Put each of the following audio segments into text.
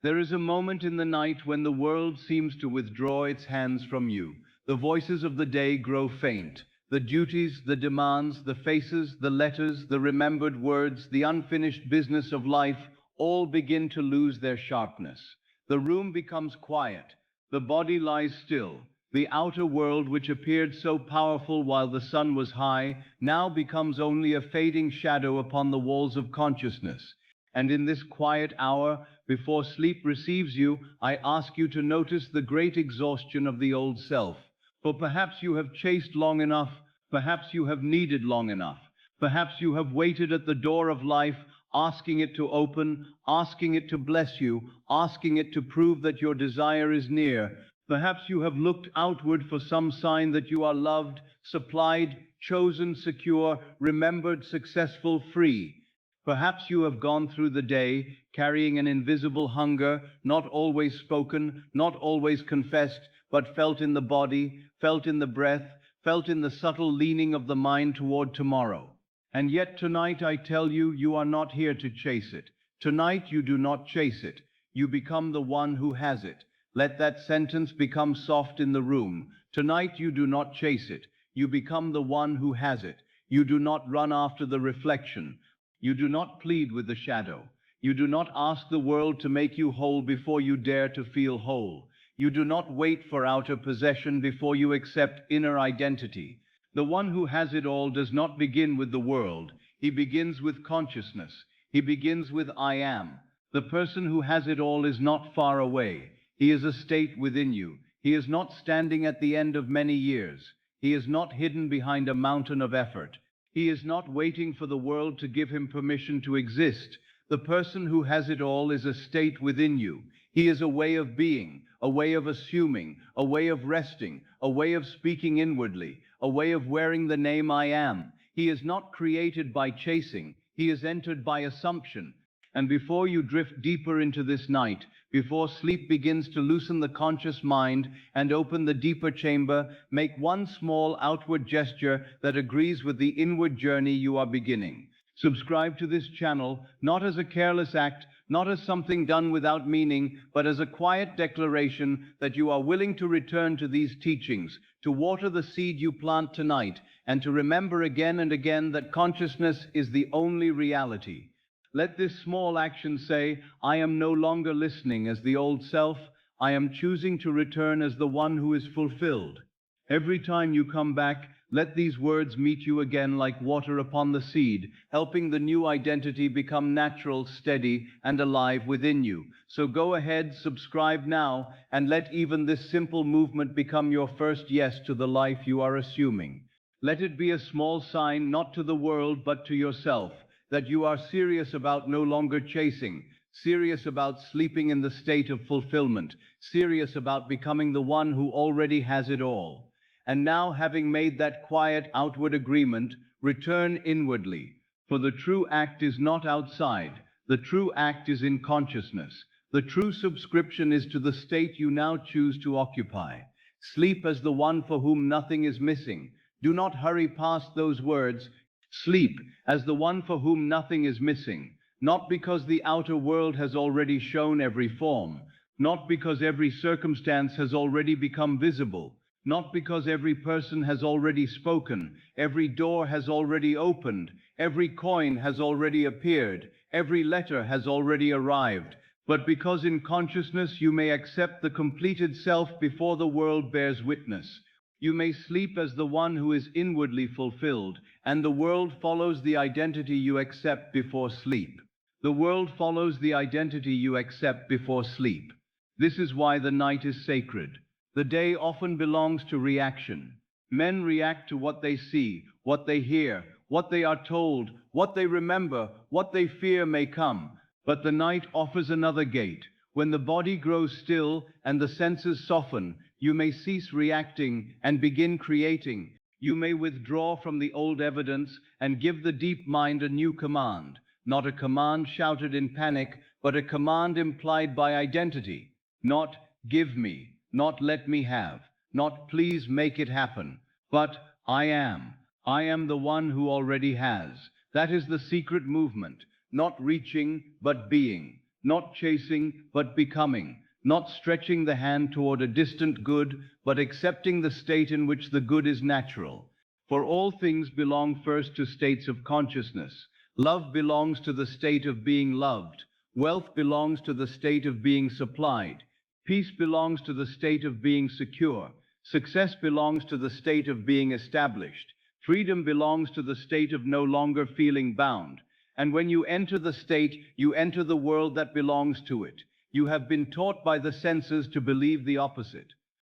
There is a moment in the night when the world seems to withdraw its hands from you. The voices of the day grow faint. The duties, the demands, the faces, the letters, the remembered words, the unfinished business of life all begin to lose their sharpness. The room becomes quiet. The body lies still. The outer world, which appeared so powerful while the sun was high, now becomes only a fading shadow upon the walls of consciousness. And in this quiet hour, before sleep receives you, I ask you to notice the great exhaustion of the old self. For perhaps you have chased long enough, perhaps you have needed long enough, perhaps you have waited at the door of life, asking it to open, asking it to bless you, asking it to prove that your desire is near. Perhaps you have looked outward for some sign that you are loved, supplied, chosen, secure, remembered, successful, free. Perhaps you have gone through the day carrying an invisible hunger, not always spoken, not always confessed, but felt in the body, felt in the breath, felt in the subtle leaning of the mind toward tomorrow. And yet tonight I tell you, you are not here to chase it. Tonight you do not chase it. You become the one who has it. Let that sentence become soft in the room. Tonight you do not chase it. You become the one who has it. You do not run after the reflection. You do not plead with the shadow. You do not ask the world to make you whole before you dare to feel whole. You do not wait for outer possession before you accept inner identity. The one who has it all does not begin with the world. He begins with consciousness. He begins with I am. The person who has it all is not far away. He is a state within you. He is not standing at the end of many years. He is not hidden behind a mountain of effort. He is not waiting for the world to give him permission to exist. The person who has it all is a state within you. He is a way of being, a way of assuming, a way of resting, a way of speaking inwardly, a way of wearing the name I am. He is not created by chasing. He is entered by assumption. And before you drift deeper into this night, before sleep begins to loosen the conscious mind and open the deeper chamber, make one small outward gesture that agrees with the inward journey you are beginning. Subscribe to this channel, not as a careless act, not as something done without meaning, but as a quiet declaration that you are willing to return to these teachings, to water the seed you plant tonight, and to remember again and again that consciousness is the only reality. Let this small action say, I am no longer listening as the old self. I am choosing to return as the one who is fulfilled. Every time you come back, let these words meet you again like water upon the seed, helping the new identity become natural, steady, and alive within you. So go ahead, subscribe now, and let even this simple movement become your first yes to the life you are assuming. Let it be a small sign, not to the world, but to yourself, that you are serious about no longer chasing, serious about sleeping in the state of fulfillment, serious about becoming the one who already has it all. And now, having made that quiet outward agreement, return inwardly. For the true act is not outside. The true act is in consciousness. The true subscription is to the state you now choose to occupy. Sleep as the one for whom nothing is missing. Do not hurry past those words. Sleep as the one for whom nothing is missing, not because the outer world has already shown every form, not because every circumstance has already become visible, not because every person has already spoken, every door has already opened, every coin has already appeared, every letter has already arrived, but because in consciousness you may accept the completed self before the world bears witness. You may sleep as the one who is inwardly fulfilled, and the world follows the identity you accept before sleep. The world follows the identity you accept before sleep. This is why the night is sacred. The day often belongs to reaction. Men react to what they see, what they hear, what they are told, what they remember, what they fear may come. But the night offers another gate. When the body grows still and the senses soften, you may cease reacting and begin creating. You may withdraw from the old evidence and give the deep mind a new command, not a command shouted in panic, but a command implied by identity. Not give me, not let me have, not please make it happen, but I am. I am the one who already has. That is the secret movement, not reaching, but being. not chasing, but becoming, not stretching the hand toward a distant good, but accepting the state in which the good is natural. For all things belong first to states of consciousness. Love belongs to the state of being loved. Wealth belongs to the state of being supplied. Peace belongs to the state of being secure. Success belongs to the state of being established. Freedom belongs to the state of no longer feeling bound. And when you enter the state, you enter the world that belongs to it. You have been taught by the senses to believe the opposite.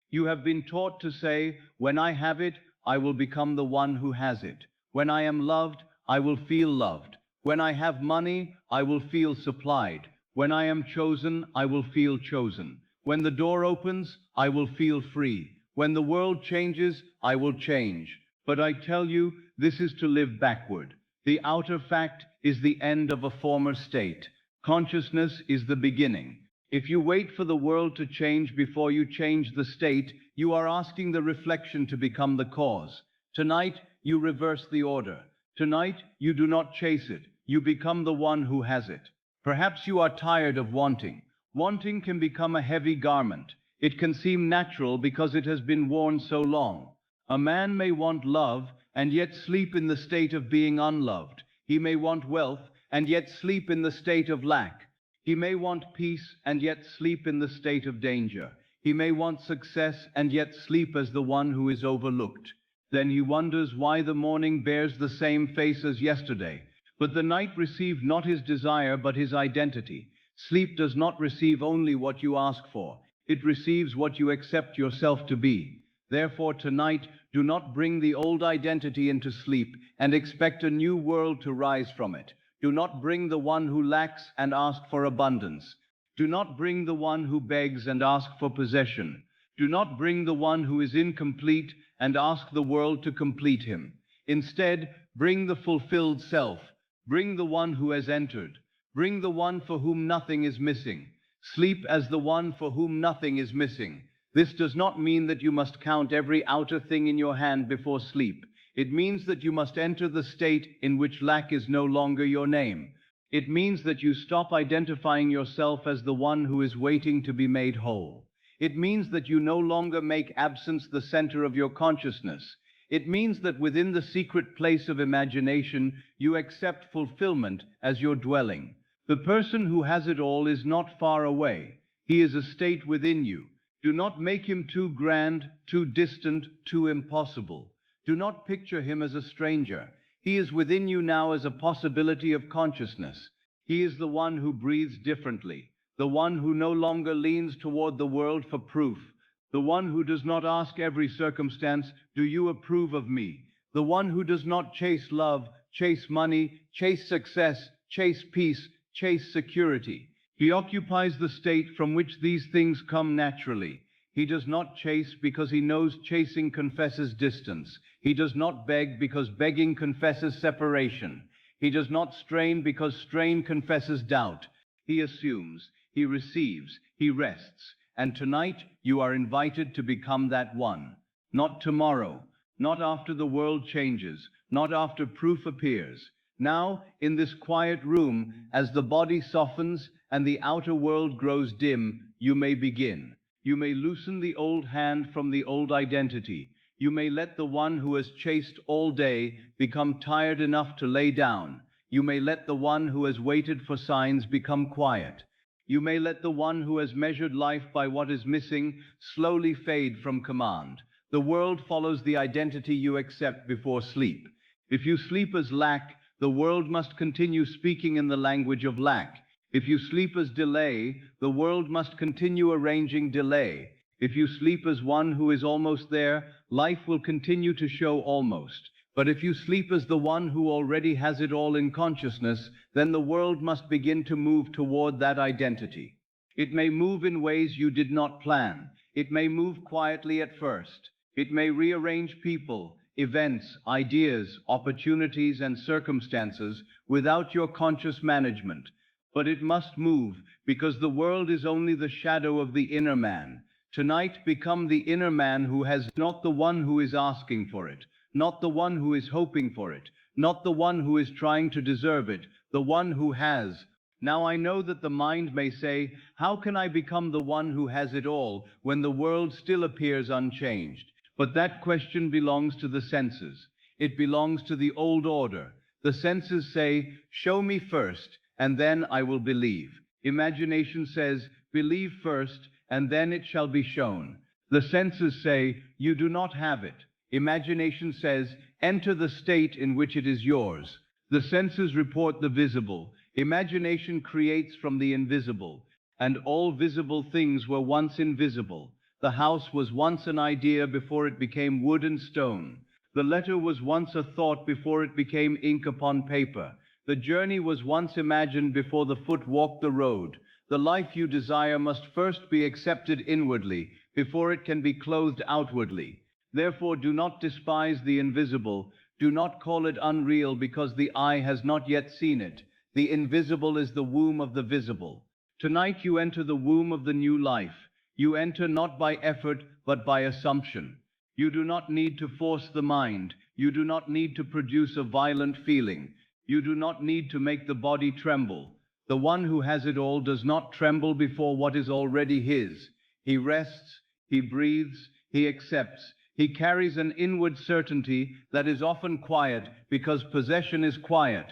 You have been taught to say, when I have it, I will become the one who has it. When I am loved, I will feel loved. When I have money, I will feel supplied. When I am chosen, I will feel chosen. When the door opens, I will feel free. When the world changes, I will change. But I tell you, this is to live backward. The outer fact is the end of a former state. Consciousness is the beginning. If you wait for the world to change before you change the state, you are asking the reflection to become the cause. Tonight, you reverse the order. Tonight, you do not chase it. You become the one who has it. Perhaps you are tired of wanting. Wanting can become a heavy garment. It can seem natural because it has been worn so long. A man may want love and yet sleep in the state of being unloved. He may want wealth and yet sleep in the state of lack. He may want peace and yet sleep in the state of danger. He may want success and yet sleep as the one who is overlooked. Then he wonders why the morning bears the same face as yesterday. But the night received not his desire but his identity. Sleep does not receive only what you ask for. It receives what you accept yourself to be. Therefore tonight, do not bring the old identity into sleep and expect a new world to rise from it. Do not bring the one who lacks and ask for abundance. Do not bring the one who begs and ask for possession. Do not bring the one who is incomplete and ask the world to complete him. Instead, bring the fulfilled self. Bring the one who has entered. Bring the one for whom nothing is missing. Sleep as the one for whom nothing is missing. This does not mean that you must count every outer thing in your hand before sleep. It means that you must enter the state in which lack is no longer your name. It means that you stop identifying yourself as the one who is waiting to be made whole. It means that you no longer make absence the center of your consciousness. It means that within the secret place of imagination, you accept fulfillment as your dwelling. The person who has it all is not far away. He is a state within you. Do not make him too grand, too distant, too impossible. Do not picture him as a stranger. He is within you now as a possibility of consciousness. He is the one who breathes differently, the one who no longer leans toward the world for proof, the one who does not ask every circumstance, "Do you approve of me?" The one who does not chase love, chase money, chase success, chase peace, chase security. He occupies the state from which these things come naturally. He does not chase because he knows chasing confesses distance. He does not beg because begging confesses separation. He does not strain because strain confesses doubt. He assumes, he receives, he rests. And tonight you are invited to become that one. Not tomorrow, not after the world changes, not after proof appears. Now, in this quiet room, as the body softens and the outer world grows dim, you may begin. You may loosen the old hand from the old identity. You may let the one who has chased all day become tired enough to lay down. You may let the one who has waited for signs become quiet. You may let the one who has measured life by what is missing slowly fade from command. The world follows the identity you accept before sleep. If you sleep as lack, the world must continue speaking in the language of lack. If you sleep as delay, the world must continue arranging delay. If you sleep as one who is almost there, life will continue to show almost. But if you sleep as the one who already has it all in consciousness, then the world must begin to move toward that identity. It may move in ways you did not plan. It may move quietly at first. It may rearrange people, events, ideas, opportunities, and circumstances without your conscious management. But it must move, because the world is only the shadow of the inner man. Tonight become the inner man who has, not the one who is asking for it, not the one who is hoping for it, not the one who is trying to deserve it, the one who has. Now I know that the mind may say, how can I become the one who has it all when the world still appears unchanged? But that question belongs to the senses. It belongs to the old order. The senses say, show me first, and then I will believe. Imagination says, believe first, and then it shall be shown. The senses say, you do not have it. Imagination says, enter the state in which it is yours. The senses report the visible. Imagination creates from the invisible. And all visible things were once invisible. The house was once an idea before it became wood and stone. The letter was once a thought before it became ink upon paper. The journey was once imagined before the foot walked the road. The life you desire must first be accepted inwardly before it can be clothed outwardly. Therefore, do not despise the invisible. Do not call it unreal because the eye has not yet seen it. The invisible is the womb of the visible. Tonight you enter the womb of the new life. You enter not by effort, but by assumption. You do not need to force the mind. You do not need to produce a violent feeling. You do not need to make the body tremble. The one who has it all does not tremble before what is already his. He rests, he breathes, he accepts. He carries an inward certainty that is often quiet because possession is quiet.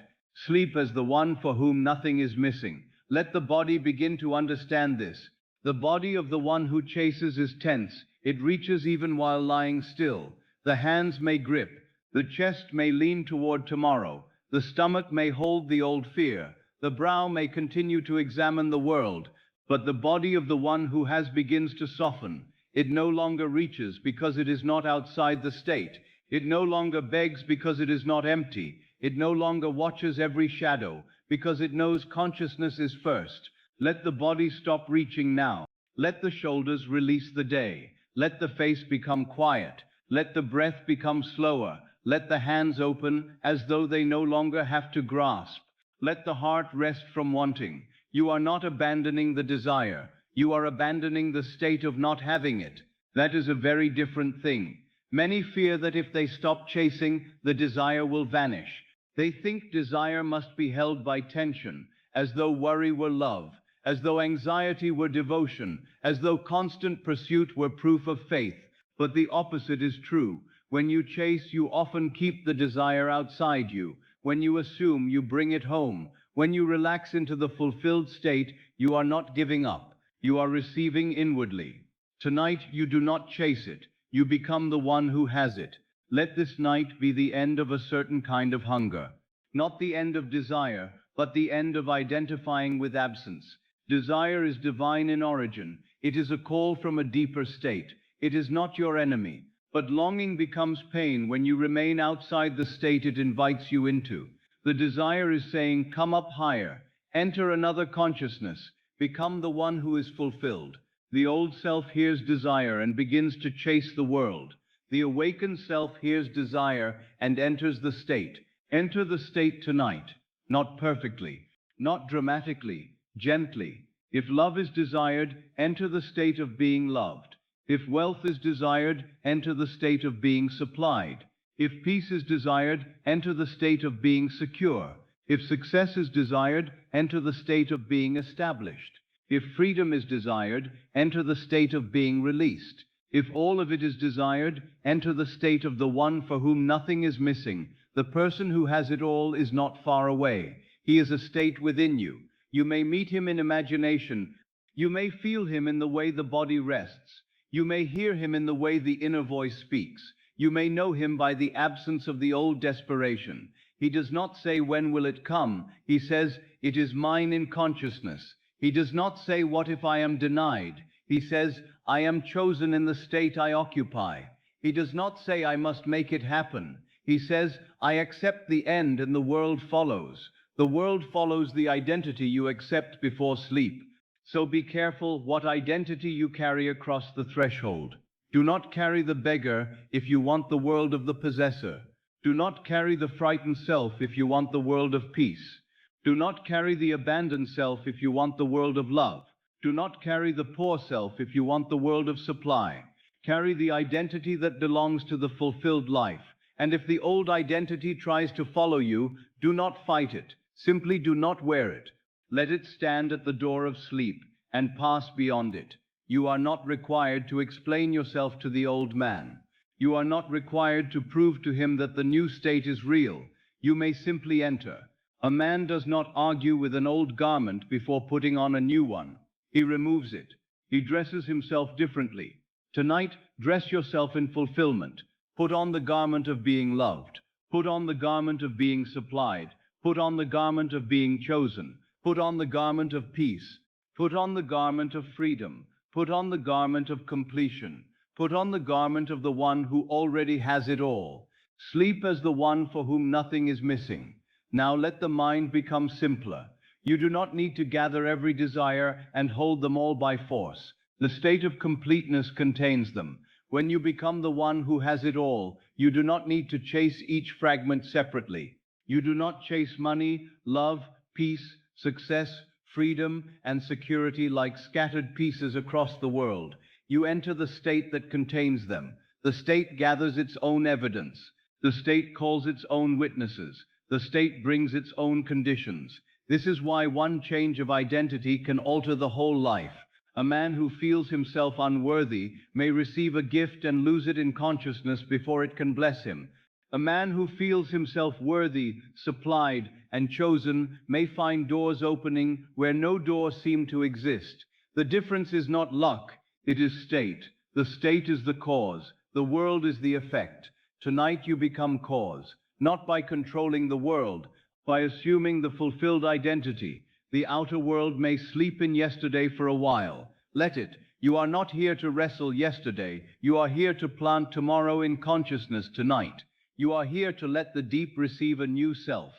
Sleep as the one for whom nothing is missing. Let the body begin to understand this. The body of the one who chases is tense. It reaches even while lying still. The hands may grip. The chest may lean toward tomorrow. The stomach may hold the old fear. The brow may continue to examine the world. But the body of the one who has begins to soften. It no longer reaches because it is not outside the state. It no longer begs because it is not empty. It no longer watches every shadow because it knows consciousness is first. Let the body stop reaching now. Let the shoulders release the day. Let the face become quiet. Let the breath become slower. Let the hands open as though they no longer have to grasp. Let the heart rest from wanting. You are not abandoning the desire. You are abandoning the state of not having it. That is a very different thing. Many fear that if they stop chasing, the desire will vanish. They think desire must be held by tension, as though worry were love, as though anxiety were devotion, as though constant pursuit were proof of faith. But the opposite is true. When you chase, you often keep the desire outside you. When you assume, you bring it home. When you relax into the fulfilled state, you are not giving up. You are receiving inwardly. Tonight, you do not chase it. You become the one who has it. Let this night be the end of a certain kind of hunger. Not the end of desire, but the end of identifying with absence. Desire is divine in origin. It is a call from a deeper state. It is not your enemy. But longing becomes pain when you remain outside the state it invites you into. The desire is saying, come up higher. Enter another consciousness. Become the one who is fulfilled. The old self hears desire and begins to chase the world. The awakened self hears desire and enters the state. Enter the state tonight. Not perfectly, not dramatically, gently. If love is desired, enter the state of being loved. If wealth is desired, enter the state of being supplied. If peace is desired, enter the state of being secure. If success is desired, enter the state of being established. If freedom is desired, enter the state of being released. If all of it is desired, enter the state of the one for whom nothing is missing. The person who has it all is not far away. He is a state within you. You may meet him in imagination. You may feel him in the way the body rests. You may hear him in the way the inner voice speaks. You may know him by the absence of the old desperation. He does not say, when will it come? He says, it is mine in consciousness. He does not say, what if I am denied? He says, I am chosen in the state I occupy. He does not say, I must make it happen. He says, I accept the end and the world follows. The world follows the identity you accept before sleep. So be careful what identity you carry across the threshold. Do not carry the beggar if you want the world of the possessor. Do not carry the frightened self if you want the world of peace. Do not carry the abandoned self if you want the world of love. Do not carry the poor self if you want the world of supply. Carry the identity that belongs to the fulfilled life. And if the old identity tries to follow you, do not fight it. Simply do not wear it. Let it stand at the door of sleep and pass beyond it. You are not required to explain yourself to the old man. You are not required to prove to him that the new state is real. You may simply enter. A man does not argue with an old garment before putting on a new one. He removes it. He dresses himself differently. Tonight, dress yourself in fulfillment. Put on the garment of being loved. Put on the garment of being supplied. Put on the garment of being chosen. Put on the garment of peace. Put on the garment of freedom. Put on the garment of completion. Put on the garment of the one who already has it all. Sleep as the one for whom nothing is missing. Now let the mind become simpler. You do not need to gather every desire and hold them all by force. The state of completeness contains them. When you become the one who has it all, you do not need to chase each fragment separately. You do not chase money, love, peace, success, freedom, and security like scattered pieces across the world. You enter the state that contains them. The state gathers its own evidence. The state calls its own witnesses. The state brings its own conditions. This is why one change of identity can alter the whole life. A man who feels himself unworthy may receive a gift and lose it in consciousness before it can bless him. A man who feels himself worthy, supplied, and chosen may find doors opening where no doors seem to exist. The difference is not luck, it is state. The state is the cause. The world is the effect. Tonight you become cause, not by controlling the world, by assuming the fulfilled identity. The outer world may sleep in yesterday for a while. Let it. You are not here to wrestle yesterday. You are here to plant tomorrow in consciousness tonight. You are here to let the deep receive a new self.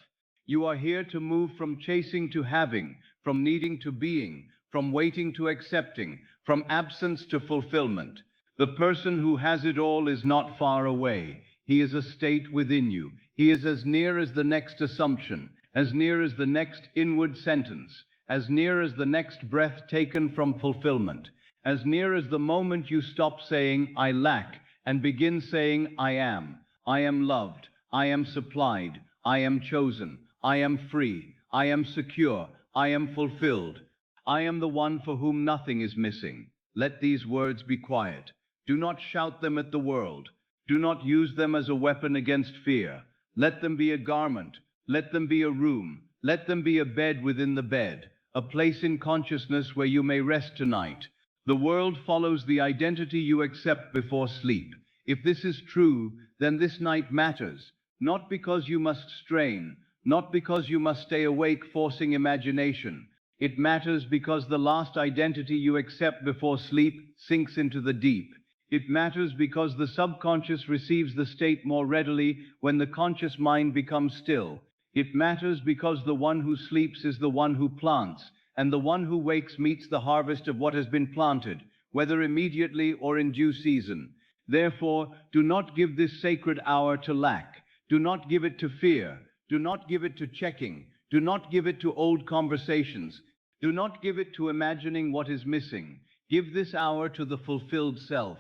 You are here to move from chasing to having, from needing to being, from waiting to accepting, from absence to fulfillment. The person who has it all is not far away. He is a state within you. He is as near as the next assumption, as near as the next inward sentence, as near as the next breath taken from fulfillment, as near as the moment you stop saying, I lack, and begin saying, I am. I am loved. I am supplied. I am chosen. I am free. I am secure. I am fulfilled. I am the one for whom nothing is missing. Let these words be quiet. Do not shout them at the world. Do not use them as a weapon against fear. Let them be a garment. Let them be a room. Let them be a bed within the bed, a place in consciousness where you may rest tonight. The world follows the identity you accept before sleep. If this is true, then this night matters, not because you must strain, not because you must stay awake forcing imagination. It matters because the last identity you accept before sleep sinks into the deep. It matters because the subconscious receives the state more readily when the conscious mind becomes still. It matters because the one who sleeps is the one who plants, and the one who wakes meets the harvest of what has been planted, whether immediately or in due season. Therefore, do not give this sacred hour to lack. Do not give it to fear. Do not give it to checking. Do not give it to old conversations. Do not give it to imagining what is missing. Give this hour to the fulfilled self.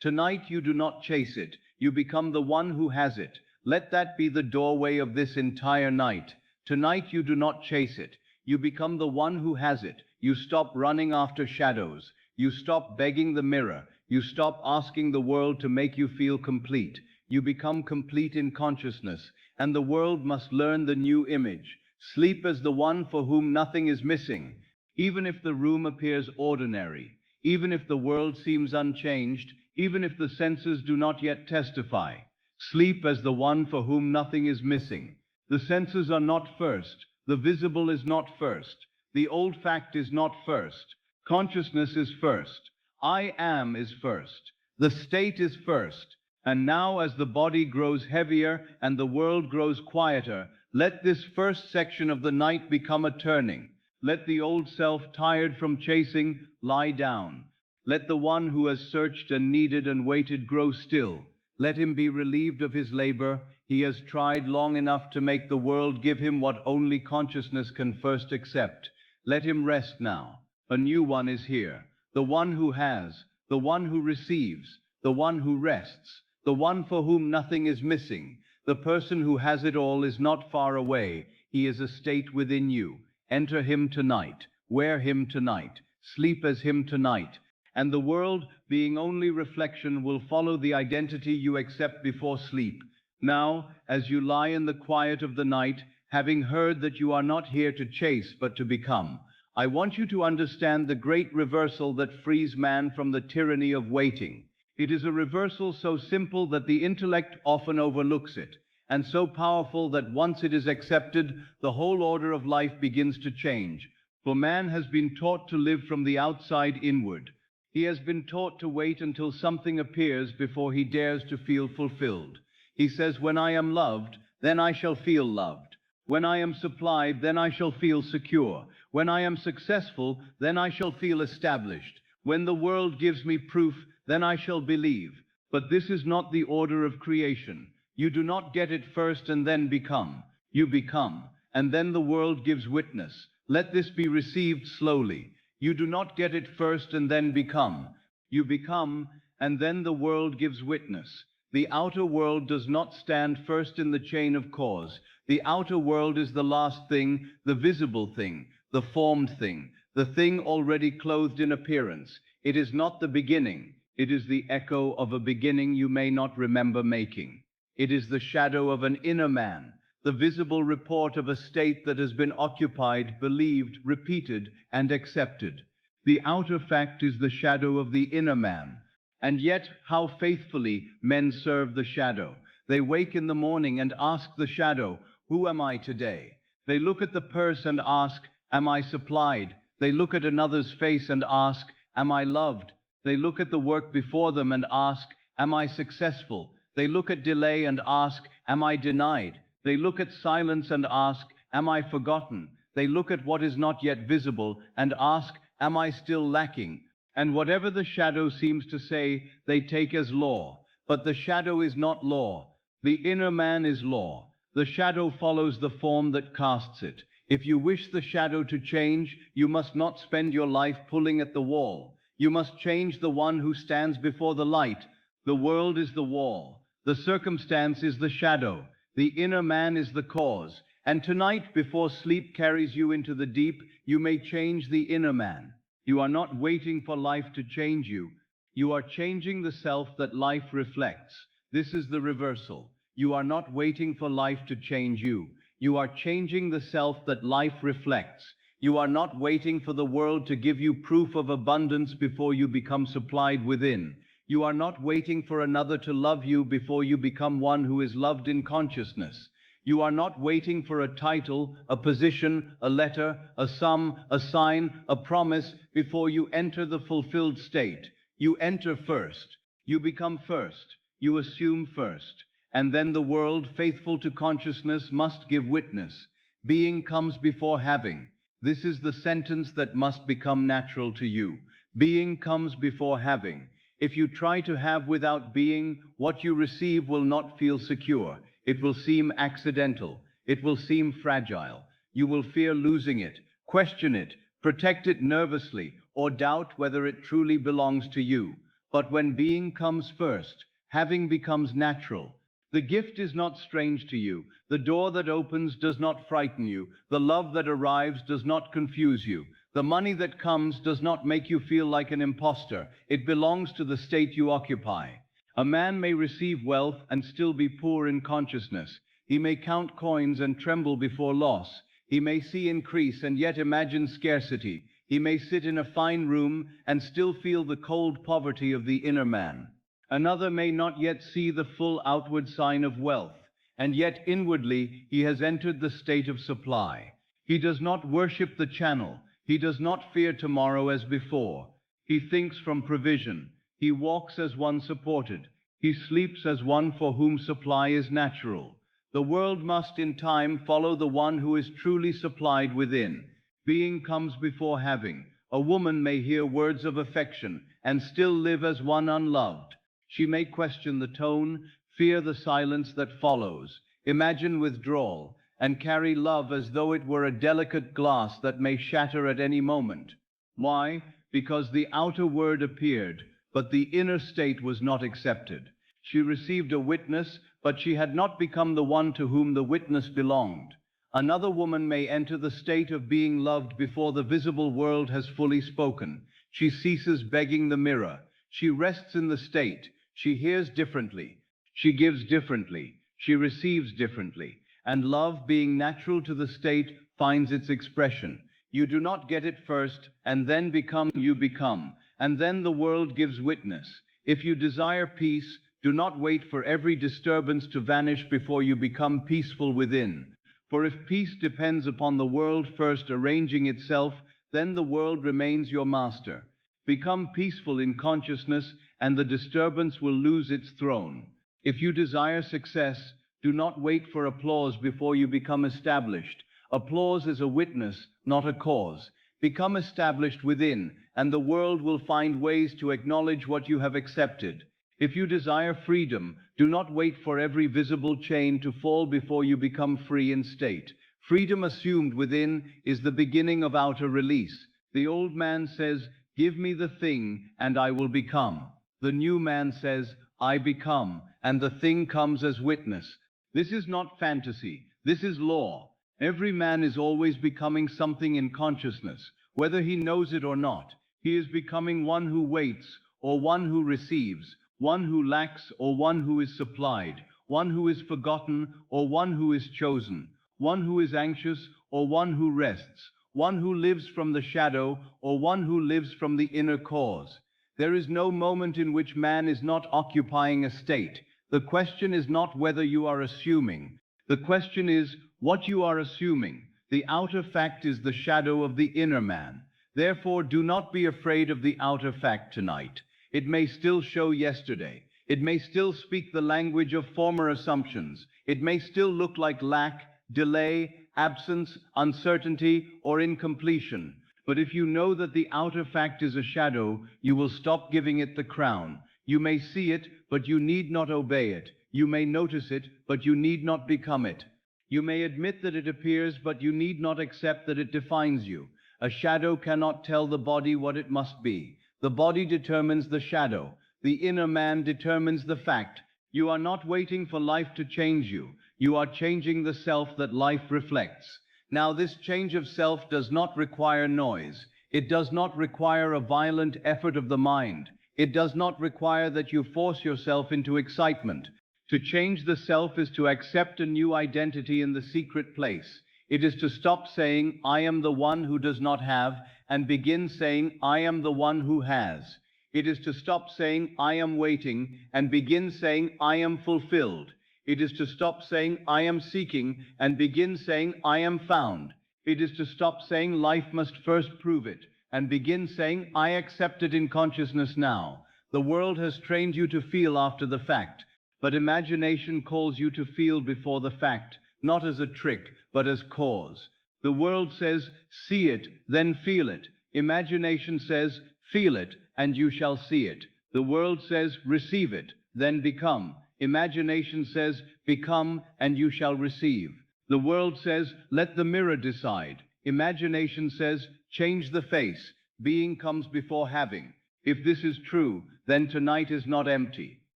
Tonight you do not chase it. You become the one who has it. Let that be the doorway of this entire night. Tonight you do not chase it. You become the one who has it. You stop running after shadows. You stop begging the mirror. You stop asking the world to make you feel complete. You become complete in consciousness, and the world must learn the new image. Sleep as the one for whom nothing is missing. Even if the room appears ordinary, even if the world seems unchanged, even if the senses do not yet testify, sleep as the one for whom nothing is missing. The senses are not first. The visible is not first. The old fact is not first. Consciousness is first. I am is first. The state is first. And now as the body grows heavier and the world grows quieter, let this first section of the night become a turning. Let the old self, tired from chasing, lie down. Let the one who has searched and needed and waited grow still. Let him be relieved of his labor. He has tried long enough to make the world give him what only consciousness can first accept. Let him rest now. A new one is here. The one who has, the one who receives, the one who rests, the one for whom nothing is missing. The person who has it all is not far away. He is a state within you. Enter him tonight, wear him tonight, sleep as him tonight, and the world, being only reflection, will follow the identity you accept before sleep. Now, as you lie in the quiet of the night, having heard that you are not here to chase but to become, I want you to understand the great reversal that frees man from the tyranny of waiting. It is a reversal so simple that the intellect often overlooks it, and so powerful that once it is accepted, the whole order of life begins to change. For man has been taught to live from the outside inward. He has been taught to wait until something appears before he dares to feel fulfilled. He says, "When I am loved, then I shall feel loved. When I am supplied, then I shall feel secure. When I am successful, then I shall feel established. When the world gives me proof, then I shall believe." But this is not the order of creation. You do not get it first and then become. You become, and then the world gives witness. Let this be received slowly. You do not get it first and then become. You become, and then the world gives witness. The outer world does not stand first in the chain of cause. The outer world is the last thing, the visible thing, the formed thing, the thing already clothed in appearance. It is not the beginning. It is the echo of a beginning you may not remember making. It is the shadow of an inner man, the visible report of a state that has been occupied, believed, repeated, and accepted. The outer fact is the shadow of the inner man. And yet, how faithfully men serve the shadow. They wake in the morning and ask the shadow, "Who am I today?" They look at the purse and ask, "Am I supplied?" They look at another's face and ask, "Am I loved?" They look at the work before them and ask, "Am I successful?" They look at delay and ask, "Am I denied?" They look at silence and ask, "Am I forgotten?" They look at what is not yet visible and ask, "Am I still lacking?" And whatever the shadow seems to say, they take as law. But the shadow is not law. The inner man is law. The shadow follows the form that casts it. If you wish the shadow to change, you must not spend your life pulling at the wall. You must change the one who stands before the light. The world is the wall. The circumstance is the shadow. The inner man is the cause. And tonight, before sleep carries you into the deep, you may change the inner man. You are not waiting for life to change you. You are changing the self that life reflects. This is the reversal. You are not waiting for life to change you. You are changing the self that life reflects. You are not waiting for the world to give you proof of abundance before you become supplied within. You are not waiting for another to love you before you become one who is loved in consciousness. You are not waiting for a title, a position, a letter, a sum, a sign, a promise before you enter the fulfilled state. You enter first. You become first. You assume first. And then the world, faithful to consciousness, must give witness. Being comes before having. This is the sentence that must become natural to you. Being comes before having. If you try to have without being, what you receive will not feel secure. It will seem accidental. It will seem fragile. You will fear losing it, question it, protect it nervously, or doubt whether it truly belongs to you. But when being comes first, having becomes natural. The gift is not strange to you. The door that opens does not frighten you. The love that arrives does not confuse you. The money that comes does not make you feel like an imposter. It belongs to the state you occupy. A man may receive wealth and still be poor in consciousness. He may count coins and tremble before loss. He may see increase and yet imagine scarcity. He may sit in a fine room and still feel the cold poverty of the inner man. Another may not yet see the full outward sign of wealth, and yet inwardly he has entered the state of supply. He does not worship the channel. He does not fear tomorrow as before. He thinks from provision. He walks as one supported. He sleeps as one for whom supply is natural. The world must in time follow the one who is truly supplied within. Being comes before having. A woman may hear words of affection and still live as one unloved. She may question the tone, fear the silence that follows, imagine withdrawal, and carry love as though it were a delicate glass that may shatter at any moment. Why? Because the outer word appeared, but the inner state was not accepted. She received a witness, but she had not become the one to whom the witness belonged. Another woman may enter the state of being loved before the visible world has fully spoken. She ceases begging the mirror. She rests in the state. She hears differently. She gives differently. She receives differently. And love, being natural to the state, finds its expression. You do not get it first, and then you become, and then the world gives witness. If you desire peace, do not wait for every disturbance to vanish before you become peaceful within. For if peace depends upon the world first arranging itself, then the world remains your master. Become peaceful in consciousness, and the disturbance will lose its throne. If you desire success, do not wait for applause before you become established. Applause is a witness, not a cause. Become established within, and the world will find ways to acknowledge what you have accepted. If you desire freedom, do not wait for every visible chain to fall before you become free in state. Freedom assumed within is the beginning of outer release. The old man says, "Give me the thing, and I will become." The new man says, "I become," and the thing comes as witness. This is not fantasy. This is law. Every man is always becoming something in consciousness, whether he knows it or not. He is becoming one who waits, or one who receives, one who lacks or one who is supplied, one who is forgotten or one who is chosen, one who is anxious or one who rests, one who lives from the shadow or one who lives from the inner cause. There is no moment in which man is not occupying a state. The question is not whether you are assuming. The question is what you are assuming. The outer fact is the shadow of the inner man. Therefore, do not be afraid of the outer fact tonight. It may still show yesterday. It may still speak the language of former assumptions. It may still look like lack, delay, absence, uncertainty, or incompletion. But if you know that the outer fact is a shadow, you will stop giving it the crown. You may see it, but you need not obey it. You may notice it, but you need not become it. You may admit that it appears, but you need not accept that it defines you. A shadow cannot tell the body what it must be. The body determines the shadow. The inner man determines the fact. You are not waiting for life to change you. You are changing the self that life reflects. Now, this change of self does not require noise. It does not require a violent effort of the mind. It does not require that you force yourself into excitement. To change the self is to accept a new identity in the secret place. It is to stop saying, "I am the one who does not have," and begin saying, "I am the one who has." It is to stop saying, "I am waiting," and begin saying, "I am fulfilled." It is to stop saying, "I am seeking," and begin saying, "I am found." It is to stop saying, "Life must first prove it," and begin saying, "I accept it in consciousness now." The world has trained you to feel after the fact, but imagination calls you to feel before the fact, not as a trick, but as cause. The world says, "See it, then feel it." Imagination says, "Feel it, and you shall see it." The world says, "Receive it, then become." Imagination says, "Become, and you shall receive." The world says, "Let the mirror decide." Imagination says, "Change the face." Being comes before having. If this is true, then tonight is not empty.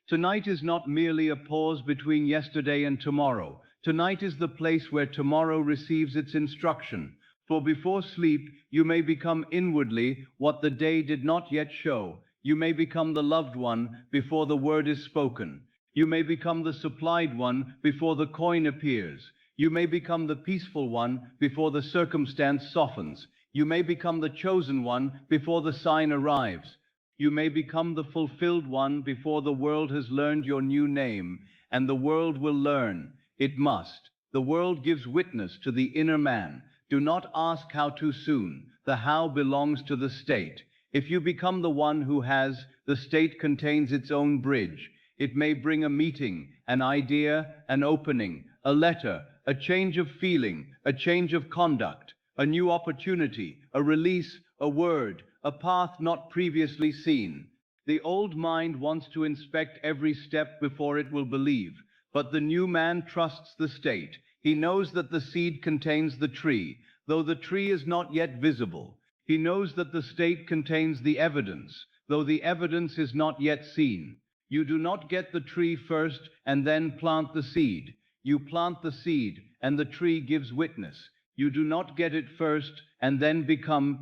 Tonight is not merely a pause between yesterday and tomorrow. Tonight is the place where tomorrow receives its instruction. For before sleep, you may become inwardly what the day did not yet show. You may become the loved one before the word is spoken. You may become the supplied one before the coin appears. You may become the peaceful one before the circumstance softens. You may become the chosen one before the sign arrives. You may become the fulfilled one before the world has learned your new name, and the world will learn. It must. The world gives witness to the inner man. Do not ask how too soon. The how belongs to the state. If you become the one who has, the state contains its own bridge. It may bring a meeting, an idea, an opening, a letter, a change of feeling, a change of conduct, a new opportunity, a release, a word, a path not previously seen. The old mind wants to inspect every step before it will believe. But the new man trusts the state. He knows that the seed contains the tree, though the tree is not yet visible. He knows that the state contains the evidence, though the evidence is not yet seen. You do not get the tree first and then plant the seed. You plant the seed, and the tree gives witness. You do not get it first, and then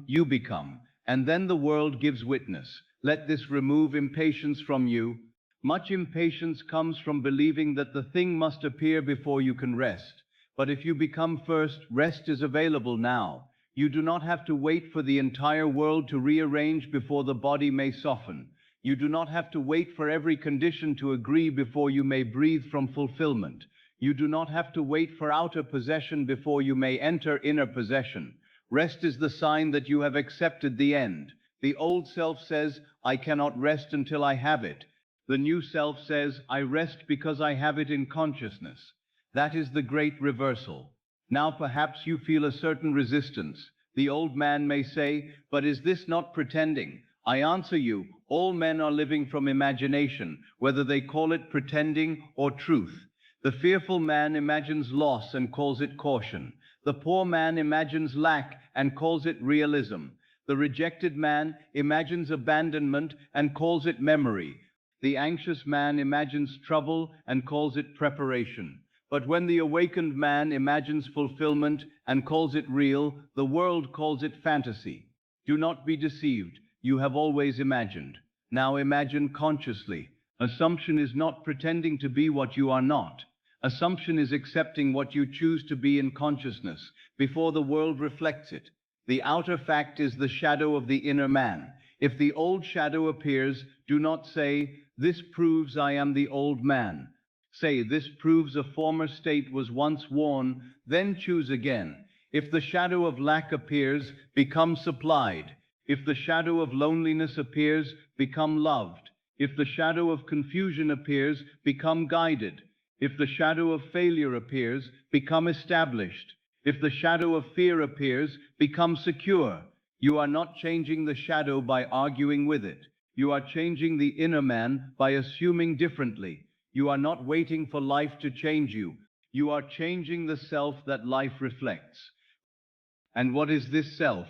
you become, and then the world gives witness. Let this remove impatience from you. Much impatience comes from believing that the thing must appear before you can rest. But if you become first, rest is available now. You do not have to wait for the entire world to rearrange before the body may soften. You do not have to wait for every condition to agree before you may breathe from fulfillment. You do not have to wait for outer possession before you may enter inner possession. Rest is the sign that you have accepted the end. The old self says, I cannot rest until I have it. The new self says, I rest because I have it in consciousness. That is the great reversal. Now perhaps you feel a certain resistance. The old man may say, but is this not pretending? I answer you, all men are living from imagination, whether they call it pretending or truth. The fearful man imagines loss and calls it caution. The poor man imagines lack and calls it realism. The rejected man imagines abandonment and calls it memory. The anxious man imagines trouble and calls it preparation. But when the awakened man imagines fulfillment and calls it real, the world calls it fantasy. Do not be deceived. You have always imagined. Now imagine consciously. Assumption is not pretending to be what you are not. Assumption is accepting what you choose to be in consciousness before the world reflects it. The outer fact is the shadow of the inner man. If the old shadow appears, do not say, this proves I am the old man. Say, this proves a former state was once worn, then choose again. If the shadow of lack appears, become supplied. If the shadow of loneliness appears, become loved. If the shadow of confusion appears, become guided. If the shadow of failure appears, become established. If the shadow of fear appears, become secure. You are not changing the shadow by arguing with it. You are changing the inner man by assuming differently. You are not waiting for life to change you. You are changing the self that life reflects. And what is this self?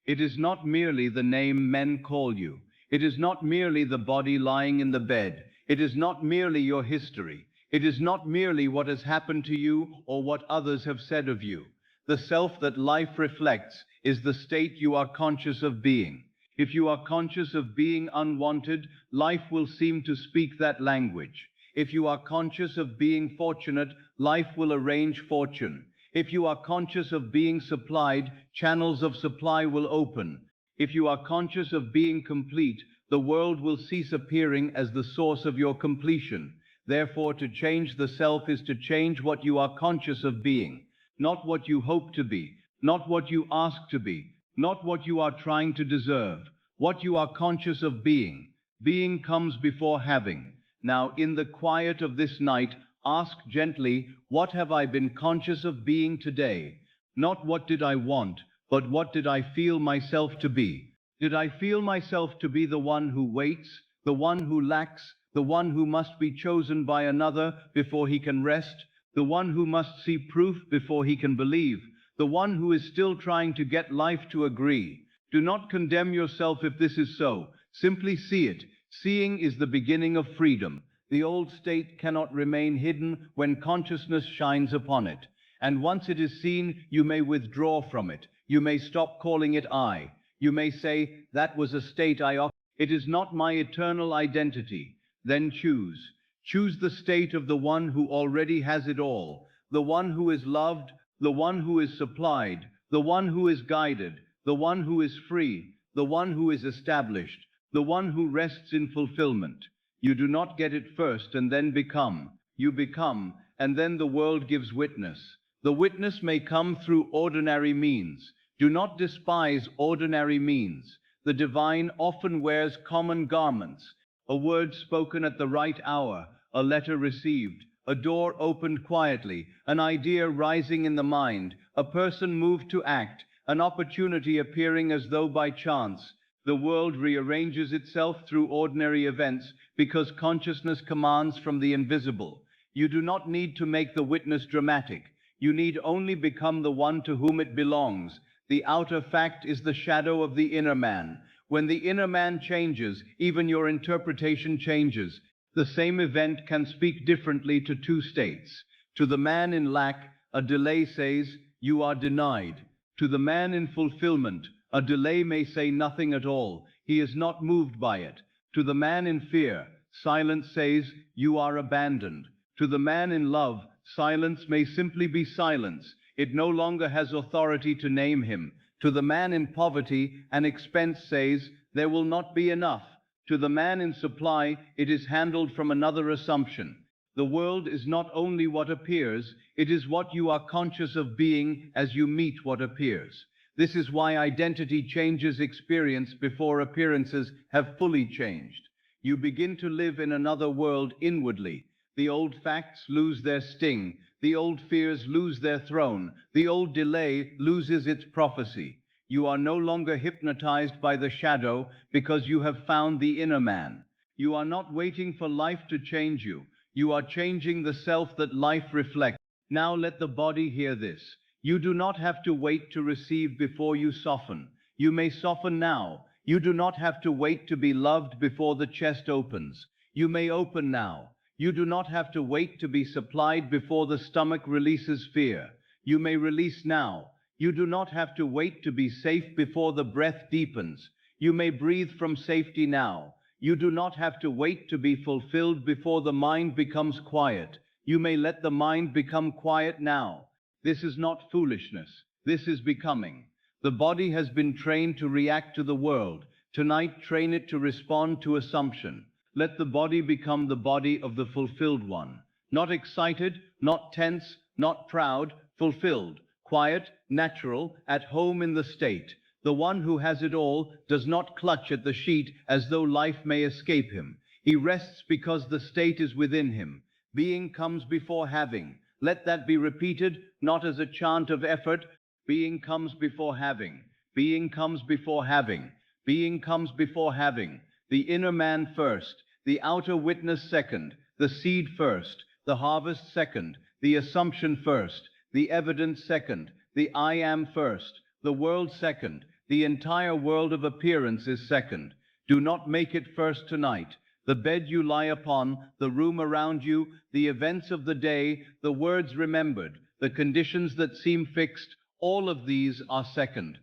It is not merely the name men call you. It is not merely the body lying in the bed. It is not merely your history. It is not merely what has happened to you or what others have said of you. The self that life reflects is the state you are conscious of being. If you are conscious of being unwanted, life will seem to speak that language. If you are conscious of being fortunate, life will arrange fortune. If you are conscious of being supplied, channels of supply will open. If you are conscious of being complete, the world will cease appearing as the source of your completion. Therefore, to change the self is to change what you are conscious of being, not what you hope to be, not what you ask to be, not what you are trying to deserve, what you are conscious of being. Being comes before having. Now, in the quiet of this night, ask gently, what have I been conscious of being today? Not what did I want, but what did I feel myself to be? Did I feel myself to be the one who waits, the one who lacks, the one who must be chosen by another before he can rest, the one who must see proof before he can believe, the one who is still trying to get life to agree? Do not condemn yourself if this is so. Simply see it. Seeing is the beginning of freedom. The old state cannot remain hidden when consciousness shines upon it. And once it is seen, you may withdraw from it. You may stop calling it I. You may say, that was a state I occupied. It is not my eternal identity. Then choose. Choose the state of the one who already has it all, the one who is loved, the one who is supplied, the one who is guided, the one who is free, the one who is established, the one who rests in fulfillment. You do not get it first and then become. You become, and then the world gives witness. The witness may come through ordinary means. Do not despise ordinary means. The divine often wears common garments. A word spoken at the right hour, a letter received, a door opened quietly, an idea rising in the mind, a person moved to act, an opportunity appearing as though by chance. The world rearranges itself through ordinary events because consciousness commands from the invisible. You do not need to make the witness dramatic. You need only become the one to whom it belongs. The outer fact is the shadow of the inner man. When the inner man changes, even your interpretation changes. The same event can speak differently to two states. To the man in lack, a delay says, "You are denied." To the man in fulfillment, a delay may say nothing at all. He is not moved by it. To the man in fear, silence says, "You are abandoned." To the man in love, silence may simply be silence. It no longer has authority to name him. To the man in poverty, an expense says, "There will not be enough." To the man in supply, it is handled from another assumption. The world is not only what appears, it is what you are conscious of being as you meet what appears. This is why identity changes experience before appearances have fully changed. You begin to live in another world inwardly. The old facts lose their sting. The old fears lose their throne. The old delay loses its prophecy. You are no longer hypnotized by the shadow because you have found the inner man. You are not waiting for life to change you. You are changing the self that life reflects. Now let the body hear this. You do not have to wait to receive before you soften. You may soften now. You do not have to wait to be loved before the chest opens. You may open now. You do not have to wait to be supplied before the stomach releases fear. You may release now. You do not have to wait to be safe before the breath deepens. You may breathe from safety now. You do not have to wait to be fulfilled before the mind becomes quiet. You may let the mind become quiet now. This is not foolishness. This is becoming. The body has been trained to react to the world. Tonight, train it to respond to assumption. Let the body become the body of the fulfilled one. Not excited, not tense, not proud, fulfilled, quiet, natural, at home in the state. The one who has it all does not clutch at the sheet as though life may escape him. He rests because the state is within him. Being comes before having. Let that be repeated, not as a chant of effort. Being comes before having. Being comes before having. Being comes before having. The inner man first, the outer witness second, the seed first, the harvest second, the assumption first, the evidence second, the I am first, the world second, the entire world of appearance is second. Do not make it first tonight. The bed you lie upon, the room around you, the events of the day, the words remembered, the conditions that seem fixed, all of these are second.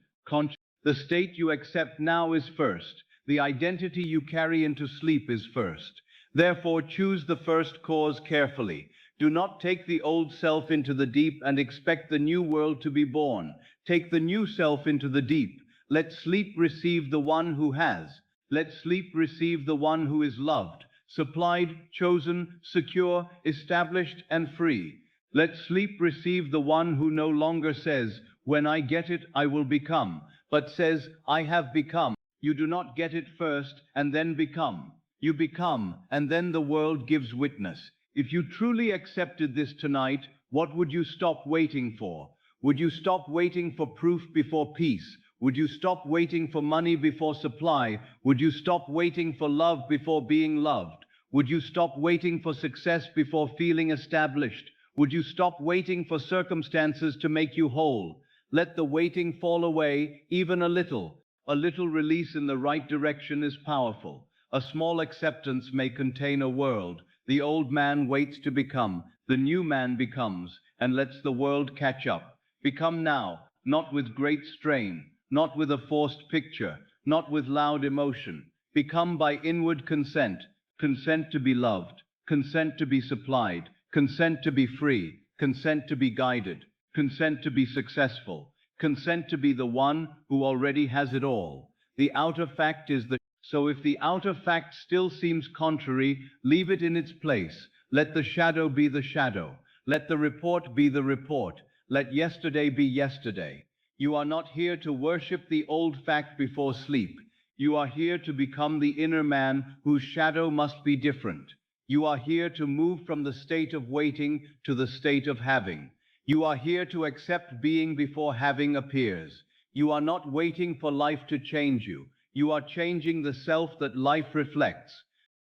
The state you accept now is first. The identity you carry into sleep is first. Therefore, choose the first cause carefully. Do not take the old self into the deep and expect the new world to be born. Take the new self into the deep. Let sleep receive the one who has. Let sleep receive the one who is loved, supplied, chosen, secure, established, and free. Let sleep receive the one who no longer says, "When I get it, I will become," but says, "I have become." You do not get it first and then become. You become, and then the world gives witness. If you truly accepted this tonight, what would you stop waiting for? Would you stop waiting for proof before peace? Would you stop waiting for money before supply? Would you stop waiting for love before being loved? Would you stop waiting for success before feeling established? Would you stop waiting for circumstances to make you whole? Let the waiting fall away, even a little. A little release in the right direction is powerful. A small acceptance may contain a world. The old man waits to become. The new man becomes and lets the world catch up. Become now, not with great strain, not with a forced picture, not with loud emotion. Become by inward consent. Consent to be loved. Consent to be supplied. Consent to be free. Consent to be guided. Consent to be successful. Consent to be the one who already has it all. The outer fact is the... So if the outer fact still seems contrary, leave it in its place. Let the shadow be the shadow. Let the report be the report. Let yesterday be yesterday. You are not here to worship the old fact before sleep. You are here to become the inner man whose shadow must be different. You are here to move from the state of waiting to the state of having. You are here to accept being before having appears. You are not waiting for life to change you. You are changing the self that life reflects.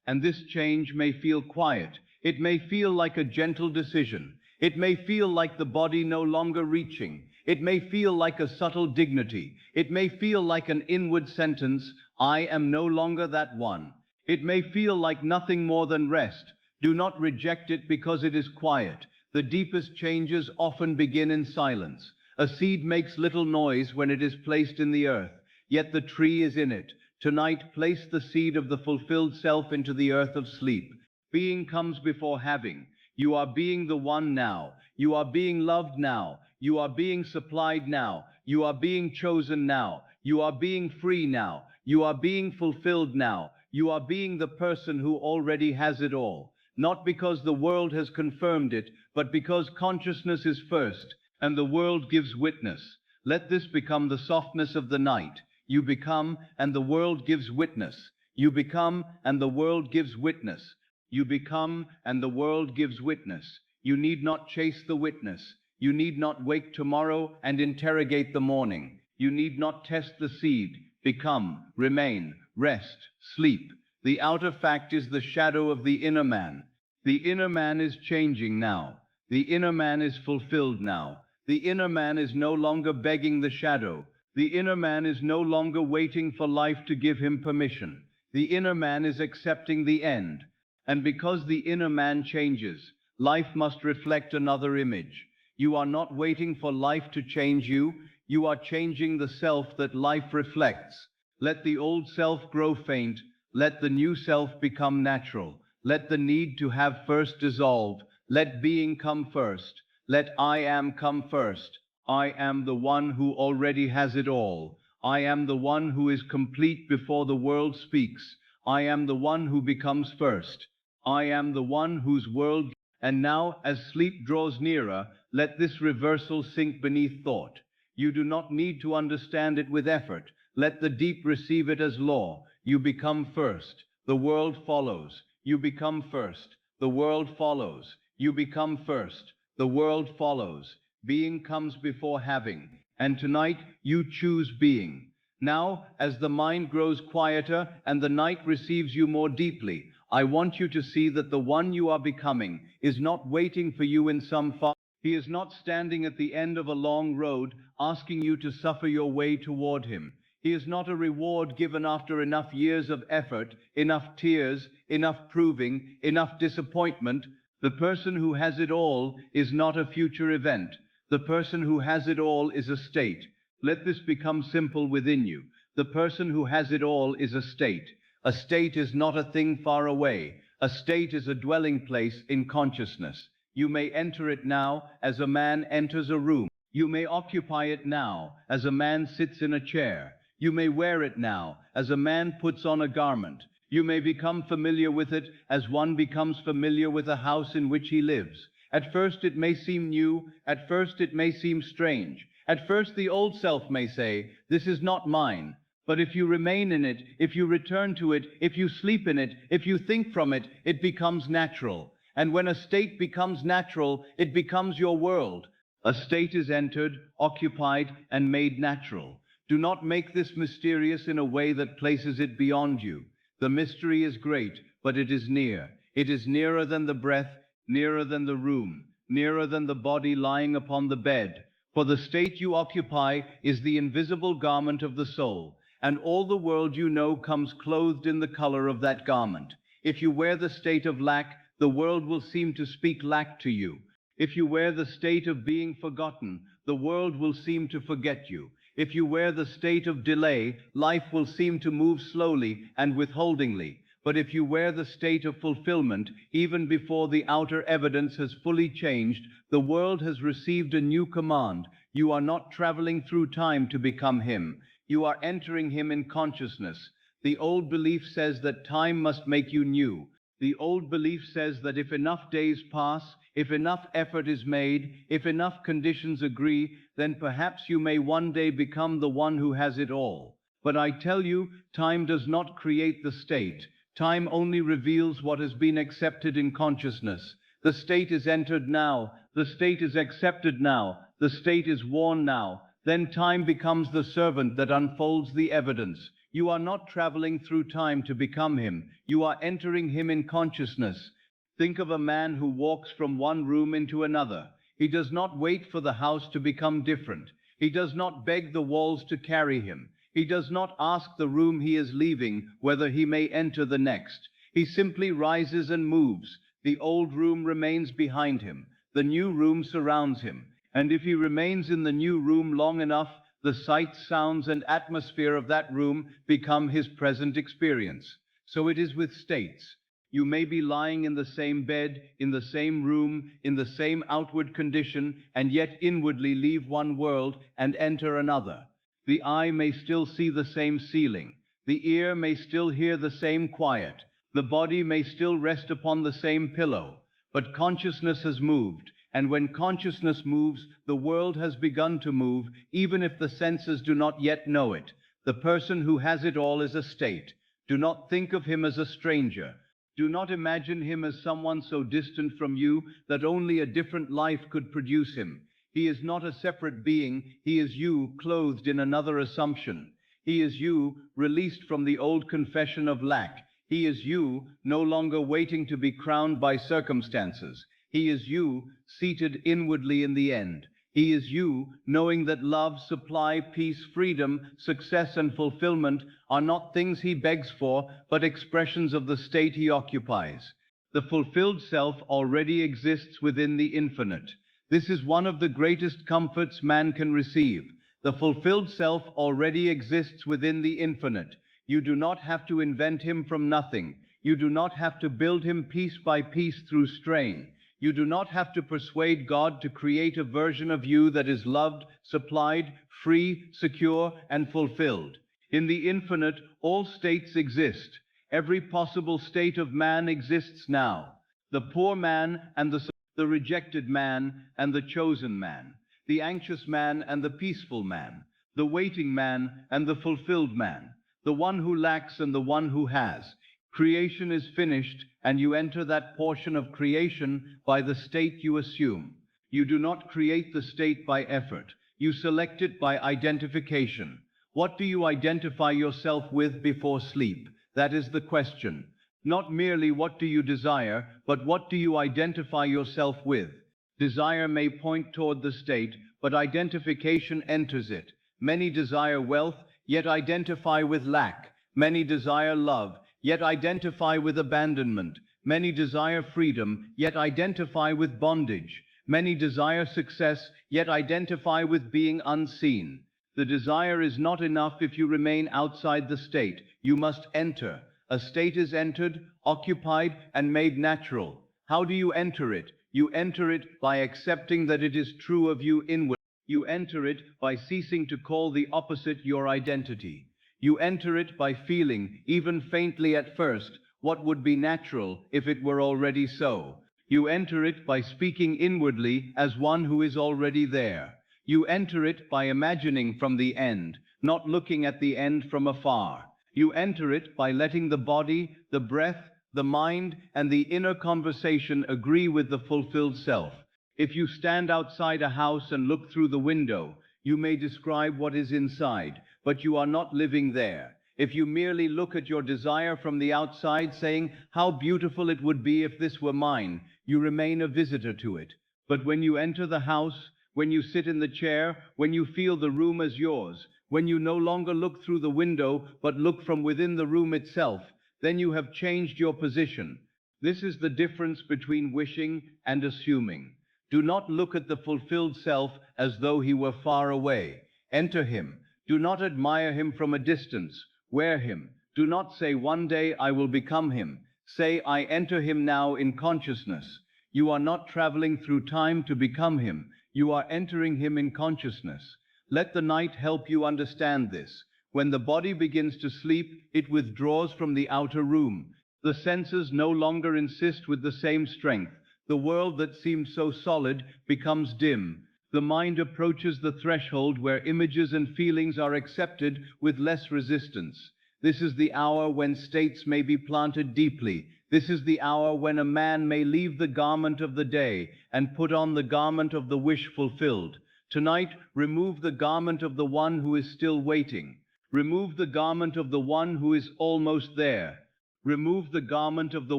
And this change may feel quiet. It may feel like a gentle decision. It may feel like the body no longer reaching. It may feel like a subtle dignity. It may feel like an inward sentence, "I am no longer that one." It may feel like nothing more than rest. Do not reject it because it is quiet. The deepest changes often begin in silence. A seed makes little noise when it is placed in the earth, yet the tree is in it. Tonight, place the seed of the fulfilled self into the earth of sleep. Being comes before having. You are being the one now. You are being loved now. You are being supplied now. You are being chosen now. You are being free now. You are being fulfilled now. You are being the person who already has it all. Not because the world has confirmed it, but because consciousness is first, and the world gives witness. Let this become the softness of the night. You become, and the world gives witness. You become, and the world gives witness. You become, and the world gives witness. You need not chase the witness. You need not wake tomorrow and interrogate the morning. You need not test the seed. Become, remain, rest, sleep. The outer fact is the shadow of the inner man. The inner man is changing now. The inner man is fulfilled now. The inner man is no longer begging the shadow. The inner man is no longer waiting for life to give him permission. The inner man is accepting the end. And because the inner man changes, life must reflect another image. You are not waiting for life to change you. You are changing the self that life reflects. Let the old self grow faint. Let the new self become natural. Let the need to have first dissolve. Let being come first. Let I am come first. I am the one who already has it all. I am the one who is complete before the world speaks. I am the one who becomes first. I am the one whose world. And now, as sleep draws nearer, let this reversal sink beneath thought. You do not need to understand it with effort. Let the deep receive it as law. You become first. The world follows. You become first. The world follows. You become first. The world follows. Being comes before having. And tonight, you choose being. Now, as the mind grows quieter and the night receives you more deeply, I want you to see that the one you are becoming is not waiting for you in some far. He is not standing at the end of a long road asking you to suffer your way toward him. He is not a reward given after enough years of effort, enough tears, enough proving, enough disappointment. The person who has it all is not a future event. The person who has it all is a state. Let this become simple within you. The person who has it all is a state. A state is not a thing far away. A state is a dwelling place in consciousness. You may enter it now as a man enters a room. You may occupy it now as a man sits in a chair. You may wear it now as a man puts on a garment. You may become familiar with it as one becomes familiar with a house in which he lives. At first it may seem new. At first it may seem strange. At first the old self may say, "This is not mine." But if you remain in it, if you return to it, if you sleep in it, if you think from it, it becomes natural. And when a state becomes natural, it becomes your world. A state is entered, occupied, and made natural. Do not make this mysterious in a way that places it beyond you. The mystery is great, but it is near. It is nearer than the breath, nearer than the room, nearer than the body lying upon the bed. For the state you occupy is the invisible garment of the soul, and all the world you know comes clothed in the color of that garment. If you wear the state of lack, the world will seem to speak lack to you. If you wear the state of being forgotten, the world will seem to forget you. If you wear the state of delay, life will seem to move slowly and withholdingly. But if you wear the state of fulfillment, even before the outer evidence has fully changed, the world has received a new command. You are not traveling through time to become him. You are entering him in consciousness. The old belief says that time must make you new. The old belief says that if enough days pass, if enough effort is made, if enough conditions agree, then perhaps you may one day become the one who has it all. But I tell you, time does not create the state. Time only reveals what has been accepted in consciousness. The state is entered now. The state is accepted now. The state is worn now. Then time becomes the servant that unfolds the evidence. You are not traveling through time to become him. You are entering him in consciousness. Think of a man who walks from one room into another. He does not wait for the house to become different. He does not beg the walls to carry him. He does not ask the room he is leaving whether he may enter the next. He simply rises and moves. The old room remains behind him. The new room surrounds him, and if he remains in the new room long enough, the sights, sounds, and atmosphere of that room become his present experience. So it is with states. You may be lying in the same bed, in the same room, in the same outward condition, and yet inwardly leave one world and enter another. The eye may still see the same ceiling. The ear may still hear the same quiet. The body may still rest upon the same pillow. But consciousness has moved, and when consciousness moves, the world has begun to move, even if the senses do not yet know it. The person who has it all is a state. Do not think of him as a stranger. Do not imagine him as someone so distant from you that only a different life could produce him. He is not a separate being, he is you clothed in another assumption. He is you released from the old confession of lack. He is you no longer waiting to be crowned by circumstances. He is you seated inwardly in the end. He is you knowing that love, supply, peace, freedom, success, and fulfillment are not things he begs for, but expressions of the state he occupies. The fulfilled self already exists within the infinite. This is one of the greatest comforts man can receive. The fulfilled self already exists within the infinite. You do not have to invent him from nothing. You do not have to build him piece by piece through strain. You do not have to persuade God to create a version of you that is loved, supplied, free, secure, and fulfilled. In the infinite, all states exist. Every possible state of man exists now. The poor man and the rejected man and the chosen man, the anxious man and the peaceful man, the waiting man and the fulfilled man, the one who lacks and the one who has. Creation is finished, and you enter that portion of creation by the state you assume. You do not create the state by effort. You select it by identification. What do you identify yourself with before sleep? That is the question. Not merely what do you desire, but what do you identify yourself with? Desire may point toward the state, but identification enters it. Many desire wealth, yet identify with lack. Many desire love, yet identify with abandonment. Many desire freedom, yet identify with bondage. Many desire success, yet identify with being unseen. The desire is not enough if you remain outside the state. You must enter. A state is entered, occupied, and made natural. How do you enter it? You enter it by accepting that it is true of you inwardly. You enter it by ceasing to call the opposite your identity. You enter it by feeling, even faintly at first, what would be natural if it were already so. You enter it by speaking inwardly as one who is already there. You enter it by imagining from the end, not looking at the end from afar. You enter it by letting the body, the breath, the mind, and the inner conversation agree with the fulfilled self. If you stand outside a house and look through the window, you may describe what is inside, but you are not living there. If you merely look at your desire from the outside, saying, "How beautiful it would be if this were mine," you remain a visitor to it. But when you enter the house, when you sit in the chair, when you feel the room as yours, when you no longer look through the window, but look from within the room itself, then you have changed your position. This is the difference between wishing and assuming. Do not look at the fulfilled self as though he were far away. Enter him. Do not admire him from a distance. Wear him. Do not say, "One day I will become him." Say, "I enter him now in consciousness." You are not traveling through time to become him. You are entering him in consciousness. Let the night help you understand this. When the body begins to sleep, it withdraws from the outer room. The senses no longer insist with the same strength. The world that seemed so solid becomes dim. The mind approaches the threshold where images and feelings are accepted with less resistance. This is the hour when states may be planted deeply. This is the hour when a man may leave the garment of the day and put on the garment of the wish fulfilled. Tonight, remove the garment of the one who is still waiting. Remove the garment of the one who is almost there. Remove the garment of the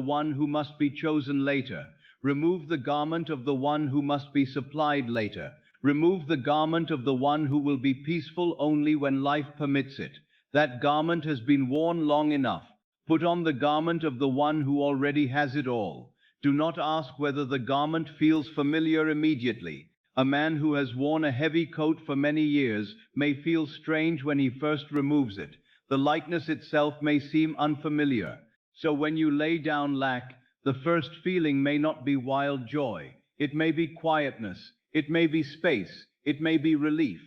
one who must be chosen later. Remove the garment of the one who must be supplied later. Remove the garment of the one who will be peaceful only when life permits it. That garment has been worn long enough. Put on the garment of the one who already has it all. Do not ask whether the garment feels familiar immediately. A man who has worn a heavy coat for many years may feel strange when he first removes it. The likeness itself may seem unfamiliar. So when you lay down lack, the first feeling may not be wild joy. It may be quietness. It may be space. It may be relief.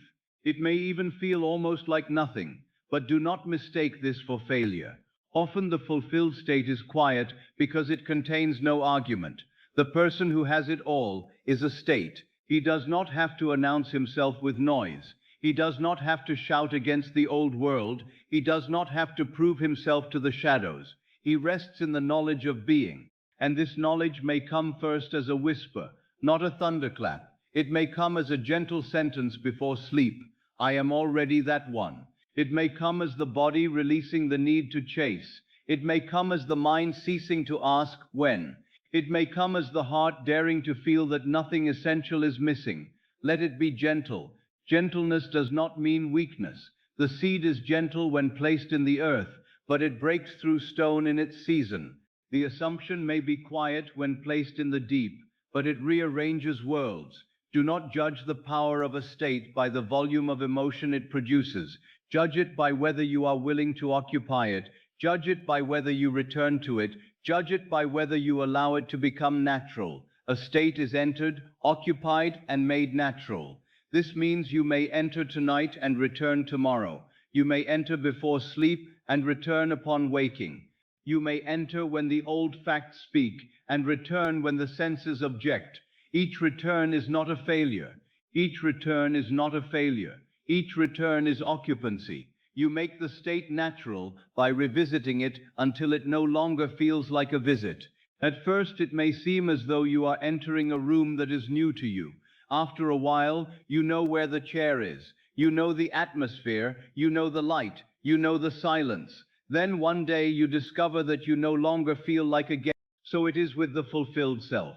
It may even feel almost like nothing. But do not mistake this for failure. Often the fulfilled state is quiet because it contains no argument. The person who has it all is a state. He does not have to announce himself with noise. He does not have to shout against the old world. He does not have to prove himself to the shadows. He rests in the knowledge of being. And this knowledge may come first as a whisper, not a thunderclap. It may come as a gentle sentence before sleep. I am already that one. It may come as the body releasing the need to chase. It may come as the mind ceasing to ask when. It may come as the heart daring to feel that nothing essential is missing. Let it be gentle. Gentleness does not mean weakness. The seed is gentle when placed in the earth, but it breaks through stone in its season. The assumption may be quiet when placed in the deep, but it rearranges worlds. Do not judge the power of a state by the volume of emotion it produces. Judge it by whether you are willing to occupy it. Judge it by whether you return to it. Judge it by whether you allow it to become natural. A state is entered, occupied, and made natural. This means you may enter tonight and return tomorrow. You may enter before sleep and return upon waking. You may enter when the old facts speak and return when the senses object. Each return is not a failure. Each return is not a failure. Each return is occupancy. You make the state natural by revisiting it until it no longer feels like a visit. At first, it may seem as though you are entering a room that is new to you. After a while, you know where the chair is. You know the atmosphere. You know the light. You know the silence. Then one day you discover that you no longer feel like a guest. So it is with the fulfilled self.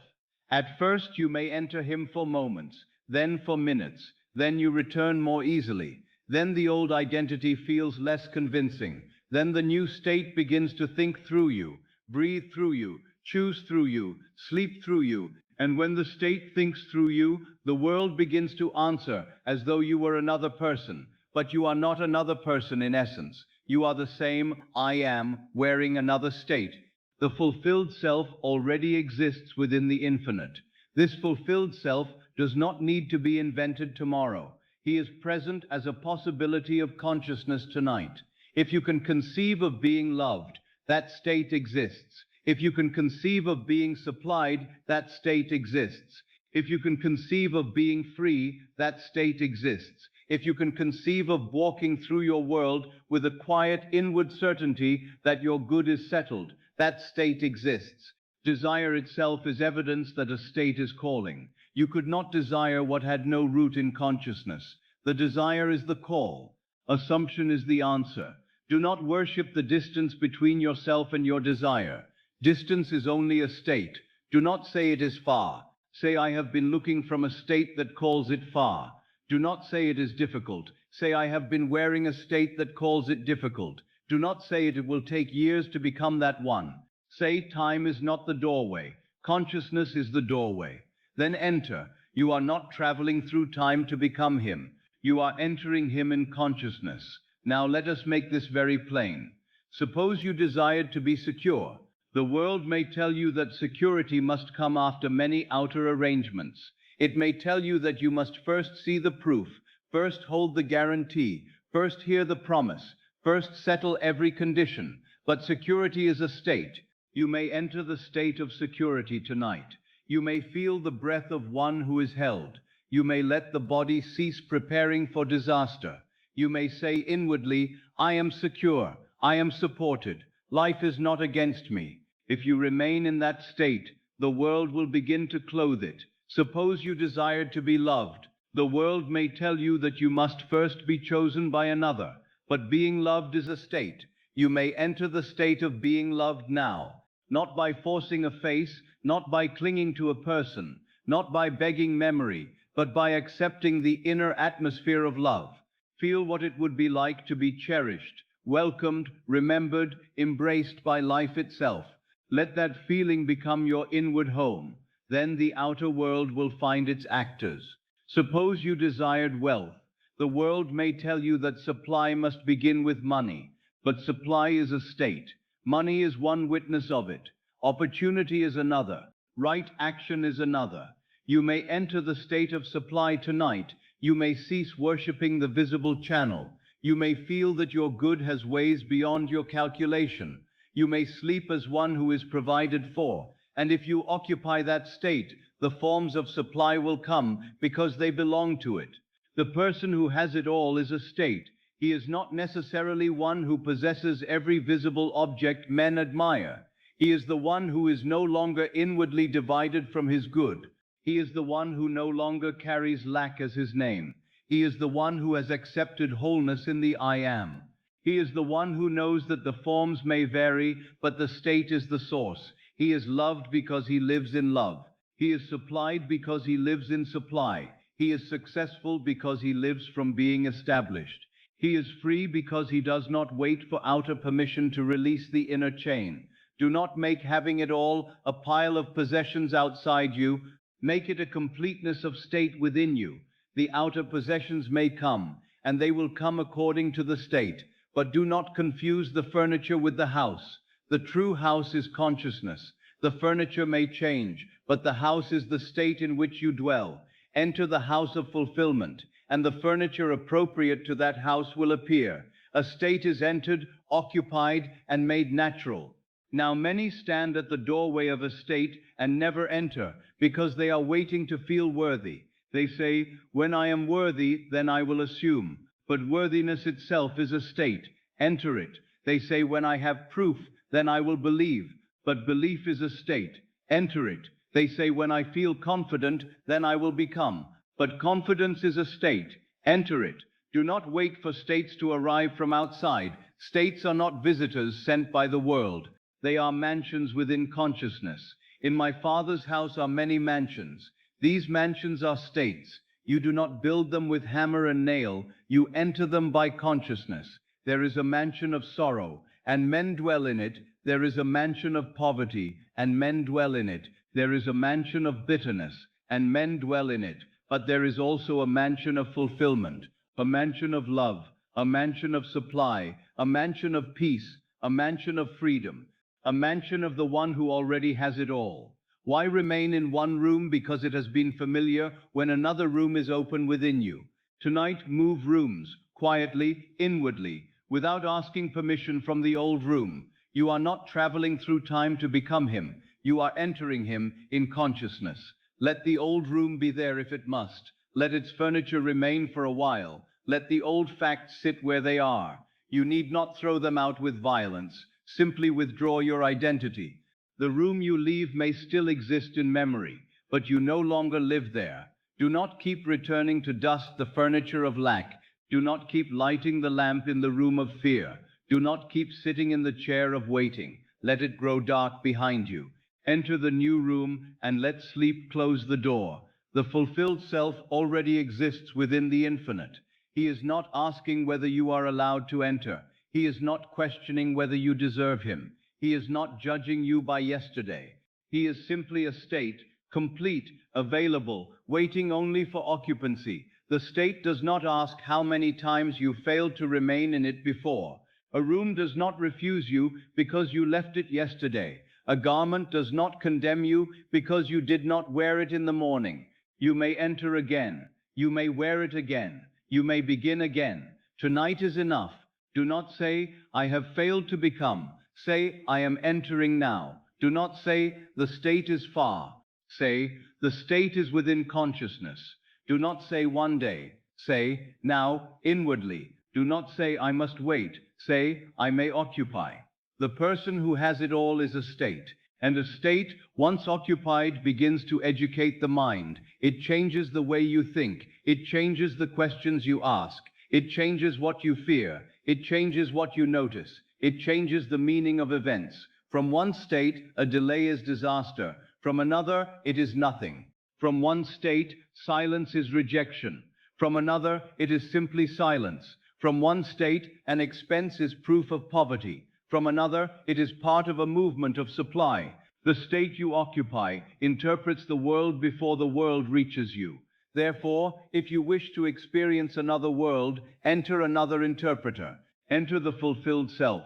At first, you may enter him for moments, then for minutes. Then you return more easily. Then the old identity feels less convincing. Then the new state begins to think through you, breathe through you, choose through you, sleep through you. And when the state thinks through you, the world begins to answer as though you were another person. But you are not another person in essence. You are the same I am, wearing another state. The fulfilled self already exists within the infinite. This fulfilled self does not need to be invented tomorrow. He is present as a possibility of consciousness tonight. If you can conceive of being loved, that state exists. If you can conceive of being supplied, that state exists. If you can conceive of being free, that state exists. If you can conceive of walking through your world with a quiet inward certainty that your good is settled, that state exists. Desire itself is evidence that a state is calling. You could not desire what had no root in consciousness. The desire is the call. Assumption is the answer. Do not worship the distance between yourself and your desire. Distance is only a state. Do not say it is far. Say, I have been looking from a state that calls it far. Do not say it is difficult. Say, I have been wearing a state that calls it difficult. Do not say it will take years to become that one. Say, time is not the doorway. Consciousness is the doorway. Then enter. You are not traveling through time to become him. You are entering him in consciousness. Now let us make this very plain. Suppose you desired to be secure. The world may tell you that security must come after many outer arrangements. It may tell you that you must first see the proof, first hold the guarantee, first hear the promise, first settle every condition. But security is a state. You may enter the state of security tonight. You may feel the breath of one who is held. You may let the body cease preparing for disaster. You may say inwardly, I am secure, I am supported, life is not against me. If you remain in that state, the world will begin to clothe it. Suppose you desired to be loved. The world may tell you that you must first be chosen by another, but being loved is a state. You may enter the state of being loved now, not by forcing a face, not by clinging to a person, not by begging memory, but by accepting the inner atmosphere of love. Feel what it would be like to be cherished, welcomed, remembered, embraced by life itself. Let that feeling become your inward home. Then the outer world will find its actors. Suppose you desired wealth. The world may tell you that supply must begin with money, but supply is a state. Money is one witness of it. Opportunity is another. Right action is another. You may enter the state of supply tonight. You may cease worshipping the visible channel. You may feel that your good has ways beyond your calculation. You may sleep as one who is provided for, and if you occupy that state, the forms of supply will come because they belong to it. The person who has it all is a state. He is not necessarily one who possesses every visible object men admire. He is the one who is no longer inwardly divided from his good. He is the one who no longer carries lack as his name. He is the one who has accepted wholeness in the I am. He is the one who knows that the forms may vary, but the state is the source. He is loved because he lives in love. He is supplied because he lives in supply. He is successful because he lives from being established. He is free because he does not wait for outer permission to release the inner chain. Do not make having it all a pile of possessions outside you. Make it a completeness of state within you. The outer possessions may come, and they will come according to the state. But do not confuse the furniture with the house. The true house is consciousness. The furniture may change, but the house is the state in which you dwell. Enter the house of fulfillment, and the furniture appropriate to that house will appear. A state is entered, occupied, and made natural. Now many stand at the doorway of a state and never enter, because they are waiting to feel worthy. They say, "When I am worthy, then I will assume." But worthiness itself is a state. Enter it. They say, "When I have proof, then I will believe." But belief is a state. Enter it. They say, "When I feel confident, then I will become." But confidence is a state. Enter it. Do not wait for states to arrive from outside. States are not visitors sent by the world. They are mansions within consciousness. In my Father's house are many mansions. These mansions are states. You do not build them with hammer and nail. You enter them by consciousness. There is a mansion of sorrow, and men dwell in it. There is a mansion of poverty, and men dwell in it. There is a mansion of bitterness, and men dwell in it. But there is also a mansion of fulfillment, a mansion of love, a mansion of supply, a mansion of peace, a mansion of freedom, a mansion of the one who already has it all. Why remain in one room because it has been familiar when another room is open within you? Tonight, move rooms, quietly, inwardly, without asking permission from the old room. You are not traveling through time to become him. You are entering him in consciousness. Let the old room be there if it must. Let its furniture remain for a while. Let the old facts sit where they are. You need not throw them out with violence. Simply withdraw your identity. The room you leave may still exist in memory, but you no longer live there. Do not keep returning to dust the furniture of lack. Do not keep lighting the lamp in the room of fear. Do not keep sitting in the chair of waiting. Let it grow dark behind you. Enter the new room and let sleep close the door. The fulfilled self already exists within the infinite. He is not asking whether you are allowed to enter. He is not questioning whether you deserve him. He is not judging you by yesterday. He is simply a state, complete, available, waiting only for occupancy. The state does not ask how many times you failed to remain in it before. A room does not refuse you because you left it yesterday. A garment does not condemn you because you did not wear it in the morning. You may enter again. You may wear it again. You may begin again. Tonight is enough. Do not say, "I have failed to become." Say, "I am entering now." Do not say, "The state is far." Say, "The state is within consciousness." Do not say, "One day." Say, "Now," inwardly. Do not say, "I must wait." Say, "I may occupy." The person who has it all is a state, and a state, once occupied, begins to educate the mind. It changes the way you think. It changes the questions you ask. It changes what you fear. It changes what you notice. It changes the meaning of events. From one state, a delay is disaster. From another, it is nothing. From one state, silence is rejection. From another, it is simply silence. From one state, an expense is proof of poverty. From another, it is part of a movement of supply. The state you occupy interprets the world before the world reaches you. Therefore, if you wish to experience another world, enter another interpreter. Enter the fulfilled self.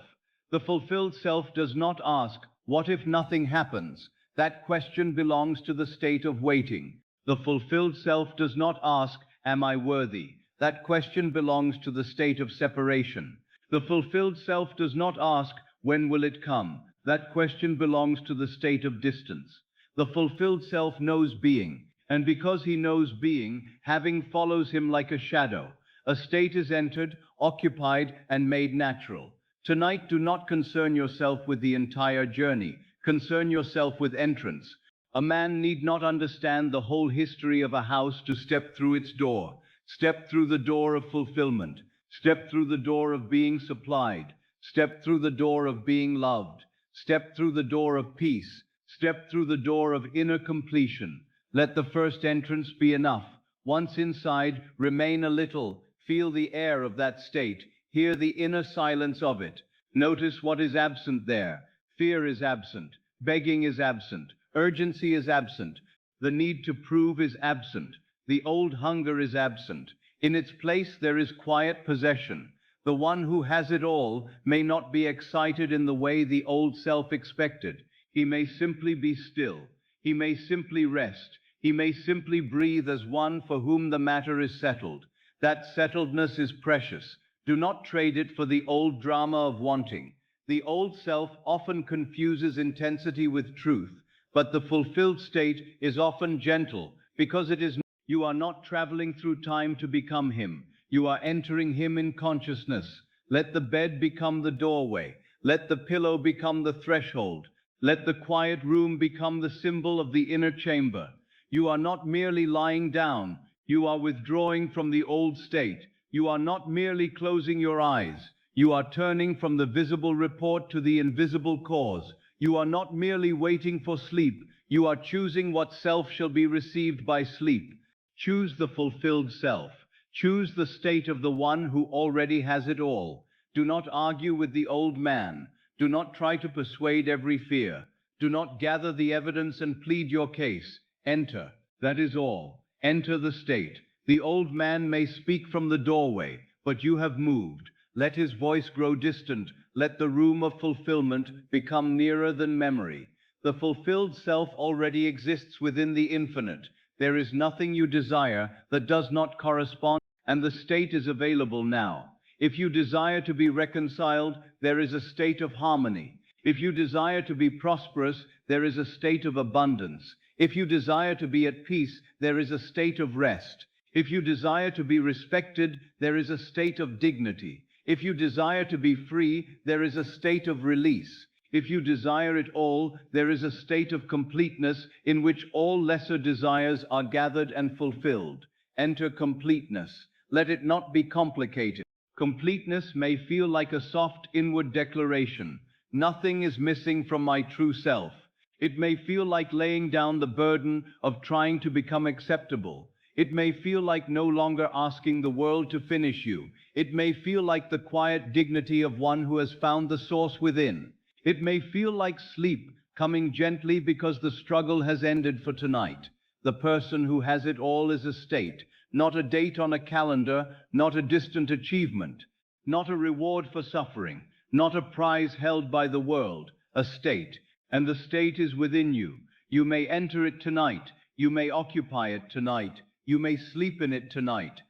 The fulfilled self does not ask, "What if nothing happens?" That question belongs to the state of waiting. The fulfilled self does not ask, "Am I worthy?" That question belongs to the state of separation. The fulfilled self does not ask, "When will it come?" That question belongs to the state of distance. The fulfilled self knows being, and because he knows being, having follows him like a shadow. A state is entered, occupied, and made natural. Tonight, do not concern yourself with the entire journey. Concern yourself with entrance. A man need not understand the whole history of a house to step through its door. Step through the door of fulfillment. Step through the door of being supplied. Step through the door of being loved. Step through the door of peace. Step through the door of inner completion. Let the first entrance be enough. Once inside, remain a little. Feel the air of that state. Hear the inner silence of it. Notice what is absent there. Fear is absent. Begging is absent. Urgency is absent. The need to prove is absent. The old hunger is absent. In its place there is quiet possession. The one who has it all may not be excited in the way the old self expected. He may simply be still. He may simply rest. He may simply breathe as one for whom the matter is settled. That settledness is precious. Do not trade it for the old drama of wanting. The old self often confuses intensity with truth, but the fulfilled state is often gentle because it is. You are not traveling through time to become him. You are entering him in consciousness. Let the bed become the doorway. Let the pillow become the threshold. Let the quiet room become the symbol of the inner chamber. You are not merely lying down. You are withdrawing from the old state. You are not merely closing your eyes. You are turning from the visible report to the invisible cause. You are not merely waiting for sleep. You are choosing what self shall be received by sleep. Choose the fulfilled self. Choose the state of the one who already has it all. Do not argue with the old man. Do not try to persuade every fear. Do not gather the evidence and plead your case. Enter. That is all. Enter the state. The old man may speak from the doorway, but you have moved. Let his voice grow distant. Let the room of fulfillment become nearer than memory. The fulfilled self already exists within the infinite. There is nothing you desire that does not correspond, and the state is available now. If you desire to be reconciled, there is a state of harmony. If you desire to be prosperous, there is a state of abundance. If you desire to be at peace, there is a state of rest. If you desire to be respected, there is a state of dignity. If you desire to be free, there is a state of release. If you desire it all, there is a state of completeness in which all lesser desires are gathered and fulfilled. Enter completeness. Let it not be complicated. Completeness may feel like a soft inward declaration. Nothing is missing from my true self. It may feel like laying down the burden of trying to become acceptable. It may feel like no longer asking the world to finish you. It may feel like the quiet dignity of one who has found the source within. It may feel like sleep coming gently because the struggle has ended for tonight. The person who has it all is a state, not a date on a calendar, not a distant achievement, not a reward for suffering, not a prize held by the world, a state. And the state is within you. You may enter it tonight. You may occupy it tonight. You may sleep in it tonight.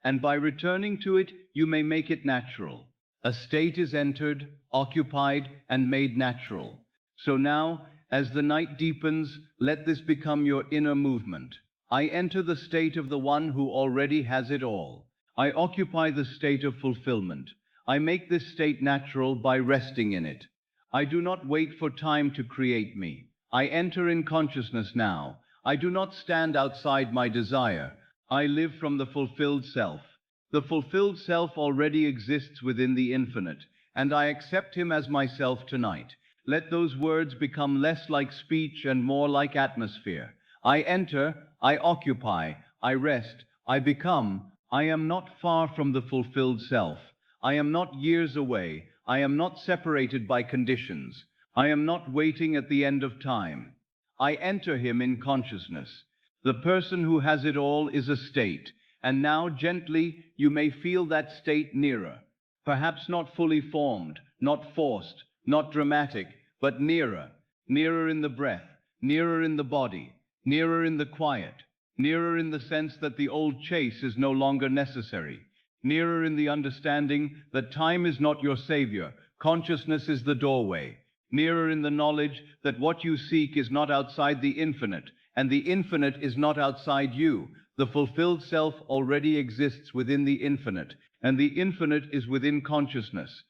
And by returning to it, you may make it natural. A state is entered, occupied, and made natural. So now, as the night deepens, let this become your inner movement. I enter the state of the one who already has it all. I occupy the state of fulfillment. I make this state natural by resting in it. I do not wait for time to create me. I enter in consciousness now. I do not stand outside my desire. I live from the fulfilled self. The fulfilled self already exists within the infinite, and I accept him as myself tonight. Let those words become less like speech and more like atmosphere. I enter, I occupy, I rest, I become. I am not far from the fulfilled self. I am not years away. I am not separated by conditions. I am not waiting at the end of time. I enter him in consciousness. The person who has it all is a state, and now gently you may feel that state nearer. Perhaps not fully formed, not forced, not dramatic, but nearer, nearer in the breath, nearer in the body, nearer in the quiet, nearer in the sense that the old chase is no longer necessary, nearer in the understanding that time is not your savior, consciousness is the doorway, nearer in the knowledge that what you seek is not outside the infinite, and the infinite is not outside you. The fulfilled self already exists within the infinite, and the infinite is within consciousness.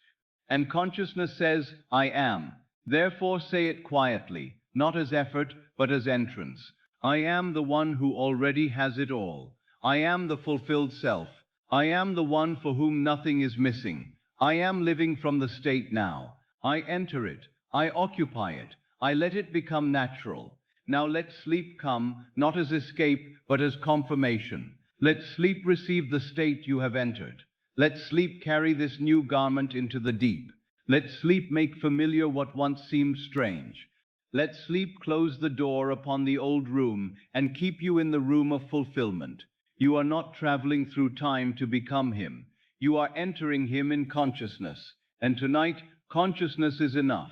And consciousness says, I am. Therefore say it quietly, not as effort, but as entrance. I am the one who already has it all. I am the fulfilled self. I am the one for whom nothing is missing. I am living from the state now. I enter it. I occupy it. I let it become natural. Now let sleep come, not as escape, but as confirmation. Let sleep receive the state you have entered. Let sleep carry this new garment into the deep. Let sleep make familiar what once seemed strange. Let sleep close the door upon the old room and keep you in the room of fulfillment. You are not traveling through time to become him. You are entering him in consciousness. And tonight, consciousness is enough.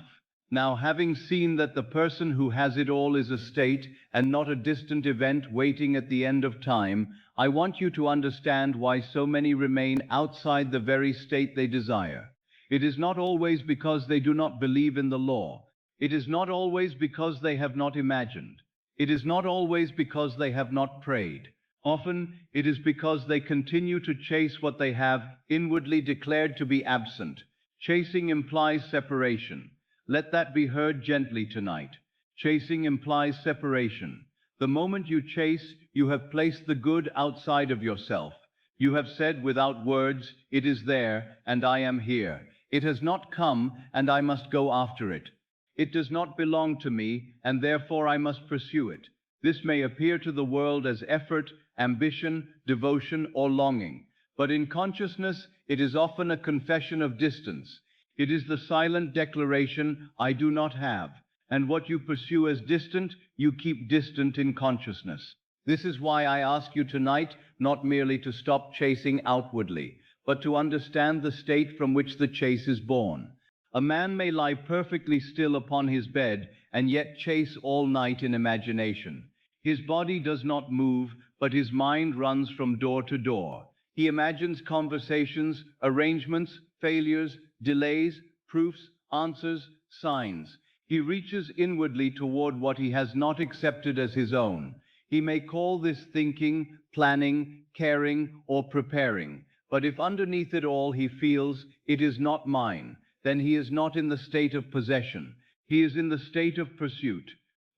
Now, having seen that the person who has it all is a state and not a distant event waiting at the end of time, I want you to understand why so many remain outside the very state they desire. It is not always because they do not believe in the law. It is not always because they have not imagined. It is not always because they have not prayed. Often, it is because they continue to chase what they have inwardly declared to be absent. Chasing implies separation. Let that be heard gently tonight. Chasing implies separation. The moment you chase, you have placed the good outside of yourself. You have said without words, it is there, and I am here. It has not come, and I must go after it. It does not belong to me, and therefore I must pursue it. This may appear to the world as effort, ambition, devotion, or longing. But in consciousness, it is often a confession of distance. It is the silent declaration, I do not have. And what you pursue as distant, you keep distant in consciousness. This is why I ask you tonight not merely to stop chasing outwardly, but to understand the state from which the chase is born. A man may lie perfectly still upon his bed and yet chase all night in imagination. His body does not move, but his mind runs from door to door. He imagines conversations, arrangements, failures, delays, proofs, answers, signs. He reaches inwardly toward what he has not accepted as his own. He may call this thinking, planning, caring, or preparing. But if underneath it all he feels, it is not mine, then he is not in the state of possession. He is in the state of pursuit.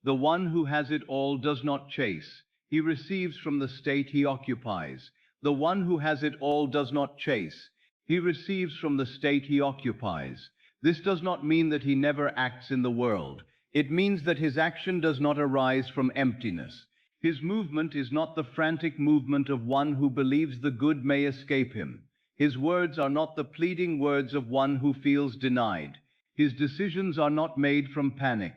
The one who has it all does not chase. He receives from the state he occupies. The one who has it all does not chase. He receives from the state he occupies. This does not mean that he never acts in the world. It means that his action does not arise from emptiness. His movement is not the frantic movement of one who believes the good may escape him. His words are not the pleading words of one who feels denied. His decisions are not made from panic.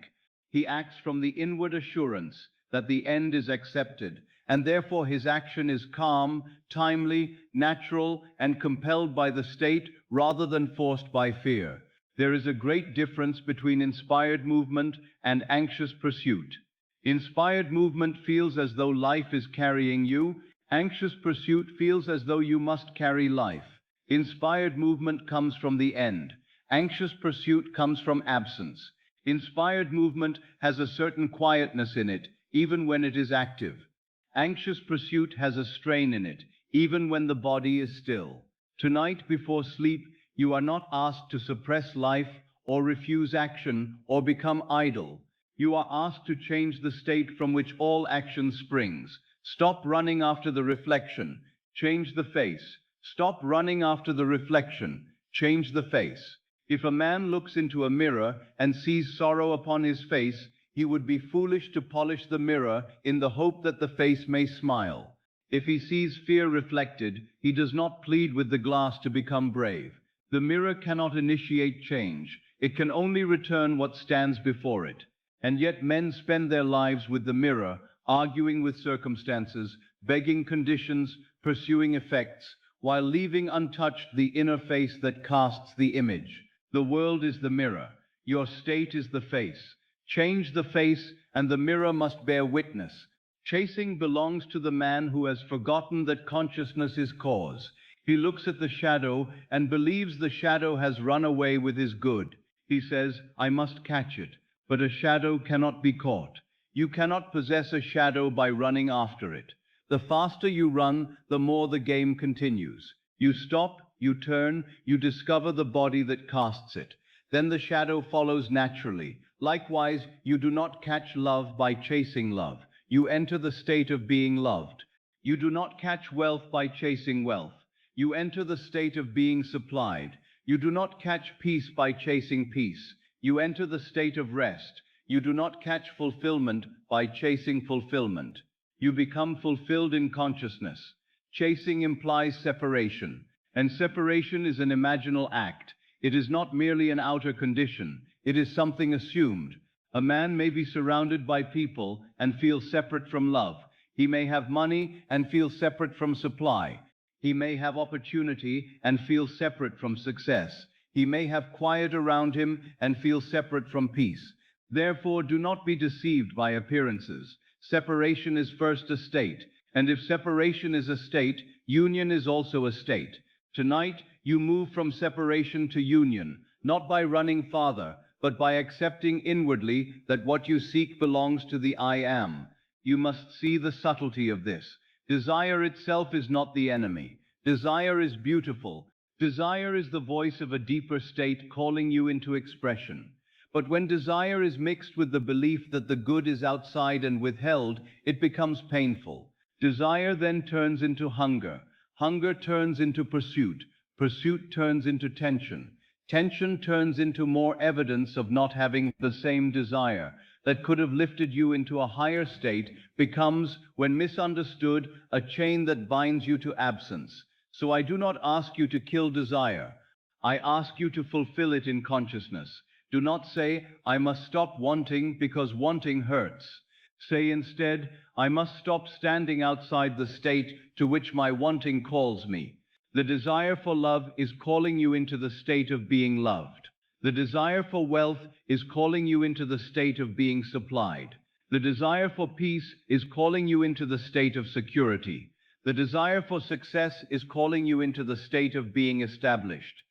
He acts from the inward assurance that the end is accepted, and therefore his action is calm, timely, natural, and compelled by the state rather than forced by fear. There is a great difference between inspired movement and anxious pursuit. Inspired movement feels as though life is carrying you. Anxious pursuit feels as though you must carry life. Inspired movement comes from the end. Anxious pursuit comes from absence. Inspired movement has a certain quietness in it, even when it is active. Anxious pursuit has a strain in it, even when the body is still. Tonight, before sleep, you are not asked to suppress life or refuse action or become idle. You are asked to change the state from which all action springs. Stop running after the reflection. Change the face. Stop running after the reflection. Change the face. If a man looks into a mirror and sees sorrow upon his face, he would be foolish to polish the mirror in the hope that the face may smile. If he sees fear reflected, he does not plead with the glass to become brave. The mirror cannot initiate change. It can only return what stands before it. And yet men spend their lives with the mirror, arguing with circumstances, begging conditions, pursuing effects, while leaving untouched the inner face that casts the image. The world is the mirror. Your state is the face. Change the face, and the mirror must bear witness. Chasing belongs to the man who has forgotten that consciousness is cause. He looks at the shadow and believes the shadow has run away with his good. He says, I must catch it. But a shadow cannot be caught. You cannot possess a shadow by running after it. The faster you run, the more the game continues. You stop, you turn, you discover the body that casts it. Then the shadow follows naturally. Likewise, you do not catch love by chasing love. You enter the state of being loved. You do not catch wealth by chasing wealth. You enter the state of being supplied. You do not catch peace by chasing peace. You enter the state of rest. You do not catch fulfillment by chasing fulfillment. You become fulfilled in consciousness. Chasing implies separation, and separation is an imaginal act. It is not merely an outer condition. It is something assumed. A man may be surrounded by people and feel separate from love. He may have money and feel separate from supply. He may have opportunity and feel separate from success. He may have quiet around him and feel separate from peace. Therefore, do not be deceived by appearances. Separation is first a state, and if separation is a state, union is also a state. Tonight, you move from separation to union, not by running farther, but by accepting inwardly that what you seek belongs to the I am. You must see the subtlety of this. Desire itself is not the enemy. Desire is beautiful. Desire is the voice of a deeper state calling you into expression. But when desire is mixed with the belief that the good is outside and withheld, it becomes painful. Desire then turns into hunger. Hunger turns into pursuit. Pursuit turns into tension. Tension turns into more evidence of not having the same desire that could have lifted you into a higher state, becomes, when misunderstood, a chain that binds you to absence. So I do not ask you to kill desire. I ask you to fulfill it in consciousness. Do not say, I must stop wanting because wanting hurts. Say instead, I must stop standing outside the state to which my wanting calls me. The desire for love is calling you into the state of being loved. The desire for wealth is calling you into the state of being supplied. The desire for peace is calling you into the state of security. The desire for success is calling you into the state of being established.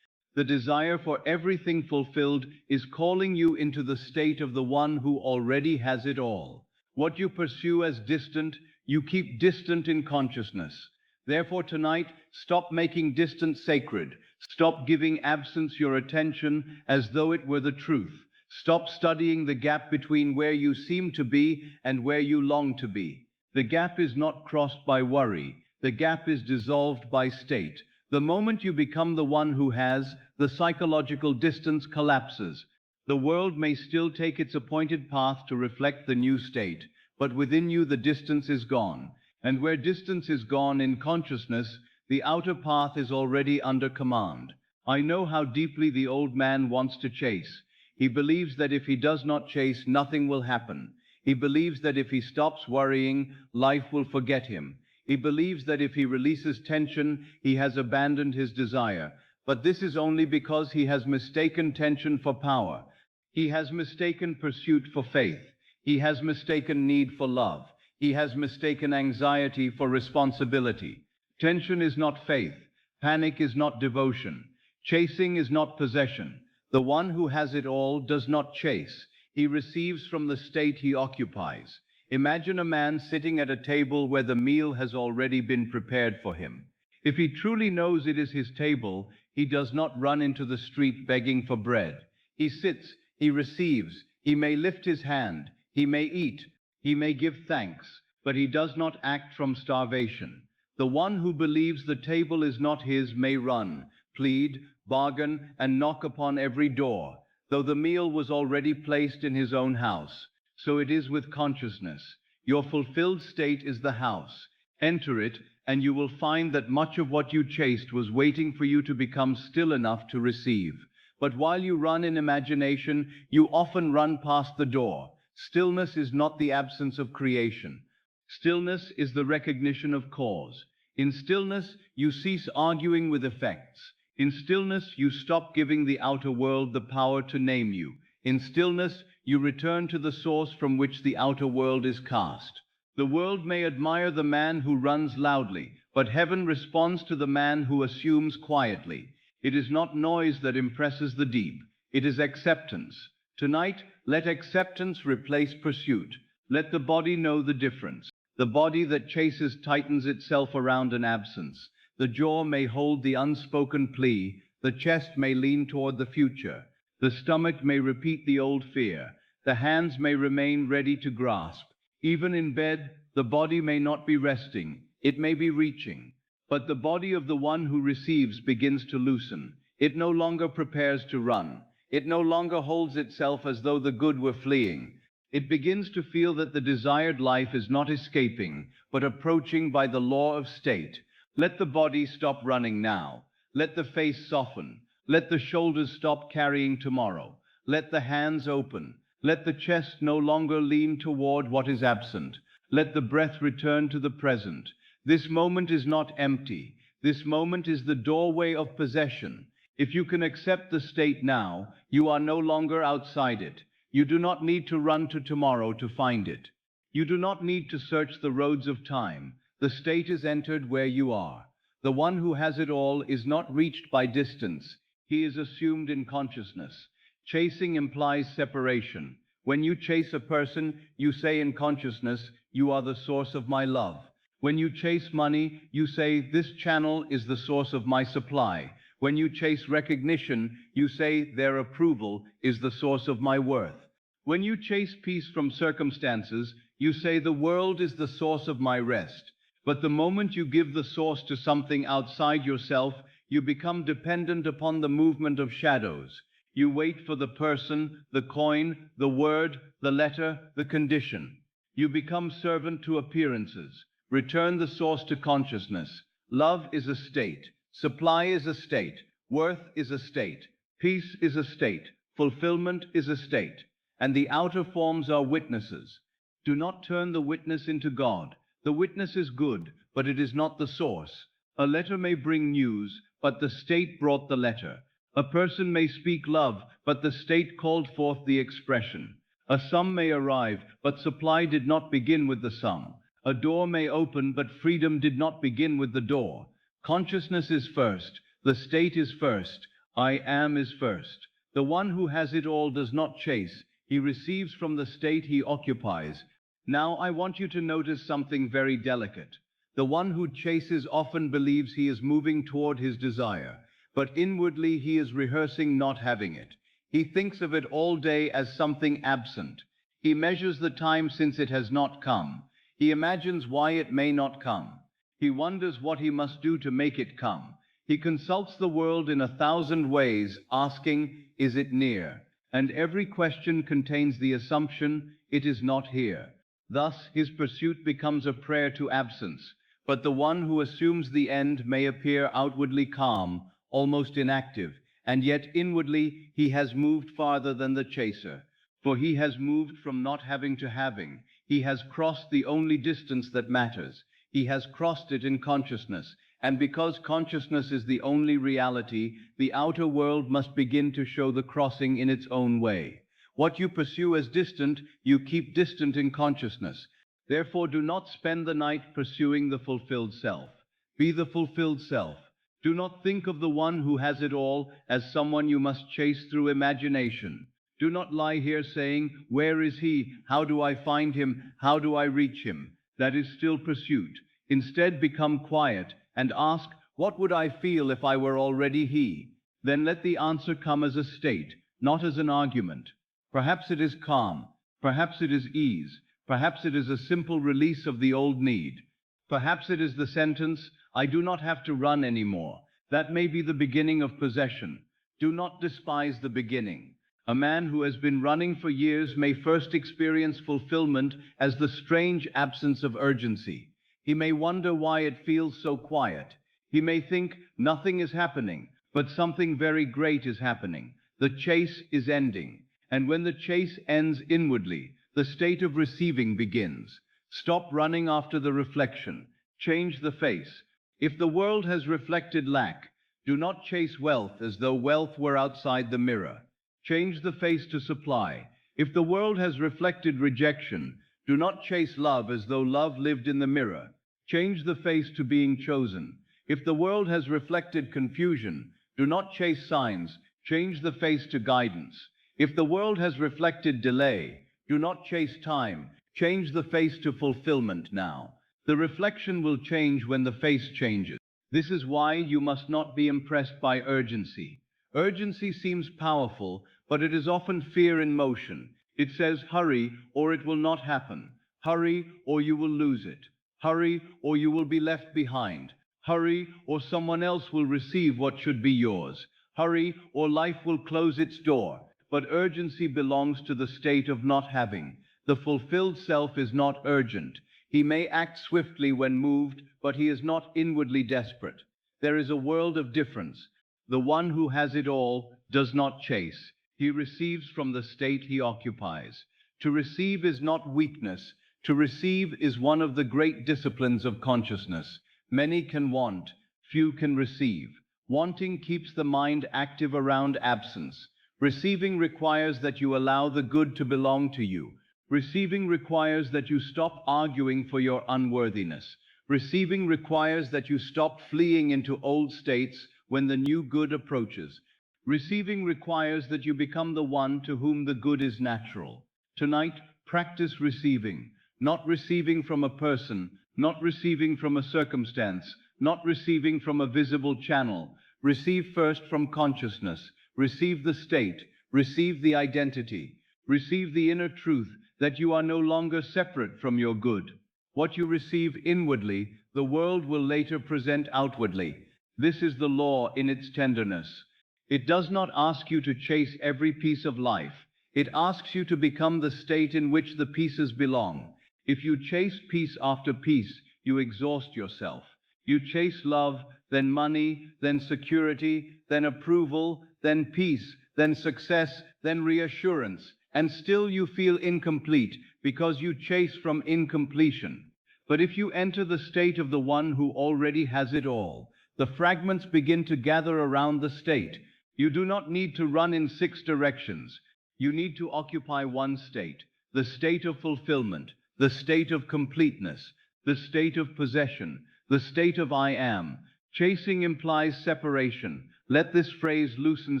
The desire for everything fulfilled is calling you into the state of the one who already has it all. What you pursue as distant, you keep distant in consciousness. Therefore tonight, stop making distance sacred. Stop giving absence your attention as though it were the truth. Stop studying the gap between where you seem to be and where you long to be. The gap is not crossed by worry. The gap is dissolved by state. The moment you become the one who has, the psychological distance collapses. The world may still take its appointed path to reflect the new state, but within you the distance is gone. And where distance is gone in consciousness, the outer path is already under command. I know how deeply the old man wants to chase. He believes that if he does not chase, nothing will happen. He believes that if he stops worrying, life will forget him. He believes that if he releases tension, he has abandoned his desire. But this is only because he has mistaken tension for power. He has mistaken pursuit for faith. He has mistaken need for love. He has mistaken anxiety for responsibility. Tension is not faith. Panic is not devotion. Chasing is not possession. The one who has it all does not chase. He receives from the state he occupies. Imagine a man sitting at a table where the meal has already been prepared for him. If he truly knows it is his table, he does not run into the street begging for bread. He sits, he receives, he may lift his hand, he may eat, he may give thanks, but he does not act from starvation. The one who believes the table is not his may run, plead, bargain, and knock upon every door, though the meal was already placed in his own house. So it is with consciousness. Your fulfilled state is the house. Enter it, and you will find that much of what you chased was waiting for you to become still enough to receive. But while you run in imagination, you often run past the door. Stillness is not the absence of creation. Stillness is the recognition of cause. In stillness, you cease arguing with effects. In stillness, you stop giving the outer world the power to name you. In stillness, you return to the source from which the outer world is cast. The world may admire the man who runs loudly, but heaven responds to the man who assumes quietly. It is not noise that impresses the deep, it is acceptance. Tonight, let acceptance replace pursuit. Let the body know the difference. The body that chases tightens itself around an absence. The jaw may hold the unspoken plea, the chest may lean toward the future, the stomach may repeat the old fear, the hands may remain ready to grasp. Even in bed, the body may not be resting, it may be reaching. But the body of the one who receives begins to loosen. It no longer prepares to run. It no longer holds itself as though the good were fleeing. It begins to feel that the desired life is not escaping, but approaching by the law of state. Let the body stop running now. Let the face soften. Let the shoulders stop carrying tomorrow. Let the hands open. Let the chest no longer lean toward what is absent. Let the breath return to the present. This moment is not empty. This moment is the doorway of possession. If you can accept the state now, you are no longer outside it. You do not need to run to tomorrow to find it. You do not need to search the roads of time. The state is entered where you are. The one who has it all is not reached by distance. He is assumed in consciousness. Chasing implies separation. When you chase a person, you say in consciousness, "You are the source of my love." When you chase money, you say, "This channel is the source of my supply." When you chase recognition, you say, "Their approval is the source of my worth." When you chase peace from circumstances, you say, "The world is the source of my rest." But the moment you give the source to something outside yourself, you become dependent upon the movement of shadows. You wait for the person, the coin, the word, the letter, the condition. You become servant to appearances. Return the source to consciousness. Love is a state. Supply is a state. Worth is a state. Peace is a state. Fulfillment is a state. And the outer forms are witnesses. Do not turn the witness into God. The witness is good, but it is not the source. A letter may bring news, but the state brought the letter. A person may speak love, but the state called forth the expression. A sum may arrive, but supply did not begin with the sum. A door may open, but freedom did not begin with the door. Consciousness is first. The state is first. I am is first. The one who has it all does not chase. He receives from the state he occupies. Now I want you to notice something very delicate. The one who chases often believes he is moving toward his desire, but inwardly he is rehearsing not having it. He thinks of it all day as something absent. He measures the time since it has not come. He imagines why it may not come. He wonders what he must do to make it come. He consults the world in 1,000 ways, asking, "Is it near?" And every question contains the assumption, "It is not here." Thus, his pursuit becomes a prayer to absence. But the one who assumes the end may appear outwardly calm, almost inactive, and yet inwardly he has moved farther than the chaser. For he has moved from not having to having. He has crossed the only distance that matters. He has crossed it in consciousness. And because consciousness is the only reality, the outer world must begin to show the crossing in its own way. What you pursue as distant, you keep distant in consciousness. Therefore, do not spend the night pursuing the fulfilled self. Be the fulfilled self. Do not think of the one who has it all as someone you must chase through imagination. Do not lie here saying, "Where is he? How do I find him? How do I reach him?" That is still pursuit. Instead, become quiet and ask, "What would I feel if I were already he?" Then let the answer come as a state, not as an argument. Perhaps it is calm. Perhaps it is ease. Perhaps it is a simple release of the old need. Perhaps it is the sentence, "I do not have to run anymore." That may be the beginning of possession. Do not despise the beginning. A man who has been running for years may first experience fulfillment as the strange absence of urgency. He may wonder why it feels so quiet. He may think nothing is happening, but something very great is happening. The chase is ending. And when the chase ends inwardly, the state of receiving begins. Stop running after the reflection. Change the face. If the world has reflected lack, do not chase wealth as though wealth were outside the mirror. Change the face to supply. If the world has reflected rejection, do not chase love as though love lived in the mirror. Change the face to being chosen. If the world has reflected confusion, do not chase signs. Change the face to guidance. If the world has reflected delay, do not chase time. Change the face to fulfillment now. The reflection will change when the face changes. This is why you must not be impressed by urgency. Urgency seems powerful, but it is often fear in motion. It says, hurry, or it will not happen. Hurry, or you will lose it. Hurry, or you will be left behind. Hurry, or someone else will receive what should be yours. Hurry, or life will close its door. But urgency belongs to the state of not having. The fulfilled self is not urgent. He may act swiftly when moved, but he is not inwardly desperate. There is a world of difference. The one who has it all does not chase. He receives from the state he occupies. To receive is not weakness. To receive is one of the great disciplines of consciousness. Many can want, few can receive. Wanting keeps the mind active around absence. Receiving requires that you allow the good to belong to you. Receiving requires that you stop arguing for your unworthiness. Receiving requires that you stop fleeing into old states when the new good approaches. Receiving requires that you become the one to whom the good is natural. Tonight, practice receiving. Not receiving from a person, not receiving from a circumstance, not receiving from a visible channel. Receive first from consciousness. Receive the state. Receive the identity. Receive the inner truth that you are no longer separate from your good. What you receive inwardly, the world will later present outwardly. This is the law in its tenderness. It does not ask you to chase every piece of life. It asks you to become the state in which the pieces belong. If you chase piece after piece, you exhaust yourself. You chase love, then money, then security, then approval, then peace, then success, then reassurance, and still you feel incomplete because you chase from incompletion. But if you enter the state of the one who already has it all, the fragments begin to gather around the state. You do not need to run in 6 directions. You need to occupy one state, the state of fulfillment, the state of completeness, the state of possession, the state of I am. Chasing implies separation. Let this phrase loosen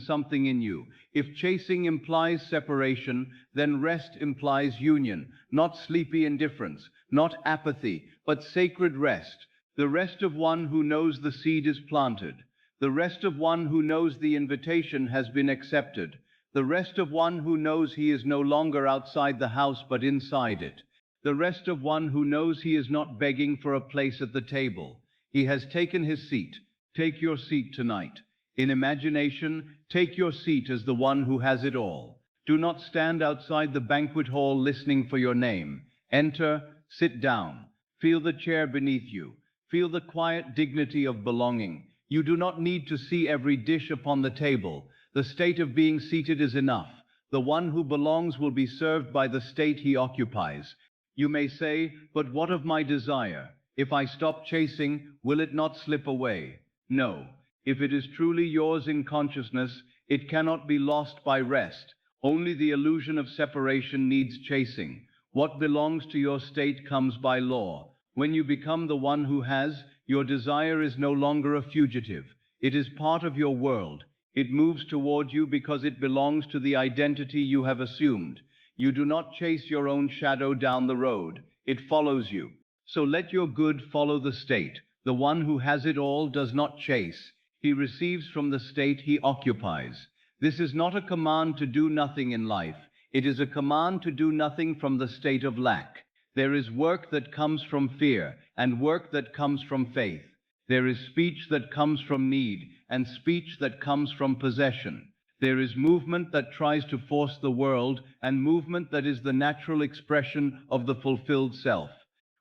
something in you. If chasing implies separation, then rest implies union, not sleepy indifference, not apathy, but sacred rest. The rest of one who knows the seed is planted. The rest of one who knows the invitation has been accepted. The rest of one who knows he is no longer outside the house but inside it. The rest of one who knows he is not begging for a place at the table. He has taken his seat. Take your seat tonight. In imagination, take your seat as the one who has it all. Do not stand outside the banquet hall listening for your name. Enter, sit down. Feel the chair beneath you. Feel the quiet dignity of belonging. You do not need to see every dish upon the table. The state of being seated is enough. The one who belongs will be served by the state he occupies. You may say, but what of my desire? If I stop chasing, will it not slip away? No. If it is truly yours in consciousness, it cannot be lost by rest. Only the illusion of separation needs chasing. What belongs to your state comes by law. When you become the one who has, your desire is no longer a fugitive. It is part of your world. It moves toward you because it belongs to the identity you have assumed. You do not chase your own shadow down the road. It follows you. So let your good follow the state. The one who has it all does not chase. He receives from the state he occupies. This is not a command to do nothing in life. It is a command to do nothing from the state of lack. There is work that comes from fear, and work that comes from faith. There is speech that comes from need, and speech that comes from possession. There is movement that tries to force the world, and movement that is the natural expression of the fulfilled self.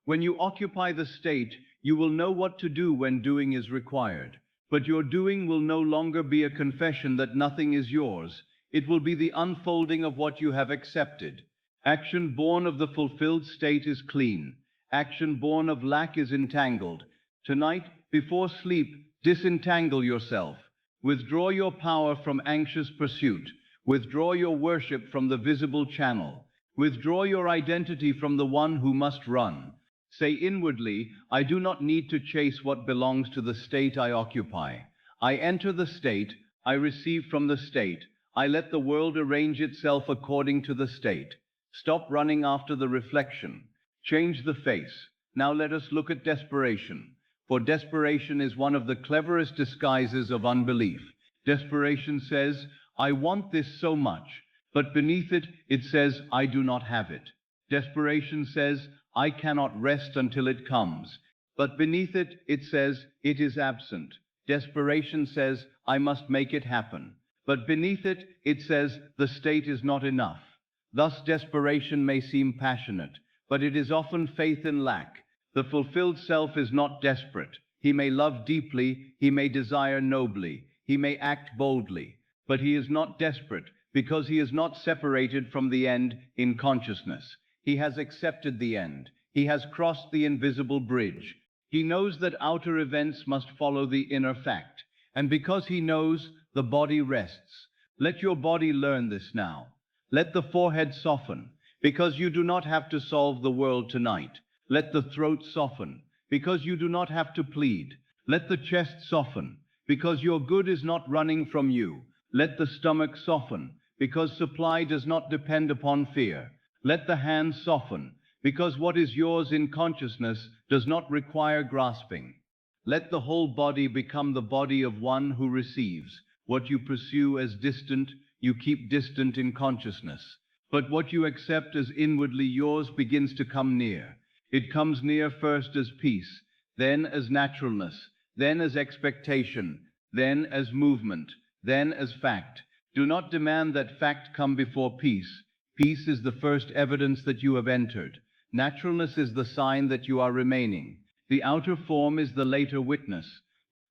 When you occupy the state, you will know what to do when doing is required. But your doing will no longer be a confession that nothing is yours. It will be the unfolding of what you have accepted. Action born of the fulfilled state is clean. Action born of lack is entangled. Tonight, before sleep, disentangle yourself. Withdraw your power from anxious pursuit. Withdraw your worship from the visible channel. Withdraw your identity from the one who must run. Say inwardly, I do not need to chase what belongs to the state I occupy. I enter the state, I receive from the state. I let the world arrange itself according to the state. Stop running after the reflection. Change the face. Now let us look at desperation. For desperation is one of the cleverest disguises of unbelief. Desperation says, I want this so much, but beneath it, it says, I do not have it. Desperation says, I cannot rest until it comes. But beneath it, it says, it is absent. Desperation says, I must make it happen. But beneath it, it says, the state is not enough. Thus desperation may seem passionate, but it is often faith in lack. The fulfilled self is not desperate. He may love deeply, he may desire nobly, he may act boldly, but he is not desperate because he is not separated from the end in consciousness. He has accepted the end. He has crossed the invisible bridge. He knows that outer events must follow the inner fact. And because he knows, the body rests. Let your body learn this now. Let the forehead soften, because you do not have to solve the world tonight. Let the throat soften, because you do not have to plead. Let the chest soften, because your good is not running from you. Let the stomach soften, because supply does not depend upon fear. Let the hands soften, because what is yours in consciousness does not require grasping. Let the whole body become the body of one who receives. What you pursue as distant, you keep distant in consciousness. But what you accept as inwardly yours begins to come near. It comes near first as peace, then as naturalness, then as expectation, then as movement, then as fact. Do not demand that fact come before peace. Peace is the first evidence that you have entered. Naturalness is the sign that you are remaining. The outer form is the later witness.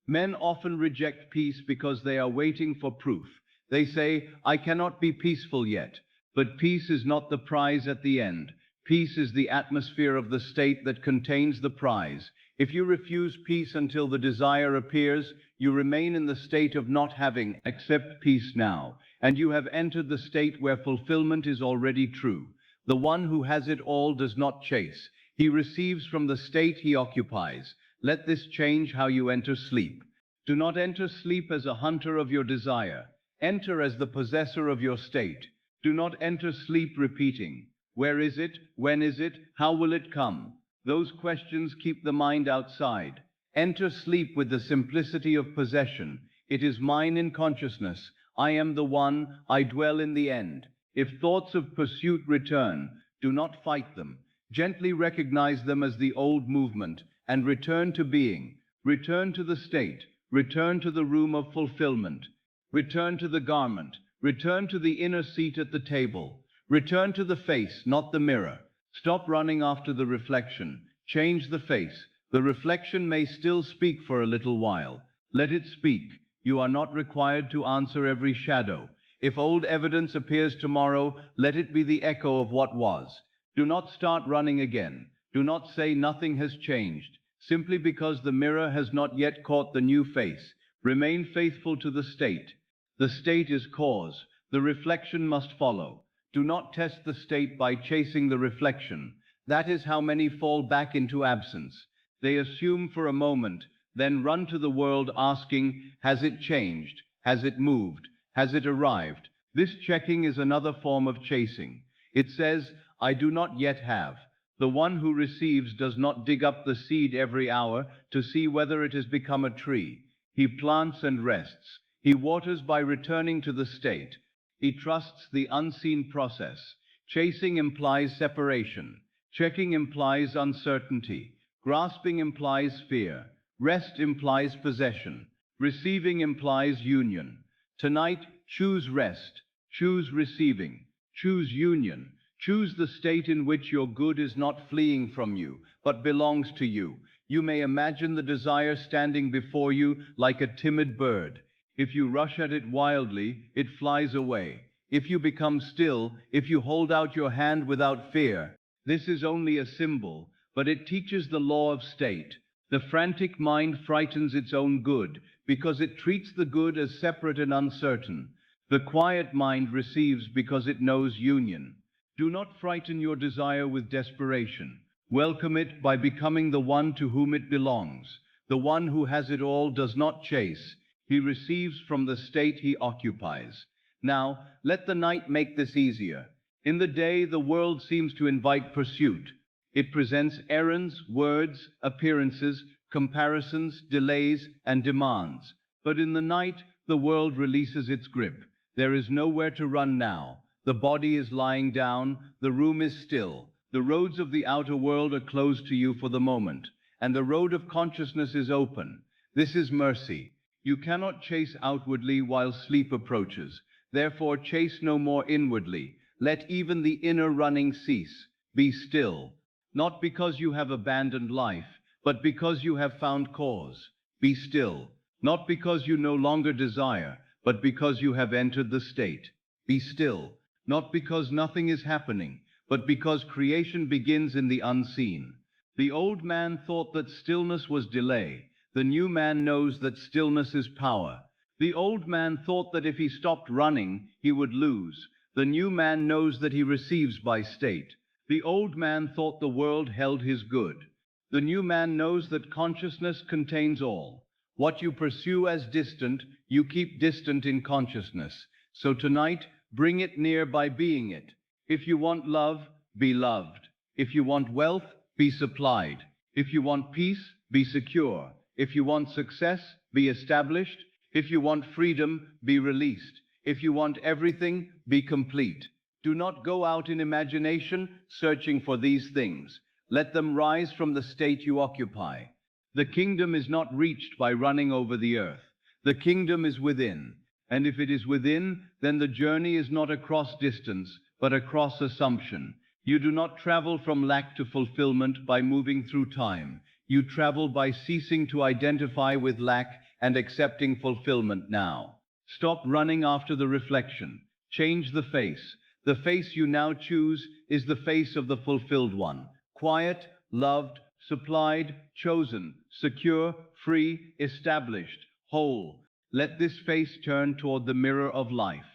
Men often reject peace because they are waiting for proof. They say, I cannot be peaceful yet. But peace is not the prize at the end. Peace is the atmosphere of the state that contains the prize. If you refuse peace until the desire appears, you remain in the state of not having. Accept peace now, and you have entered the state where fulfillment is already true. The one who has it all does not chase. He receives from the state he occupies. Let this change how you enter sleep. Do not enter sleep as a hunter of your desire. Enter as the possessor of your state. Do not enter sleep repeating, where is it? When is it? How will it come? Those questions keep the mind outside. Enter sleep with the simplicity of possession. It is mine in consciousness. I am the one. I dwell in the end. If thoughts of pursuit return, do not fight them. Gently recognize them as the old movement and return to being. Return to the state. Return to the room of fulfillment. Return to the garment. Return to the inner seat at the table. Return to the face, not the mirror. Stop running after the reflection. Change the face. The reflection may still speak for a little while. Let it speak. You are not required to answer every shadow. If old evidence appears tomorrow, let it be the echo of what was. Do not start running again. Do not say nothing has changed, simply because the mirror has not yet caught the new face. Remain faithful to the state. The state is cause. The reflection must follow. Do not test the state by chasing the reflection. That is how many fall back into absence. They assume for a moment, then run to the world asking, has it changed? Has it moved? Has it arrived? This checking is another form of chasing. It says, I do not yet have. The one who receives does not dig up the seed every hour to see whether it has become a tree. He plants and rests. He waters by returning to the state. He trusts the unseen process. Chasing implies separation. Checking implies uncertainty. Grasping implies fear. Rest implies possession. Receiving implies union. Tonight, choose rest. Choose receiving. Choose union. Choose the state in which your good is not fleeing from you, but belongs to you. You may imagine the desire standing before you like a timid bird. If you rush at it wildly, it flies away. If you become still, if you hold out your hand without fear, this is only a symbol, but it teaches the law of state. The frantic mind frightens its own good, because it treats the good as separate and uncertain. The quiet mind receives because it knows union. Do not frighten your desire with desperation. Welcome it by becoming the one to whom it belongs. The one who has it all does not chase. He receives from the state he occupies. Now, let the night make this easier. In the day, the world seems to invite pursuit. It presents errands, words, appearances, comparisons, delays, and demands. But in the night, the world releases its grip. There is nowhere to run now. The body is lying down, the room is still. The roads of the outer world are closed to you for the moment, and the road of consciousness is open. This is mercy. You cannot chase outwardly while sleep approaches. Therefore, chase no more inwardly. Let even the inner running cease. Be still. Not because you have abandoned life, but because you have found cause. Be still. Not because you no longer desire, but because you have entered the state. Be still. Not because nothing is happening, but because creation begins in the unseen. The old man thought that stillness was delay. The new man knows that stillness is power. The old man thought that if he stopped running, he would lose. The new man knows that he receives by state. The old man thought the world held his good. The new man knows that consciousness contains all. What you pursue as distant, you keep distant in consciousness. So tonight, bring it near by being it. If you want love, be loved. If you want wealth, be supplied. If you want peace, be secure. If you want success, be established. If you want freedom, be released. If you want everything, be complete. Do not go out in imagination searching for these things. Let them rise from the state you occupy. The kingdom is not reached by running over the earth. The kingdom is within. And if it is within, then the journey is not across distance, but across assumption. You do not travel from lack to fulfillment by moving through time. You travel by ceasing to identify with lack and accepting fulfillment now. Stop running after the reflection. Change the face. The face you now choose is the face of the fulfilled one. Quiet, loved, supplied, chosen, secure, free, established, whole. Let this face turn toward the mirror of life.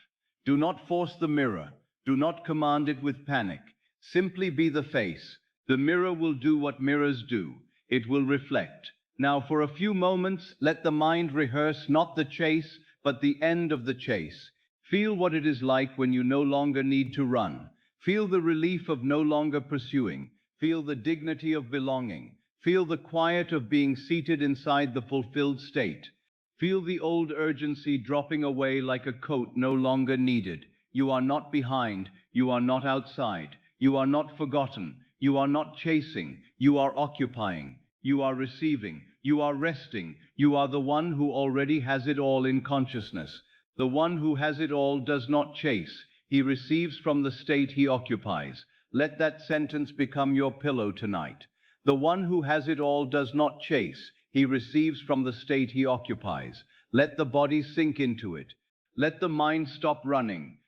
Do not force the mirror. Do not command it with panic. Simply be the face. The mirror will do what mirrors do. It will reflect. Now, for a few moments, let the mind rehearse not the chase, but the end of the chase. Feel what it is like when you no longer need to run. Feel the relief of no longer pursuing. Feel the dignity of belonging. Feel the quiet of being seated inside the fulfilled state. Feel the old urgency dropping away like a coat no longer needed. You are not behind. You are not outside. You are not forgotten. You are not chasing. You are occupying. You are receiving. You are resting. You are the one who already has it all in consciousness. The one who has it all does not chase. He receives from the state he occupies. Let that sentence become your pillow tonight. The one who has it all does not chase. He receives from the state he occupies. Let the body sink into it. Let the mind stop running.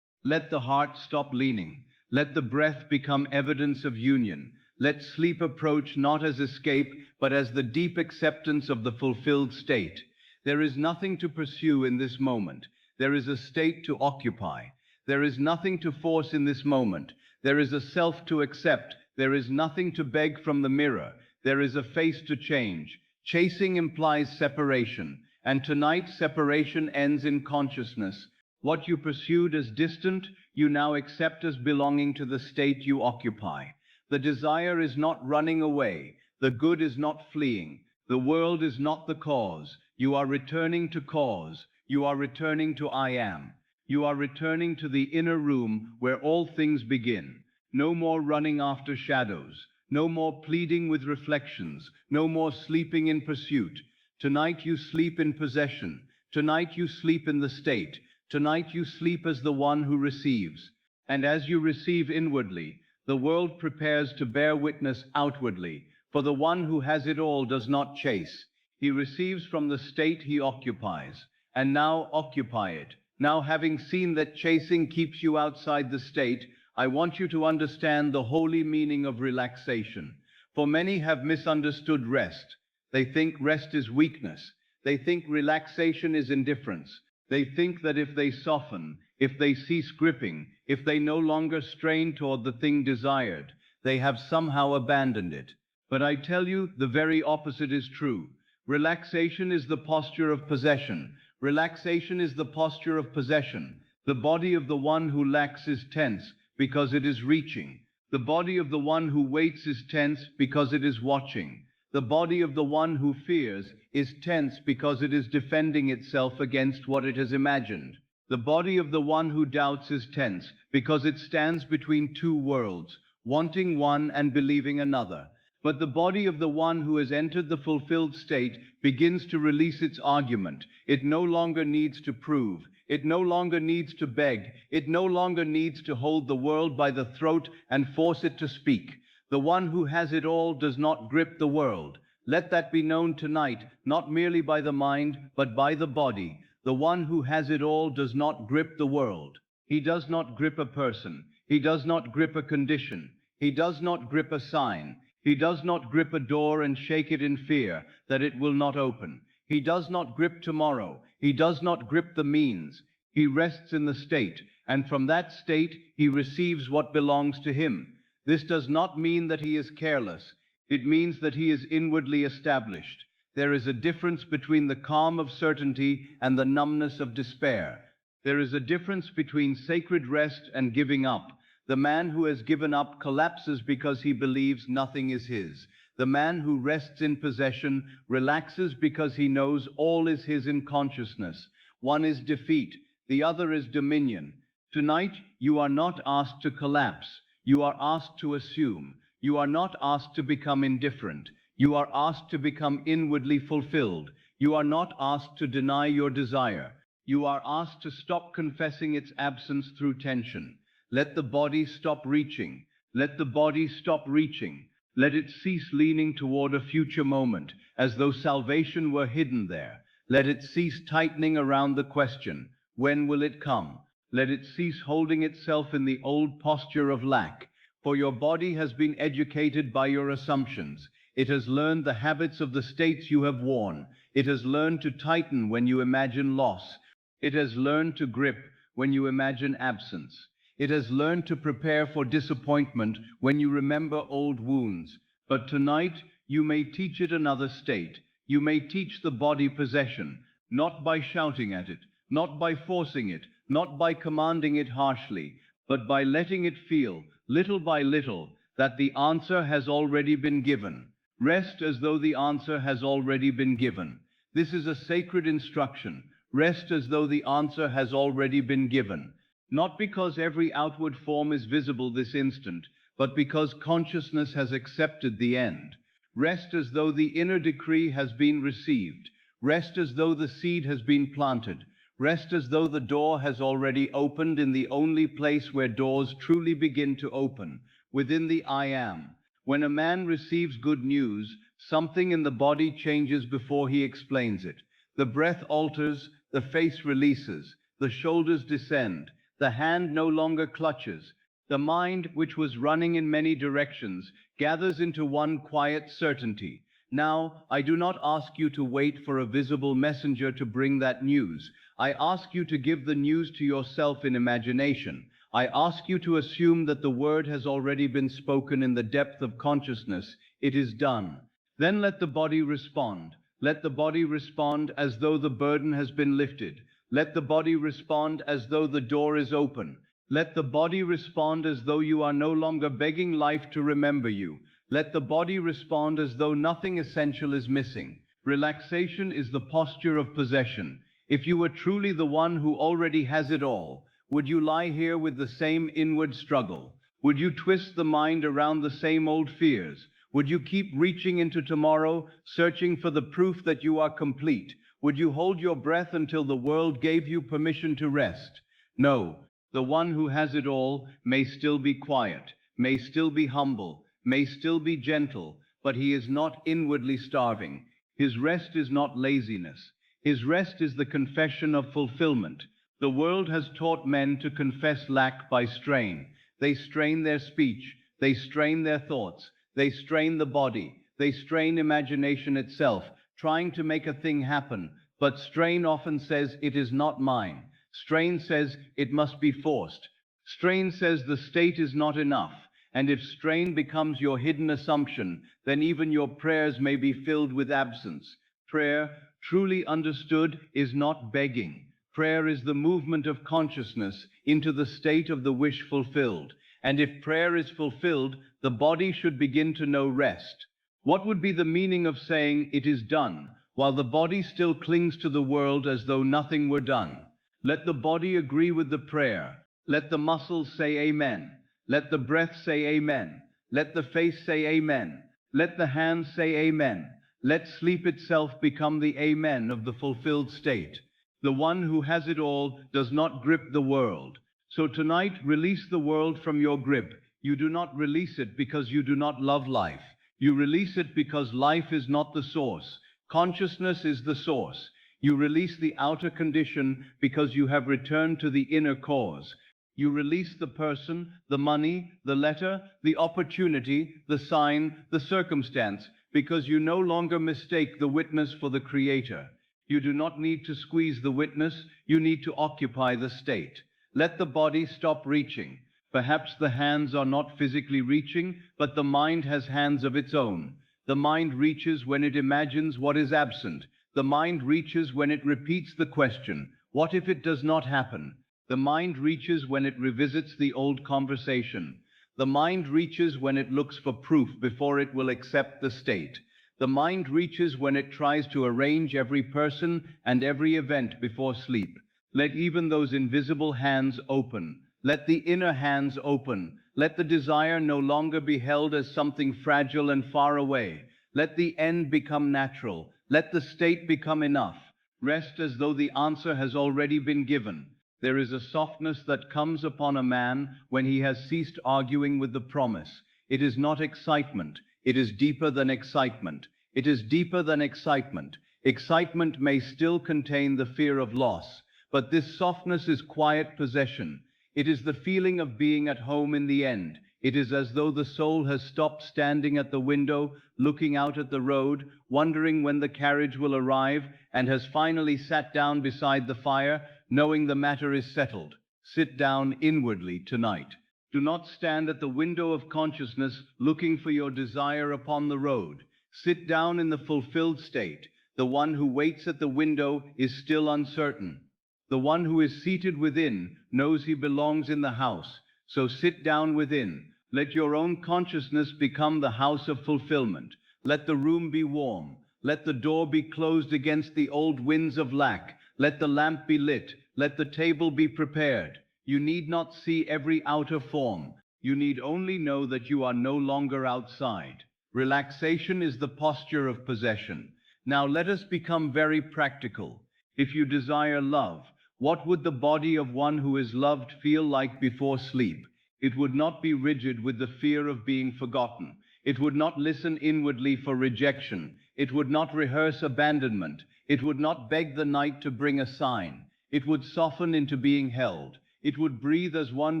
Let the heart stop leaning. Let the breath become evidence of union. Let sleep approach not as escape, but as the deep acceptance of the fulfilled state. There is nothing to pursue in this moment. There is a state to occupy. There is nothing to force in this moment. There is a self to accept. There is nothing to beg from the mirror. There is a face to change. Chasing implies separation, and tonight separation ends in consciousness. What you pursued as distant, you now accept as belonging to the state you occupy. The desire is not running away. The good is not fleeing. The world is not the cause. You are returning to cause. You are returning to I am. You are returning to the inner room where all things begin. No more running after shadows. No more pleading with reflections. No more sleeping in pursuit. Tonight you sleep in possession. Tonight you sleep in the state. Tonight you sleep as the one who receives. And as you receive inwardly, the world prepares to bear witness outwardly, for the one who has it all does not chase. He receives from the state he occupies, and now occupy it. Now, having seen that chasing keeps you outside the state, I want you to understand the holy meaning of relaxation. For many have misunderstood rest. They think rest is weakness. They think relaxation is indifference. They think that if they soften, if they cease gripping, if they no longer strain toward the thing desired, they have somehow abandoned it. But I tell you, the very opposite is true. Relaxation is the posture of possession. Relaxation is the posture of possession. The body of the one who lacks is tense because it is reaching. The body of the one who waits is tense because it is watching. The body of the one who fears is tense because it is defending itself against what it has imagined. The body of the one who doubts is tense because it stands between two worlds, wanting one and believing another. But the body of the one who has entered the fulfilled state begins to release its argument. It no longer needs to prove. It no longer needs to beg. It no longer needs to hold the world by the throat and force it to speak. The one who has it all does not grip the world. Let that be known tonight, not merely by the mind, but by the body. The one who has it all does not grip the world. He does not grip a person. He does not grip a condition. He does not grip a sign. He does not grip a door and shake it in fear that it will not open. He does not grip tomorrow. He does not grip the means. He rests in the state, and from that state he receives what belongs to him. This does not mean that he is careless. It means that he is inwardly established. There is a difference between the calm of certainty and the numbness of despair. There is a difference between sacred rest and giving up. The man who has given up collapses because he believes nothing is his. The man who rests in possession relaxes because he knows all is his in consciousness. One is defeat, the other is dominion. Tonight, you are not asked to collapse. You are asked to assume. You are not asked to become indifferent. You are asked to become inwardly fulfilled. You are not asked to deny your desire. You are asked to stop confessing its absence through tension. Let the body stop reaching. Let the body stop reaching. Let it cease leaning toward a future moment, as though salvation were hidden there. Let it cease tightening around the question, when will it come? Let it cease holding itself in the old posture of lack. For your body has been educated by your assumptions. It has learned the habits of the states you have worn. It has learned to tighten when you imagine loss. It has learned to grip when you imagine absence. It has learned to prepare for disappointment when you remember old wounds. But tonight, you may teach it another state. You may teach the body possession, not by shouting at it, not by forcing it, not by commanding it harshly, but by letting it feel, little by little, that the answer has already been given. Rest as though the answer has already been given. This is a sacred instruction. Rest as though the answer has already been given. Not because every outward form is visible this instant, but because consciousness has accepted the end. Rest as though the inner decree has been received. Rest as though the seed has been planted. Rest as though the door has already opened in the only place where doors truly begin to open, within the I am. When a man receives good news, something in the body changes before he explains it. The breath alters, the face releases, the shoulders descend. The hand no longer clutches. The mind, which was running in many directions, gathers into one quiet certainty. Now, I do not ask you to wait for a visible messenger to bring that news. I ask you to give the news to yourself in imagination. I ask you to assume that the word has already been spoken in the depth of consciousness. It is done. Then let the body respond. Let the body respond as though the burden has been lifted. Let the body respond as though the door is open. Let the body respond as though you are no longer begging life to remember you. Let the body respond as though nothing essential is missing. Relaxation is the posture of possession. If you were truly the one who already has it all, would you lie here with the same inward struggle? Would you twist the mind around the same old fears? Would you keep reaching into tomorrow, searching for the proof that you are complete? Would you hold your breath until the world gave you permission to rest? No, The one who has it all may still be quiet, may still be humble, may still be gentle, but he is not inwardly starving. His rest is not laziness. His rest is the confession of fulfillment. The world has taught men to confess lack by strain. They strain their speech, they strain their thoughts, they strain the body, they strain imagination itself, trying to make a thing happen. But strain often says, "It is not mine." Strain says, "It must be forced." Strain says the state is not enough. And if strain becomes your hidden assumption, then even your prayers may be filled with absence. Prayer, truly understood, is not begging. Prayer is the movement of consciousness into the state of the wish fulfilled. And if prayer is fulfilled, the body should begin to know rest. What would be the meaning of saying, "It is done," while the body still clings to the world as though nothing were done? Let the body agree with the prayer. Let the muscles say amen. Let the breath say amen. Let the face say amen. Let the hands say amen. Let sleep itself become the amen of the fulfilled state. The one who has it all does not grip the world. So tonight, release the world from your grip. You do not release it because you do not love life. You release it because life is not the source. Consciousness is the source. You release the outer condition because you have returned to the inner cause. You release the person, the money, the letter, the opportunity, the sign, the circumstance, because you no longer mistake the witness for the creator. You do not need to squeeze the witness, you need to occupy the state. Let the body stop reaching. Perhaps the hands are not physically reaching, but the mind has hands of its own. The mind reaches when it imagines what is absent. The mind reaches when it repeats the question, "What if it does not happen?" The mind reaches when it revisits the old conversation. The mind reaches when it looks for proof before it will accept the state. The mind reaches when it tries to arrange every person and every event before sleep. Let even those invisible hands open. Let the inner hands open. Let the desire no longer be held as something fragile and far away. Let the end become natural. Let the state become enough. Rest as though the answer has already been given. There is a softness that comes upon a man when he has ceased arguing with the promise. It is not excitement. It is deeper than excitement. It is deeper than excitement. Excitement may still contain the fear of loss, but this softness is quiet possession. It is the feeling of being at home in the end. It is as though the soul has stopped standing at the window, looking out at the road, wondering when the carriage will arrive, and has finally sat down beside the fire, knowing the matter is settled. Sit down inwardly tonight. Do not stand at the window of consciousness looking for your desire upon the road. Sit down in the fulfilled state. The one who waits at the window is still uncertain. The one who is seated within knows he belongs in the house. So sit down within. Let your own consciousness become the house of fulfillment. Let the room be warm. Let the door be closed against the old winds of lack. Let the lamp be lit. Let the table be prepared. You need not see every outer form. You need only know that you are no longer outside. Relaxation is the posture of possession. Now let us become very practical. If you desire love, what would the body of one who is loved feel like before sleep? It would not be rigid with the fear of being forgotten. It would not listen inwardly for rejection. It would not rehearse abandonment. It would not beg the night to bring a sign. It would soften into being held. It would breathe as one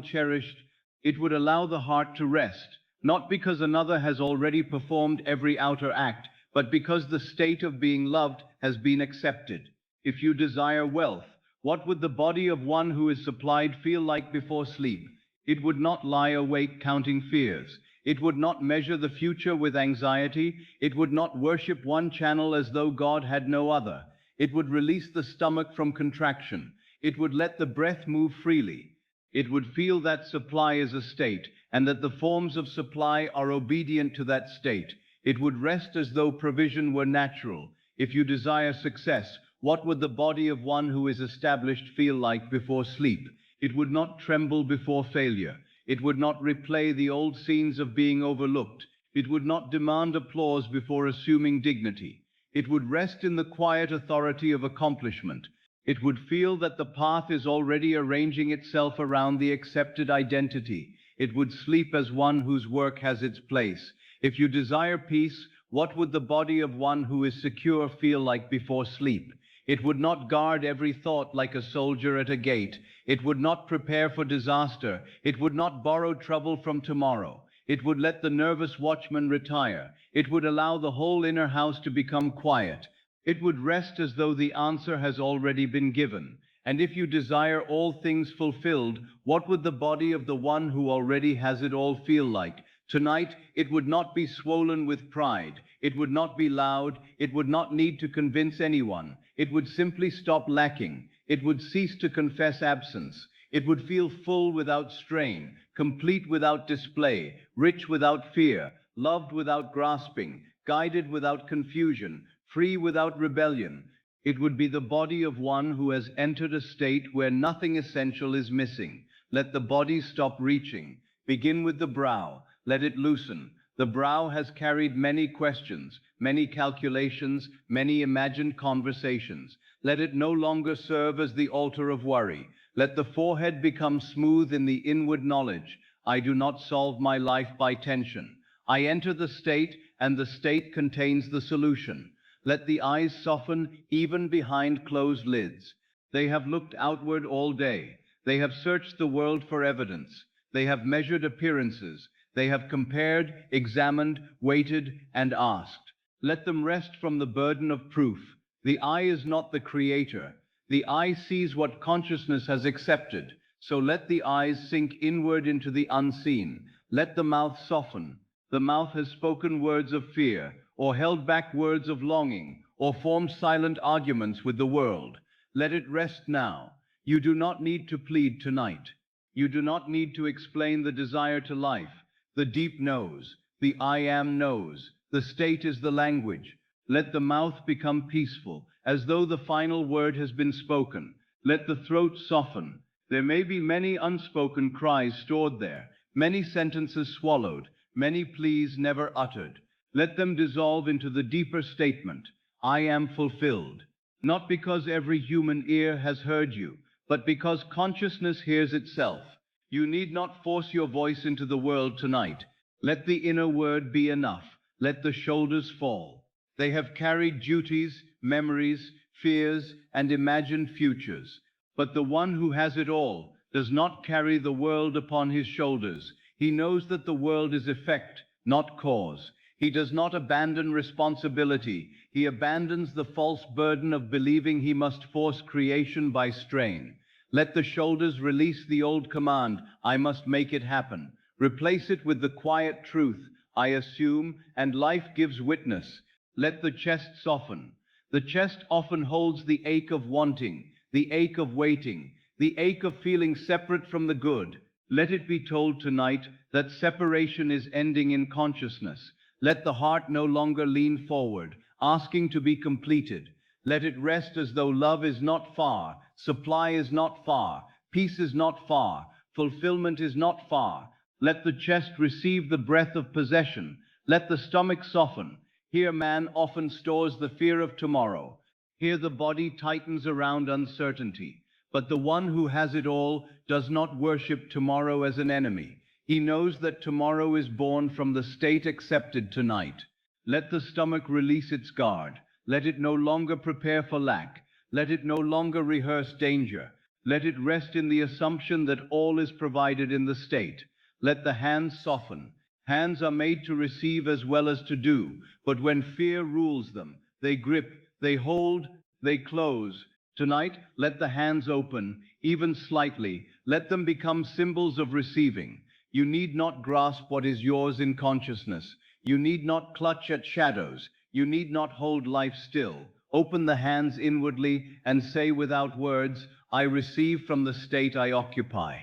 cherished. It would allow the heart to rest, not because another has already performed every outer act, but because the state of being loved has been accepted. If you desire wealth, what would the body of one who is supplied feel like before sleep? It would not lie awake counting fears. It would not measure the future with anxiety. It would not worship one channel as though God had no other. It would release the stomach from contraction. It would let the breath move freely. It would feel that supply is a state, and that the forms of supply are obedient to that state. It would rest as though provision were natural. If you desire success, what would the body of one who is established feel like before sleep? It would not tremble before failure. It would not replay the old scenes of being overlooked. It would not demand applause before assuming dignity. It would rest in the quiet authority of accomplishment. It would feel that the path is already arranging itself around the accepted identity. It would sleep as one whose work has its place. If you desire peace, what would the body of one who is secure feel like before sleep? It would not guard every thought like a soldier at a gate. It would not prepare for disaster. It would not borrow trouble from tomorrow. It would let the nervous watchman retire. It would allow the whole inner house to become quiet. It would rest as though the answer has already been given. And if you desire all things fulfilled, what would the body of the one who already has it all feel like? Tonight, it would not be swollen with pride. It would not be loud. It would not need to convince anyone. It would simply stop lacking. It would cease to confess absence. It would feel full without strain, complete without display, rich without fear, loved without grasping, guided without confusion, free without rebellion. It would be the body of one who has entered a state where nothing essential is missing. Let the body stop reaching. Begin with the brow. Let it loosen. The brow has carried many questions, many calculations, many imagined conversations. Let it no longer serve as the altar of worry. Let the forehead become smooth in the inward knowledge. I do not solve my life by tension. I enter the state, and the state contains the solution. Let the eyes soften even behind closed lids. They have looked outward all day. They have searched the world for evidence. They have measured appearances. They have compared, examined, waited, and asked. Let them rest from the burden of proof. The eye is not the creator. The eye sees what consciousness has accepted. So let the eyes sink inward into the unseen. Let the mouth soften. The mouth has spoken words of fear, or held back words of longing, or formed silent arguments with the world. Let it rest now. You do not need to plead tonight. You do not need to explain the desire to life. The deep knows. The I am knows. The state is the language. Let the mouth become peaceful, as though the final word has been spoken. Let the throat soften. There may be many unspoken cries stored there, many sentences swallowed, many pleas never uttered. Let them dissolve into the deeper statement, I am fulfilled. Not because every human ear has heard you, but because consciousness hears itself. You need not force your voice into the world tonight. Let the inner word be enough. Let the shoulders fall. They have carried duties, memories, fears, and imagined futures. But the one who has it all does not carry the world upon his shoulders. He knows that the world is effect, not cause. He does not abandon responsibility. He abandons the false burden of believing he must force creation by strain. Let the shoulders release the old command, I must make it happen. Replace it with the quiet truth, I assume, and life gives witness. Let the chest soften. The chest often holds the ache of wanting, the ache of waiting, the ache of feeling separate from the good. Let it be told tonight that separation is ending in consciousness. Let the heart no longer lean forward, asking to be completed. Let it rest as though love is not far, supply is not far, peace is not far, fulfillment is not far. Let the chest receive the breath of possession. Let the stomach soften. Here man often stores the fear of tomorrow. Here the body tightens around uncertainty. But the one who has it all does not worship tomorrow as an enemy. He knows that tomorrow is born from the state accepted tonight. Let the stomach release its guard. Let it no longer prepare for lack. Let it no longer rehearse danger. Let it rest in the assumption that all is provided in the state. Let the hands soften. Hands are made to receive as well as to do, but when fear rules them, they grip, they hold, they close. Tonight, let the hands open, even slightly. Let them become symbols of receiving. You need not grasp what is yours in consciousness. You need not clutch at shadows. You need not hold life still. Open the hands inwardly and say without words, I receive from the state I occupy.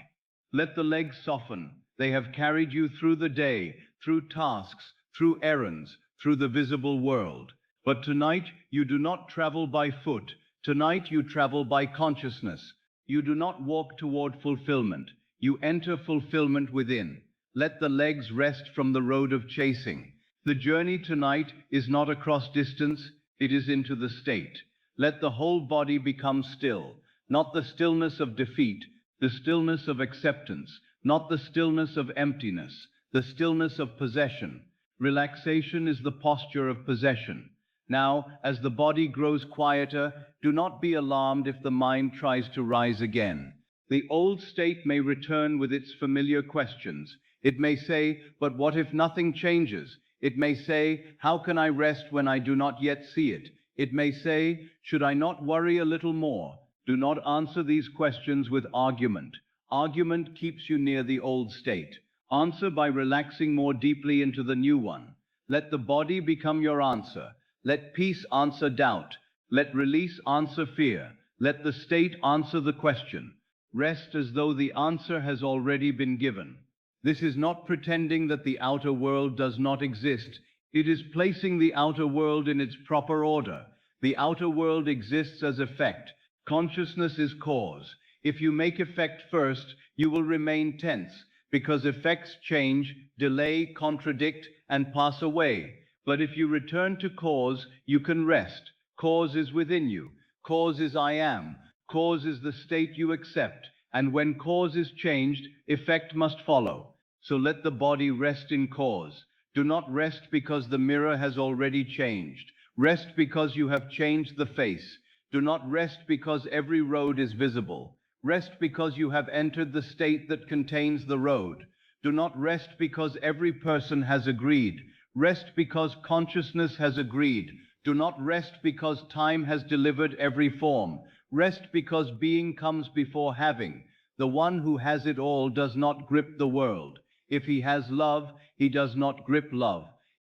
Let the legs soften. They have carried you through the day, through tasks, through errands, through the visible world. But tonight you do not travel by foot. Tonight you travel by consciousness. You do not walk toward fulfillment. You enter fulfillment within. Let the legs rest from the road of chasing. The journey tonight is not across distance, it is into the state. Let the whole body become still, not the stillness of defeat, the stillness of acceptance, not the stillness of emptiness, the stillness of possession. Relaxation is the posture of possession. Now, as the body grows quieter, do not be alarmed if the mind tries to rise again. The old state may return with its familiar questions. It may say, but what if nothing changes? It may say, how can I rest when I do not yet see it? It may say, should I not worry a little more? Do not answer these questions with argument. Argument keeps you near the old state. Answer by relaxing more deeply into the new one. Let the body become your answer. Let peace answer doubt. Let release answer fear. Let the state answer the question. Rest as though the answer has already been given. This is not pretending that the outer world does not exist. It is placing the outer world in its proper order. The outer world exists as effect. Consciousness is cause. If you make effect first, you will remain tense, because effects change, delay, contradict, and pass away. But if you return to cause, you can rest. Cause is within you. Cause is I am. Cause is the state you accept. And when cause is changed, effect must follow. So let the body rest in cause. Do not rest because the mirror has already changed. Rest because you have changed the face. Do not rest because every road is visible. Rest because you have entered the state that contains the road. Do not rest because every person has agreed. Rest because consciousness has agreed. Do not rest because time has delivered every form. Rest because being comes before having. The one who has it all does not grip the world. If he has love, he does not grip love.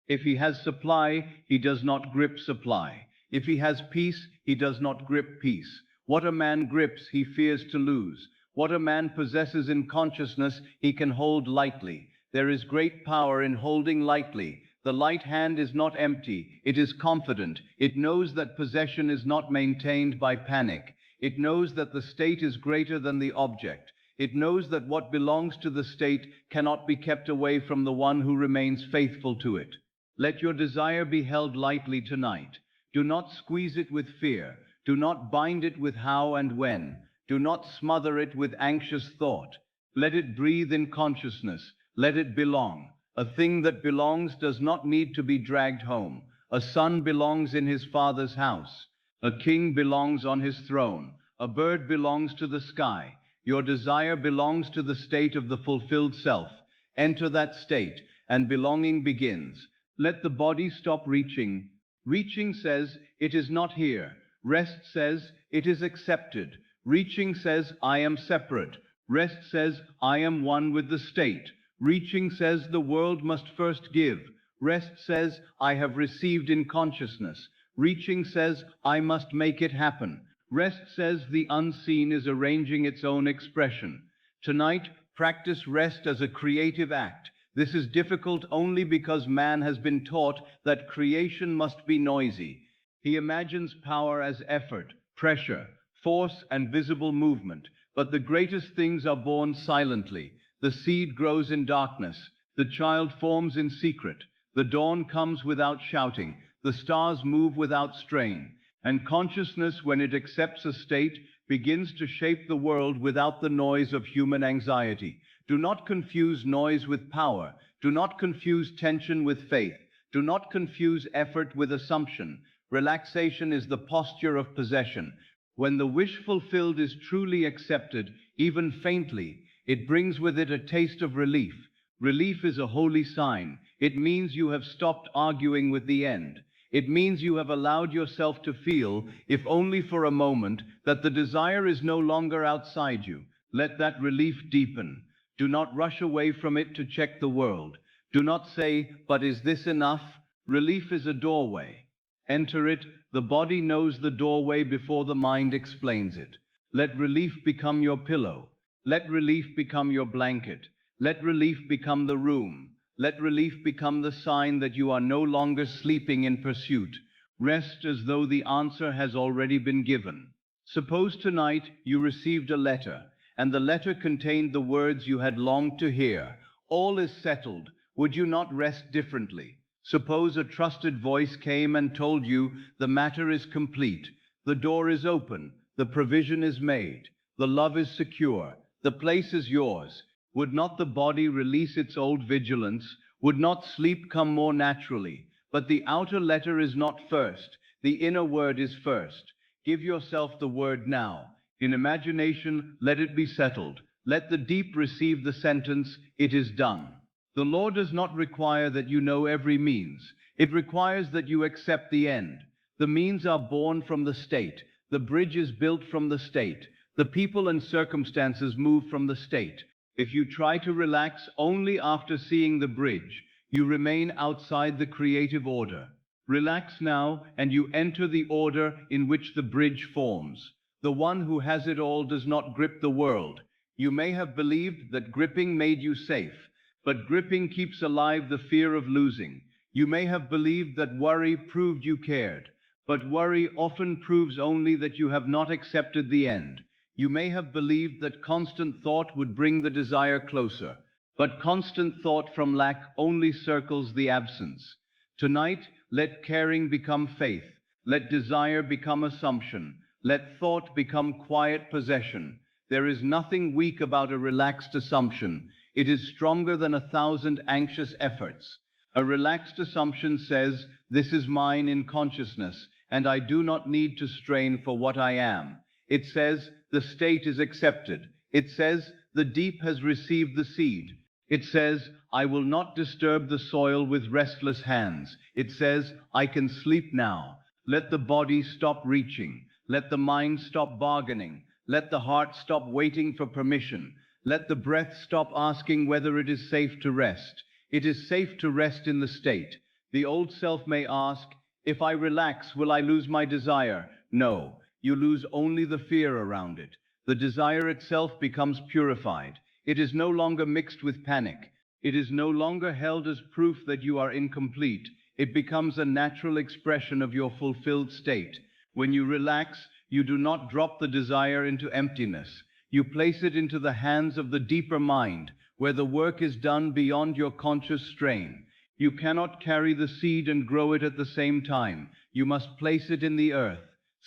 If he has supply, he does not grip supply. If he has peace, he does not grip peace. What a man grips, he fears to lose. What a man possesses in consciousness, he can hold lightly. There is great power in holding lightly. The light hand is not empty, it is confident. It knows that possession is not maintained by panic. It knows that the state is greater than the object. It knows that what belongs to the state cannot be kept away from the one who remains faithful to it. Let your desire be held lightly tonight. Do not squeeze it with fear. Do not bind it with how and when. Do not smother it with anxious thought. Let it breathe in consciousness. Let it belong. A thing that belongs does not need to be dragged home. A son belongs in his father's house. A king belongs on his throne. A bird belongs to the sky. Your desire belongs to the state of the fulfilled self. Enter that state, and belonging begins. Let the body stop reaching. Reaching says, it is not here. Rest says, it is accepted. Reaching says, I am separate. Rest says, I am one with the state. Reaching says, the world must first give. Rest says, I have received in consciousness. Reaching says, I must make it happen. Rest says, the unseen is arranging its own expression. Tonight, practice rest as a creative act. This is difficult only because man has been taught that creation must be noisy. He imagines power as effort, pressure, force, and visible movement. But the greatest things are born silently. The seed grows in darkness. The child forms in secret. The dawn comes without shouting. The stars move without strain. And consciousness, when it accepts a state, begins to shape the world without the noise of human anxiety. Do not confuse noise with power. Do not confuse tension with faith. Do not confuse effort with assumption. Relaxation is the posture of possession. When the wish fulfilled is truly accepted, even faintly, it brings with it a taste of relief. Relief is a holy sign. It means you have stopped arguing with the end. It means you have allowed yourself to feel, if only for a moment, that the desire is no longer outside you. Let that relief deepen. Do not rush away from it to check the world. Do not say, but is this enough? Relief is a doorway. Enter it. The body knows the doorway before the mind explains it. Let relief become your pillow. Let relief become your blanket. Let relief become the room. Let relief become the sign that you are no longer sleeping in pursuit. Rest as though the answer has already been given. Suppose tonight you received a letter, and the letter contained the words you had longed to hear. All is settled. Would you not rest differently? Suppose a trusted voice came and told you the matter is complete. The door is open, the provision is made, the love is secure, the place is yours. Would not the body release its old vigilance? Would not sleep come more naturally? But the outer letter is not first, the inner word is first. Give yourself the word now. In imagination, let it be settled. Let the deep receive the sentence, it is done. The law does not require that you know every means. It requires that you accept the end. The means are born from the state. The bridge is built from the state. The people and circumstances move from the state. If you try to relax only after seeing the bridge, you remain outside the creative order. Relax now, and you enter the order in which the bridge forms. The one who has it all does not grip the world. You may have believed that gripping made you safe, but gripping keeps alive the fear of losing. You may have believed that worry proved you cared, but worry often proves only that you have not accepted the end. You may have believed that constant thought would bring the desire closer, but constant thought from lack only circles the absence. Tonight, let caring become faith. Let desire become assumption. Let thought become quiet possession. There is nothing weak about a relaxed assumption. It is stronger than 1,000 anxious efforts. A relaxed assumption says, this is mine in consciousness, and I do not need to strain for what I am. It says, the state is accepted. It says, the deep has received the seed. It says, I will not disturb the soil with restless hands. It says, I can sleep now. Let the body stop reaching. Let the mind stop bargaining. Let the heart stop waiting for permission. Let the breath stop asking whether it is safe to rest. It is safe to rest in the state. The old self may ask, if I relax, will I lose my desire? No, you lose only the fear around it. The desire itself becomes purified. It is no longer mixed with panic. It is no longer held as proof that you are incomplete. It becomes a natural expression of your fulfilled state. When you relax, you do not drop the desire into emptiness. You place it into the hands of the deeper mind, where the work is done beyond your conscious strain. You cannot carry the seed and grow it at the same time. You must place it in the earth.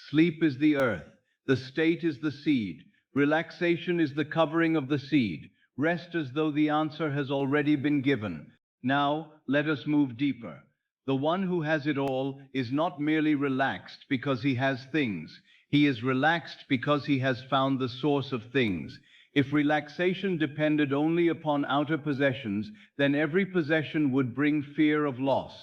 Sleep is the earth. The state is the seed. Relaxation is the covering of the seed. Rest as though the answer has already been given. Now, let us move deeper. The one who has it all is not merely relaxed because he has things. He is relaxed because he has found the source of things. If relaxation depended only upon outer possessions, then every possession would bring fear of loss.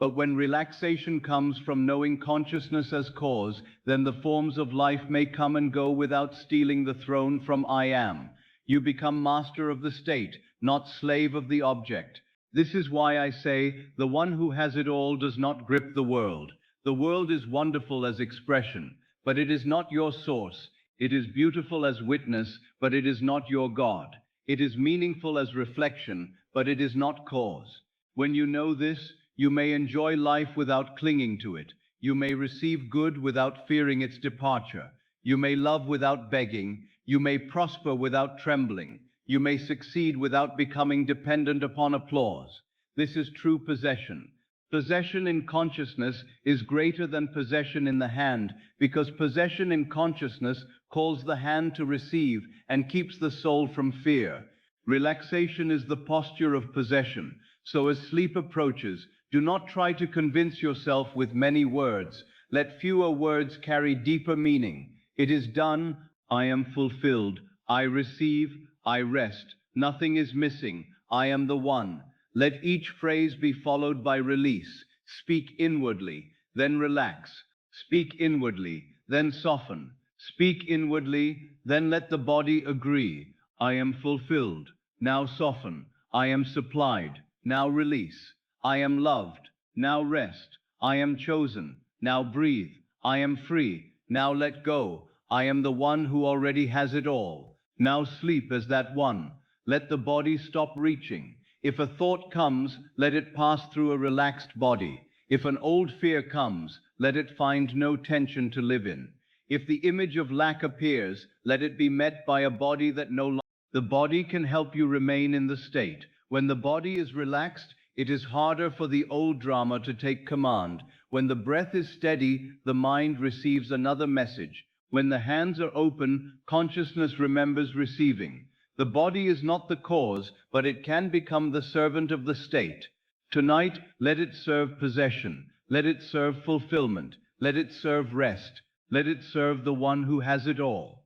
But when relaxation comes from knowing consciousness as cause, then the forms of life may come and go without stealing the throne from I am. You become master of the state, not slave of the object. This is why I say, the one who has it all does not grip the world. The world is wonderful as expression, but it is not your source. It is beautiful as witness, but it is not your God. It is meaningful as reflection, but it is not cause. When you know this, you may enjoy life without clinging to it. You may receive good without fearing its departure. You may love without begging. You may prosper without trembling. You may succeed without becoming dependent upon applause. This is true possession. Possession in consciousness is greater than possession in the hand, because possession in consciousness calls the hand to receive and keeps the soul from fear. Relaxation is the posture of possession. So as sleep approaches, do not try to convince yourself with many words. Let fewer words carry deeper meaning. It is done. I am fulfilled. I receive. I rest. Nothing is missing. I am the one. Let each phrase be followed by release. Speak inwardly, then relax. Speak inwardly, then soften. Speak inwardly, then let the body agree. I am fulfilled. Now soften. I am supplied. Now release. I am loved. Now rest. I am chosen. Now breathe. I am free. Now let go. I am the one who already has it all. Now sleep as that one. Let the body stop reaching. If a thought comes, let it pass through a relaxed body. If an old fear comes, let it find no tension to live in. If the image of lack appears, let it be met by a body that no longer. The body can help you remain in the state. When the body is relaxed, it is harder for the old drama to take command. When the breath is steady, the mind receives another message. When the hands are open, consciousness remembers receiving. The body is not the cause, but it can become the servant of the state. Tonight, let it serve possession. Let it serve fulfillment. Let it serve rest. Let it serve the one who has it all.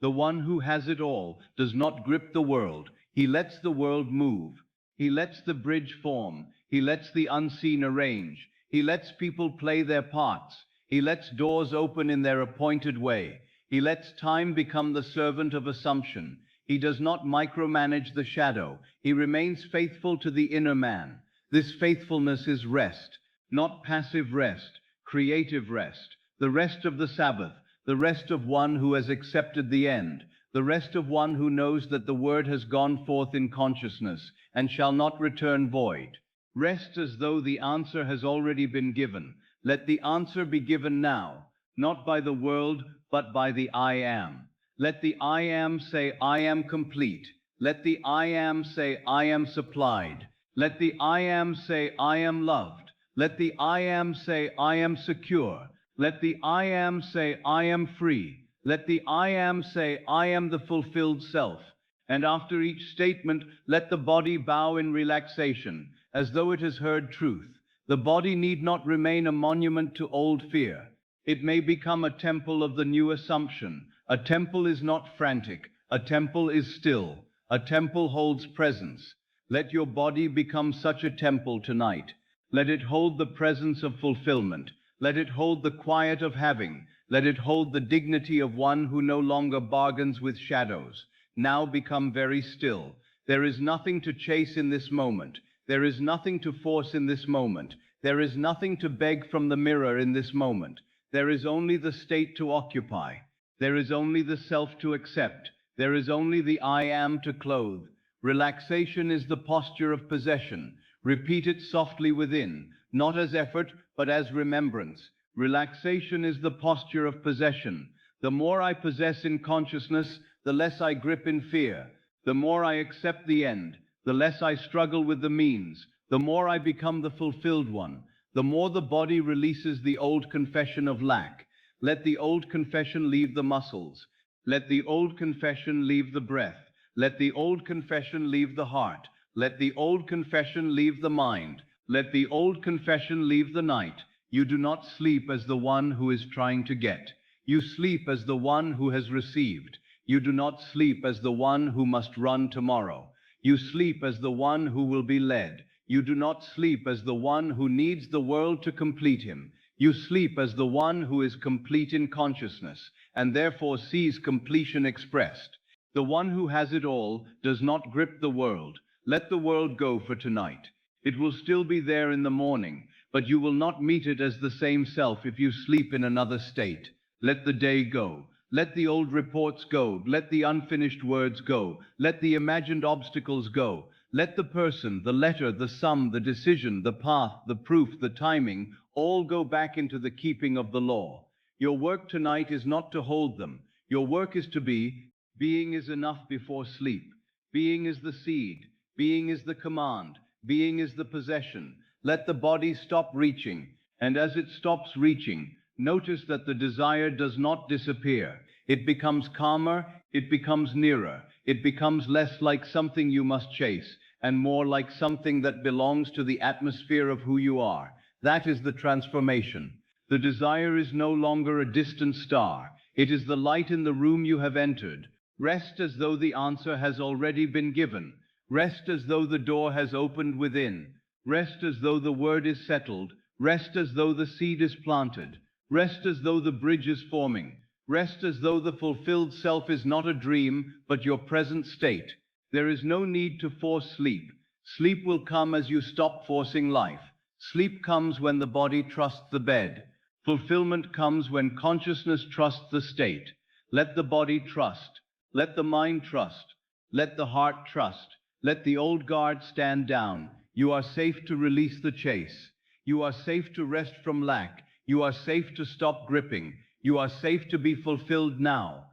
The one who has it all does not grip the world. He lets the world move. He lets the bridge form. He lets the unseen arrange. He lets people play their parts. He lets doors open in their appointed way. He lets time become the servant of assumption. He does not micromanage the shadow. He remains faithful to the inner man. This faithfulness is rest, not passive rest, creative rest, the rest of the Sabbath, the rest of one who has accepted the end, the rest of one who knows that the word has gone forth in consciousness and shall not return void. Rest as though the answer has already been given. Let the answer be given now, not by the world, but by the I am. Let the I am say, I am complete. Let the I am say, I am supplied. Let the I am say, I am loved. Let the I am say, I am secure. Let the I am say, I am free. Let the I am say, I am the fulfilled self. And after each statement, let the body bow in relaxation, as though it has heard truth. The body need not remain a monument to old fear. It may become a temple of the new assumption. A temple is not frantic. A temple is still. A temple holds presence. Let your body become such a temple tonight. Let it hold the presence of fulfillment. Let it hold the quiet of having. Let it hold the dignity of one who no longer bargains with shadows. Now become very still. There is nothing to chase in this moment. There is nothing to force in this moment. There is nothing to beg from the mirror in this moment. There is only the state to occupy. There is only the self to accept. There is only the I am to clothe. Relaxation is the posture of possession. Repeat it softly within, not as effort, but as remembrance. Relaxation is the posture of possession. The more I possess in consciousness, the less I grip in fear. The more I accept the end, the less I struggle with the means. The more I become the fulfilled one, the more the body releases the old confession of lack. Let the old confession leave the muscles. Let the old confession leave the breath. Let the old confession leave the heart. Let the old confession leave the mind. Let the old confession leave the night. You do not sleep as the one who is trying to get. You sleep as the one who has received. You do not sleep as the one who must run tomorrow. You sleep as the one who will be led. You do not sleep as the one who needs the world to complete him. You sleep as the one who is complete in consciousness, and therefore sees completion expressed. The one who has it all does not grip the world. Let the world go for tonight. It will still be there in the morning, but you will not meet it as the same self if you sleep in another state. Let the day go. Let the old reports go. Let the unfinished words go. Let the imagined obstacles go. Let the person, the letter, the sum, the decision, the path, the proof, the timing, all go back into the keeping of the law. Your work tonight is not to hold them. Your work is to be. Being is enough before sleep. Being is the seed. Being is the command. Being is the possession. Let the body stop reaching, and as it stops reaching, notice that the desire does not disappear. It becomes calmer, it becomes nearer, it becomes less like something you must chase, and more like something that belongs to the atmosphere of who you are. That is the transformation. The desire is no longer a distant star. It is the light in the room you have entered. Rest as though the answer has already been given. Rest as though the door has opened within. Rest as though the word is settled. Rest as though the seed is planted. Rest as though the bridge is forming. Rest as though the fulfilled self is not a dream, but your present state. There is no need to force sleep. Sleep will come as you stop forcing life. Sleep comes when the body trusts the bed. Fulfillment comes when consciousness trusts the state. Let the body trust. Let the mind trust. Let the heart trust. Let the old guard stand down. You are safe to release the chase. You are safe to rest from lack. You are safe to stop gripping. You are safe to be fulfilled now.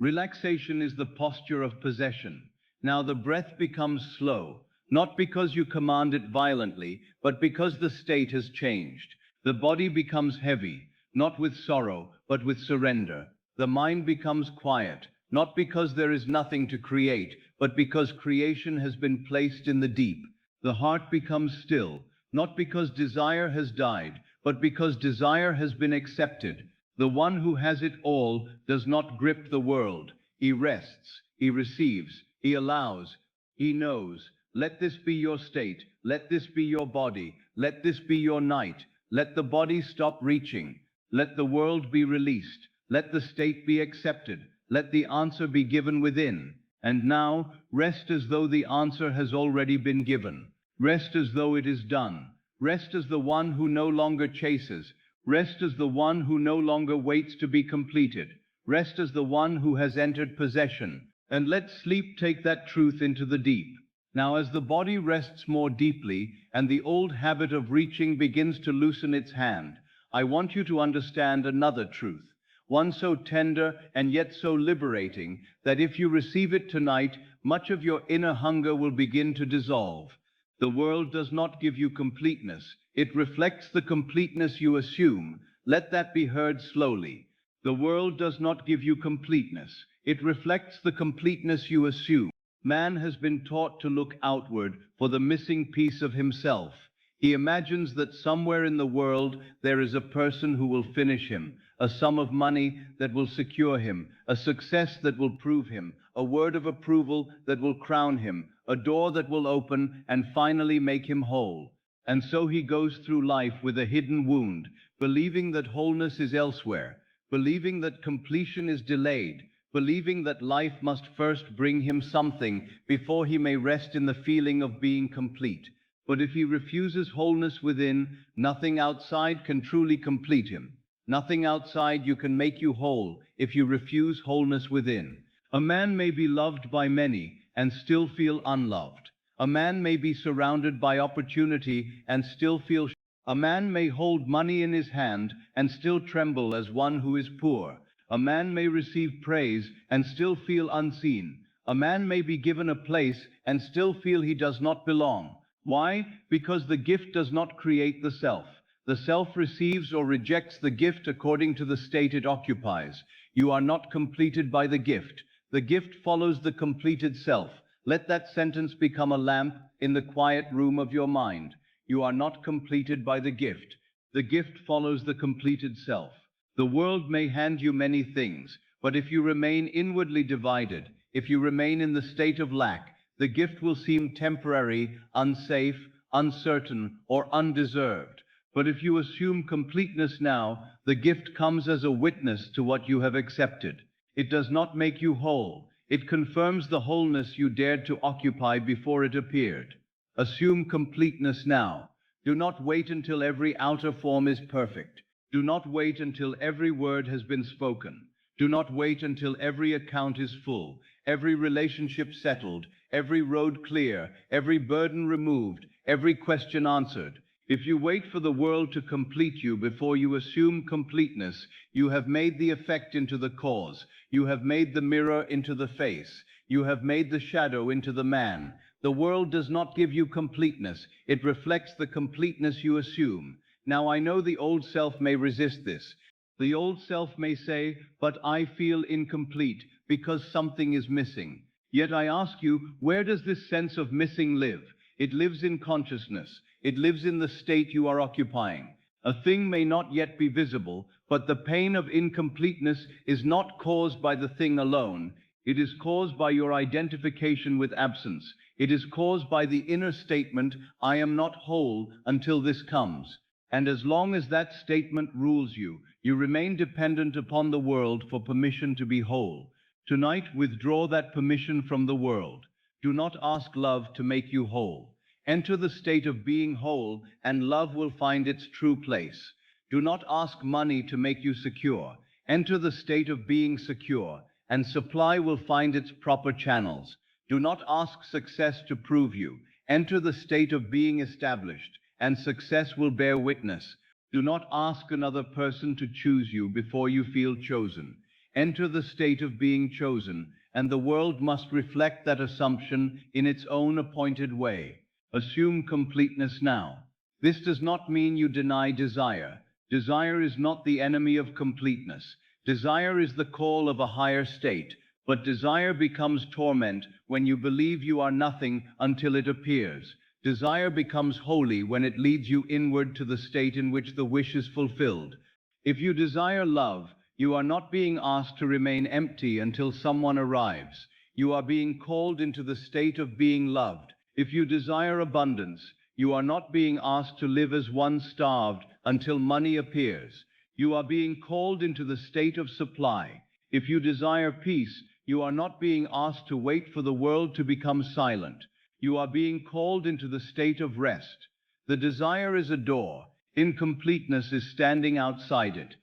Relaxation is the posture of possession. Now the breath becomes slow, not because you command it violently, but because the state has changed. The body becomes heavy, not with sorrow, but with surrender. The mind becomes quiet, not because there is nothing to create, but because creation has been placed in the deep. The heart becomes still, not because desire has died, but because desire has been accepted. The one who has it all does not grip the world. He rests, he receives, he allows, he knows. Let this be your state, let this be your body, let this be your night. Let the body stop reaching, let the world be released, let the state be accepted, let the answer be given within. And now, rest as though the answer has already been given. Rest as though it is done. Rest as the one who no longer chases. Rest as the one who no longer waits to be completed. Rest as the one who has entered possession. And let sleep take that truth into the deep. Now, as the body rests more deeply and the old habit of reaching begins to loosen its hand, I want you to understand another truth, one so tender and yet so liberating that if you receive it tonight, much of your inner hunger will begin to dissolve. The world does not give you completeness. It reflects the completeness you assume. Let that be heard slowly. The world does not give you completeness. It reflects the completeness you assume. Man has been taught to look outward for the missing piece of himself. He imagines that somewhere in the world there is a person who will finish him, a sum of money that will secure him, a success that will prove him, a word of approval that will crown him, a door that will open and finally make him whole. And so he goes through life with a hidden wound, believing that wholeness is elsewhere, believing that completion is delayed, believing that life must first bring him something before he may rest in the feeling of being complete. But if he refuses wholeness within, nothing outside can truly complete him. Nothing outside you can make you whole if you refuse wholeness within. A man may be loved by many and still feel unloved. A man may be surrounded by opportunity and still feel a man may hold money in his hand and still tremble as one who is poor. A man may receive praise and still feel unseen. A man may be given a place and still feel he does not belong. Why? Because the gift does not create the self. The self receives or rejects the gift according to the state it occupies. You are not completed by the gift. The gift follows the completed self. Let that sentence become a lamp in the quiet room of your mind. You are not completed by the gift. The gift follows the completed self. The world may hand you many things, but if you remain inwardly divided, if you remain in the state of lack, the gift will seem temporary, unsafe, uncertain, or undeserved. But if you assume completeness now, the gift comes as a witness to what you have accepted. It does not make you whole. It confirms the wholeness you dared to occupy before it appeared. Assume completeness now. Do not wait until every outer form is perfect. Do not wait until every word has been spoken. Do not wait until every account is full, every relationship settled, every road clear, every burden removed, every question answered. If you wait for the world to complete you before you assume completeness, you have made the effect into the cause. You have made the mirror into the face. You have made the shadow into the man. The world does not give you completeness. It reflects the completeness you assume. Now I know the old self may resist this. The old self may say, but I feel incomplete because something is missing. Yet I ask you, where does this sense of missing live? It lives in consciousness. It lives in the state you are occupying. A thing may not yet be visible, but the pain of incompleteness is not caused by the thing alone. It is caused by your identification with absence. It is caused by the inner statement, I am not whole until this comes. And as long as that statement rules you, you remain dependent upon the world for permission to be whole. Tonight, withdraw that permission from the world. Do not ask love to make you whole. Enter the state of being whole, and love will find its true place. Do not ask money to make you secure. Enter the state of being secure, and supply will find its proper channels. Do not ask success to prove you. Enter the state of being established, and success will bear witness. Do not ask another person to choose you before you feel chosen. Enter the state of being chosen, and the world must reflect that assumption in its own appointed way. Assume completeness now. This does not mean you deny desire. Desire is not the enemy of completeness. Desire is the call of a higher state, but desire becomes torment when you believe you are nothing until it appears. Desire becomes holy when it leads you inward to the state in which the wish is fulfilled. If you desire love, you are not being asked to remain empty until someone arrives. You are being called into the state of being loved. If you desire abundance, you are not being asked to live as one starved until money appears. You are being called into the state of supply. If you desire peace, you are not being asked to wait for the world to become silent. You are being called into the state of rest. The desire is a door. Incompleteness is standing outside it.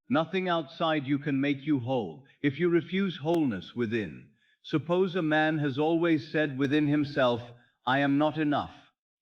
Nothing outside you can make you whole if you refuse wholeness within. Suppose a man has always said within himself, I am not enough.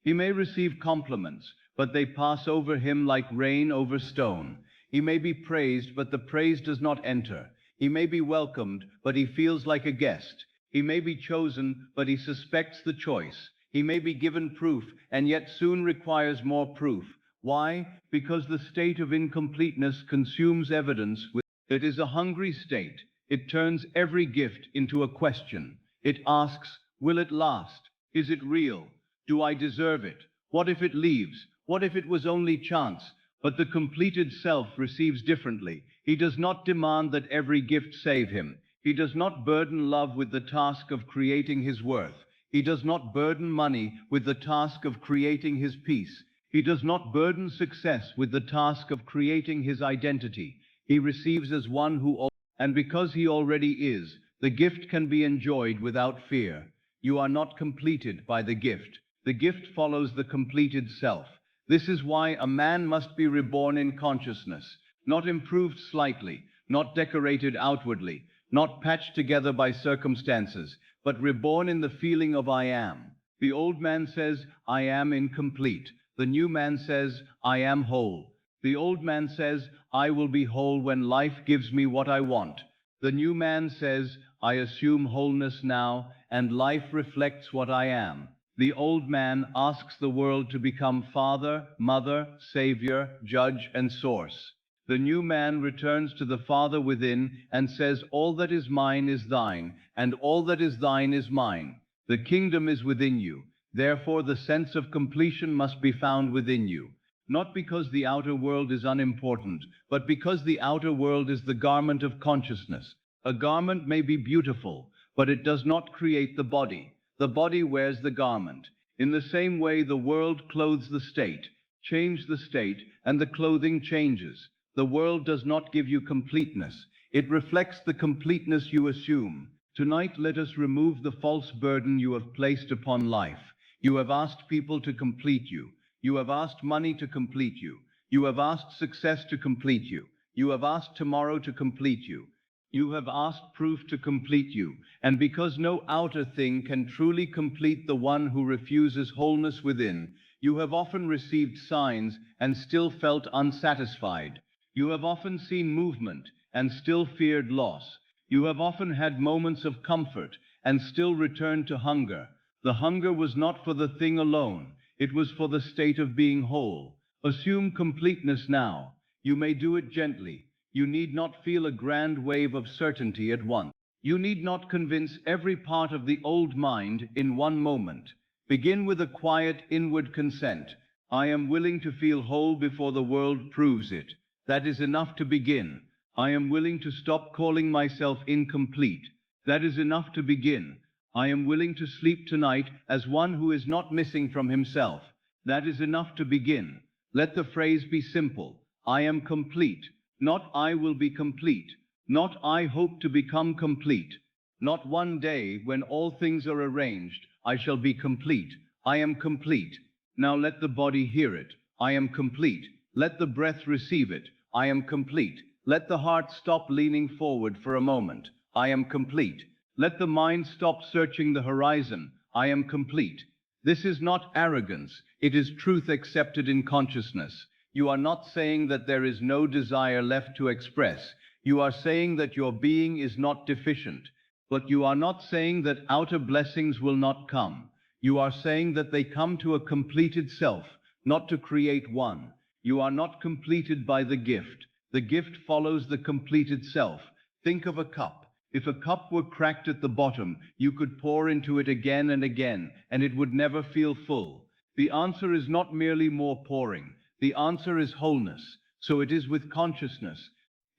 He may receive compliments, but they pass over him like rain over stone. He may be praised, but the praise does not enter. He may be welcomed, but he feels like a guest. He may be chosen, but he suspects the choice. He may be given proof, and yet soon requires more proof. Why? Because the state of incompleteness consumes evidence. It is a hungry state. It turns every gift into a question. It asks, will it last? Is it real? Do I deserve it? What if it leaves? What if it was only chance? But the completed self receives differently. He does not demand that every gift save him. He does not burden love with the task of creating his worth. He does not burden money with the task of creating his peace. He does not burden success with the task of creating his identity. He receives as one who, and because he already is, the gift can be enjoyed without fear. You are not completed by the gift. The gift follows the completed self. This is why a man must be reborn in consciousness, not improved slightly, not decorated outwardly, not patched together by circumstances, but reborn in the feeling of I am. The old man says, I am incomplete. The new man says, I am whole. The old man says, I will be whole when life gives me what I want. The new man says, I assume wholeness now, and life reflects what I am. The old man asks the world to become father, mother, savior, judge, and source. The new man returns to the Father within and says, all that is mine is thine, and all that is thine is mine. The kingdom is within you. Therefore, the sense of completion must be found within you. Not because the outer world is unimportant, but because the outer world is the garment of consciousness. A garment may be beautiful, but it does not create the body. The body wears the garment. In the same way, the world clothes the state. Change the state, and the clothing changes. The world does not give you completeness. It reflects the completeness you assume. Tonight, let us remove the false burden you have placed upon life. You have asked people to complete you. You have asked money to complete you. You have asked success to complete you. You have asked tomorrow to complete you. You have asked proof to complete you. And because no outer thing can truly complete the one who refuses wholeness within, you have often received signs and still felt unsatisfied. You have often seen movement and still feared loss. You have often had moments of comfort and still returned to hunger. The hunger was not for the thing alone. It was for the state of being whole. Assume completeness now. You may do it gently. You need not feel a grand wave of certainty at once. You need not convince every part of the old mind in one moment. Begin with a quiet inward consent. I am willing to feel whole before the world proves it. That is enough to begin. I am willing to stop calling myself incomplete. That is enough to begin. I am willing to sleep tonight as one who is not missing from himself. That is enough to begin. Let the phrase be simple. I am complete. Not I will be complete. Not I hope to become complete. Not one day when all things are arranged, I shall be complete. I am complete. Now let the body hear it. I am complete. Let the breath receive it. I am complete. Let the heart stop leaning forward for a moment. I am complete. Let the mind stop searching the horizon. I am complete. This is not arrogance. It is truth accepted in consciousness. You are not saying that there is no desire left to express. You are saying that your being is not deficient. But you are not saying that outer blessings will not come. You are saying that they come to a completed self, not to create one. You are not completed by the gift. The gift follows the completed self. Think of a cup. If a cup were cracked at the bottom, you could pour into it again and again, and it would never feel full. The answer is not merely more pouring. The answer is wholeness. So it is with consciousness.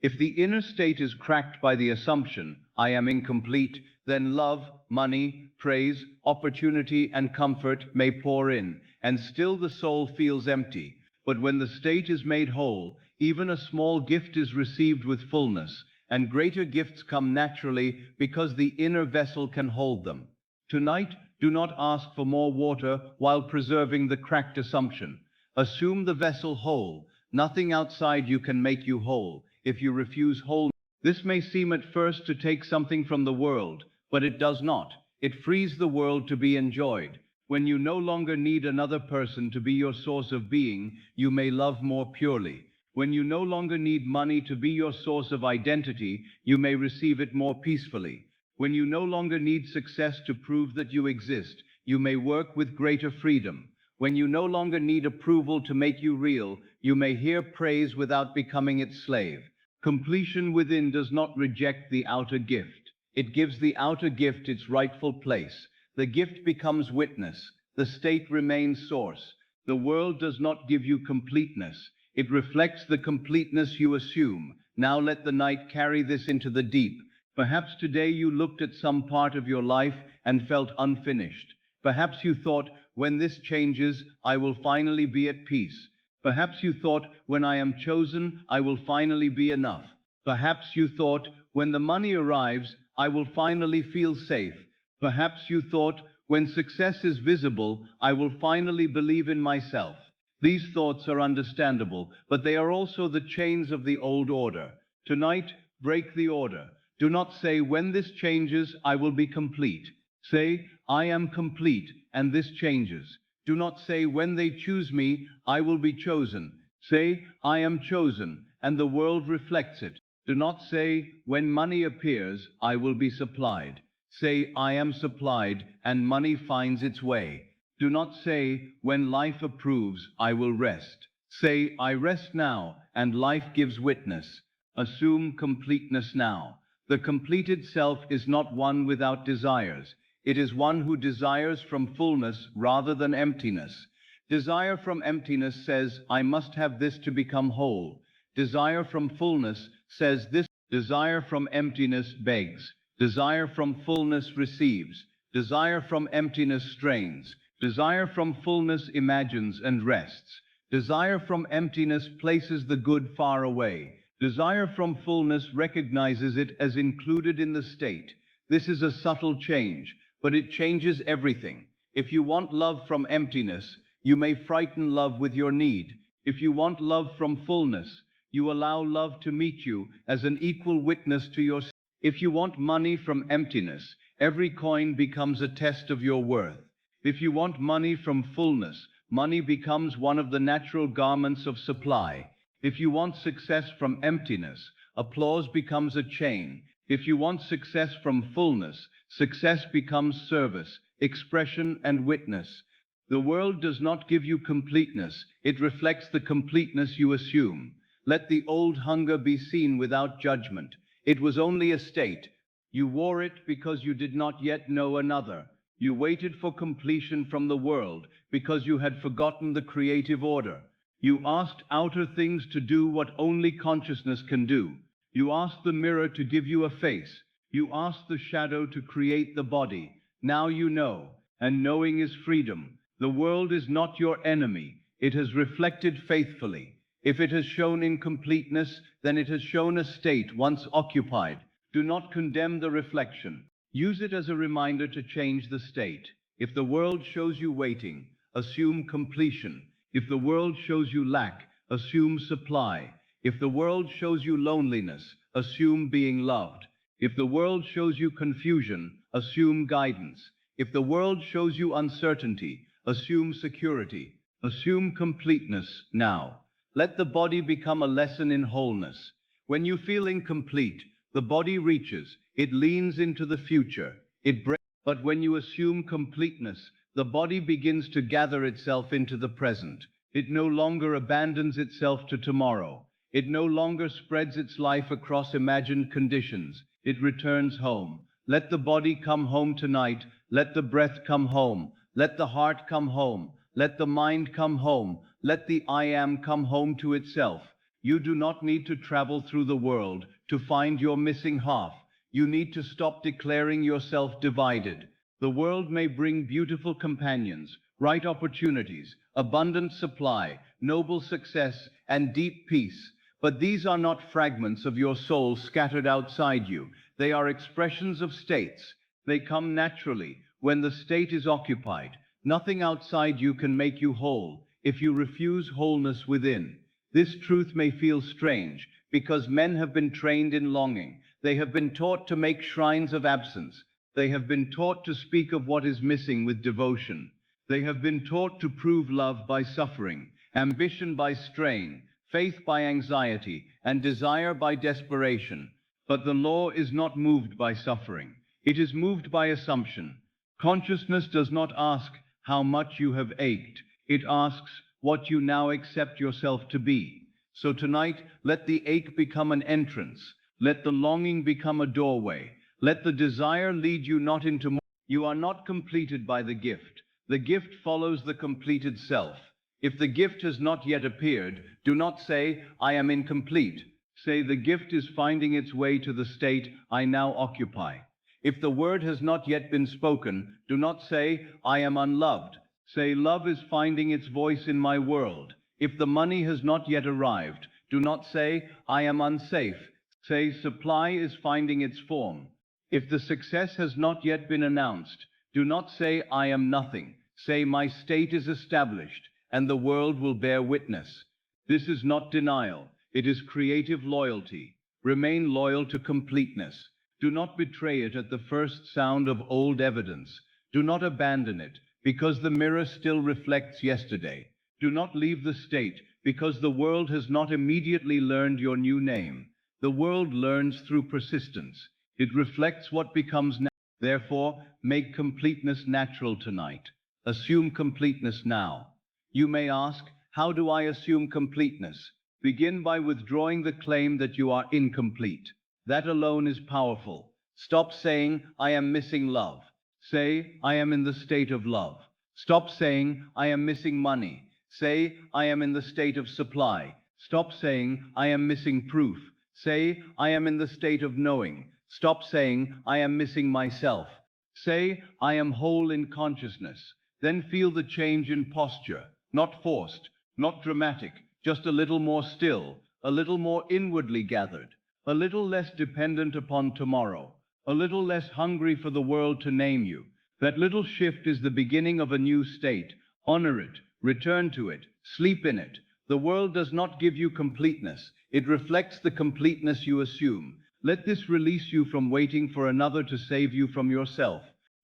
If the inner state is cracked by the assumption, I am incomplete, then love, money, praise, opportunity, and comfort may pour in, and still the soul feels empty. But when the state is made whole, even a small gift is received with fullness, and greater gifts come naturally because the inner vessel can hold them. Tonight, do not ask for more water while preserving the cracked assumption. Assume the vessel whole. Nothing outside you can make you whole. If you refuse wholeness, this may seem at first to take something from the world, but it does not. It frees the world to be enjoyed. When you no longer need another person to be your source of being, you may love more purely. When you no longer need money to be your source of identity, you may receive it more peacefully. When you no longer need success to prove that you exist, you may work with greater freedom. When you no longer need approval to make you real, you may hear praise without becoming its slave. Completion within does not reject the outer gift. It gives the outer gift its rightful place. The gift becomes witness. The state remains source. The world does not give you completeness. It reflects the completeness you assume. Now let the night carry this into the deep. Perhaps today you looked at some part of your life and felt unfinished. Perhaps you thought, when this changes, I will finally be at peace. Perhaps you thought, when I am chosen, I will finally be enough. Perhaps you thought, when the money arrives, I will finally feel safe. Perhaps you thought, when success is visible, I will finally believe in myself. These thoughts are understandable, but they are also the chains of the old order. Tonight, break the order. Do not say, when this changes, I will be complete. Say, I am complete, and this changes. Do not say, when they choose me, I will be chosen. Say, I am chosen, and the world reflects it. Do not say, when money appears, I will be supplied. Say, I am supplied, and money finds its way. Do not say, when life approves, I will rest. Say, I rest now, and life gives witness. Assume completeness now. The completed self is not one without desires. It is one who desires from fullness rather than emptiness. Desire from emptiness says, I must have this to become whole. Desire from fullness says this. Desire from emptiness begs. Desire from fullness receives. Desire from emptiness strains. Desire from fullness imagines and rests. Desire from emptiness places the good far away. Desire from fullness recognizes it as included in the state. This is a subtle change, but it changes everything. If you want love from emptiness, you may frighten love with your need. If you want love from fullness, you allow love to meet you as an equal witness to your. If you want money from emptiness, every coin becomes a test of your worth. If you want money from fullness, money becomes one of the natural garments of supply. If you want success from emptiness, applause becomes a chain. If you want success from fullness, success becomes service, expression, and witness. The world does not give you completeness. It reflects the completeness you assume. Let the old hunger be seen without judgment. It was only a state. You wore it because you did not yet know another. You waited for completion from the world because you had forgotten the creative order. You asked outer things to do what only consciousness can do. You asked the mirror to give you a face. You asked the shadow to create the body. Now you know, and knowing is freedom. The world is not your enemy. It has reflected faithfully. If it has shown incompleteness, then it has shown a state once occupied. Do not condemn the reflection. Use it as a reminder to change the state. If the world shows you waiting, assume completion. If the world shows you lack, assume supply. If the world shows you loneliness, assume being loved. If the world shows you confusion, assume guidance. If the world shows you uncertainty, assume security. Assume completeness now. Let the body become a lesson in wholeness. When you feel incomplete, the body reaches, it leans into the future, it breaks. But when you assume completeness, the body begins to gather itself into the present. It no longer abandons itself to tomorrow. It no longer spreads its life across imagined conditions. It returns home. Let the body come home tonight. Let the breath come home. Let the heart come home. Let the mind come home. Let the I am come home to itself. You do not need to travel through the world to find your missing half. You need to stop declaring yourself divided. The world may bring beautiful companions, right opportunities, abundant supply, noble success, and deep peace. But these are not fragments of your soul scattered outside you. They are expressions of states. They come naturally when the state is occupied. Nothing outside you can make you whole if you refuse wholeness within. This truth may feel strange because men have been trained in longing. They have been taught to make shrines of absence. They have been taught to speak of what is missing with devotion. They have been taught to prove love by suffering, ambition by strain, faith by anxiety, and desire by desperation. But the law is not moved by suffering. It is moved by assumption. Consciousness does not ask how much you have ached. It asks what you now accept yourself to be. So tonight, let the ache become an entrance. Let the longing become a doorway. Let the desire lead you not into more. You are not completed by the gift. The gift follows the completed self. If the gift has not yet appeared, do not say, I am incomplete. Say, the gift is finding its way to the state I now occupy. If the word has not yet been spoken, do not say, I am unloved. Say, love is finding its voice in my world. If the money has not yet arrived, do not say, I am unsafe. Say, supply is finding its form. If the success has not yet been announced, do not say, I am nothing. Say, my state is established, and the world will bear witness. This is not denial. It is creative loyalty. Remain loyal to completeness. Do not betray it at the first sound of old evidence. Do not abandon it, because the mirror still reflects yesterday. Do not leave the state, because the world has not immediately learned your new name. The world learns through persistence. It reflects what becomes natural. Therefore, make completeness natural tonight. Assume completeness now. You may ask, how do I assume completeness? Begin by withdrawing the claim that you are incomplete. That alone is powerful. Stop saying, I am missing love. Say, I am in the state of love. Stop saying, I am missing money. Say, I am in the state of supply. Stop saying, I am missing proof. Say, I am in the state of knowing. Stop saying, I am missing myself. Say, I am whole in consciousness. Then feel the change in posture, not forced, not dramatic, just a little more still, a little more inwardly gathered, a little less dependent upon tomorrow, a little less hungry for the world to name you. That little shift is the beginning of a new state. Honor it, return to it, sleep in it. The world does not give you completeness. It reflects the completeness you assume. Let this release you from waiting for another to save you from yourself.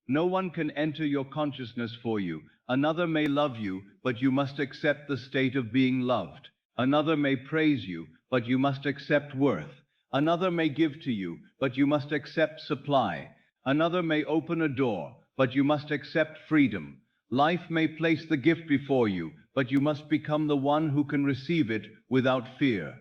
No one can enter your consciousness for you. Another may love you, but you must accept the state of being loved. Another may praise you, but you must accept worth. Another may give to you, but you must accept supply. Another may open a door, but you must accept freedom. Life may place the gift before you, but you must become the one who can receive it without fear.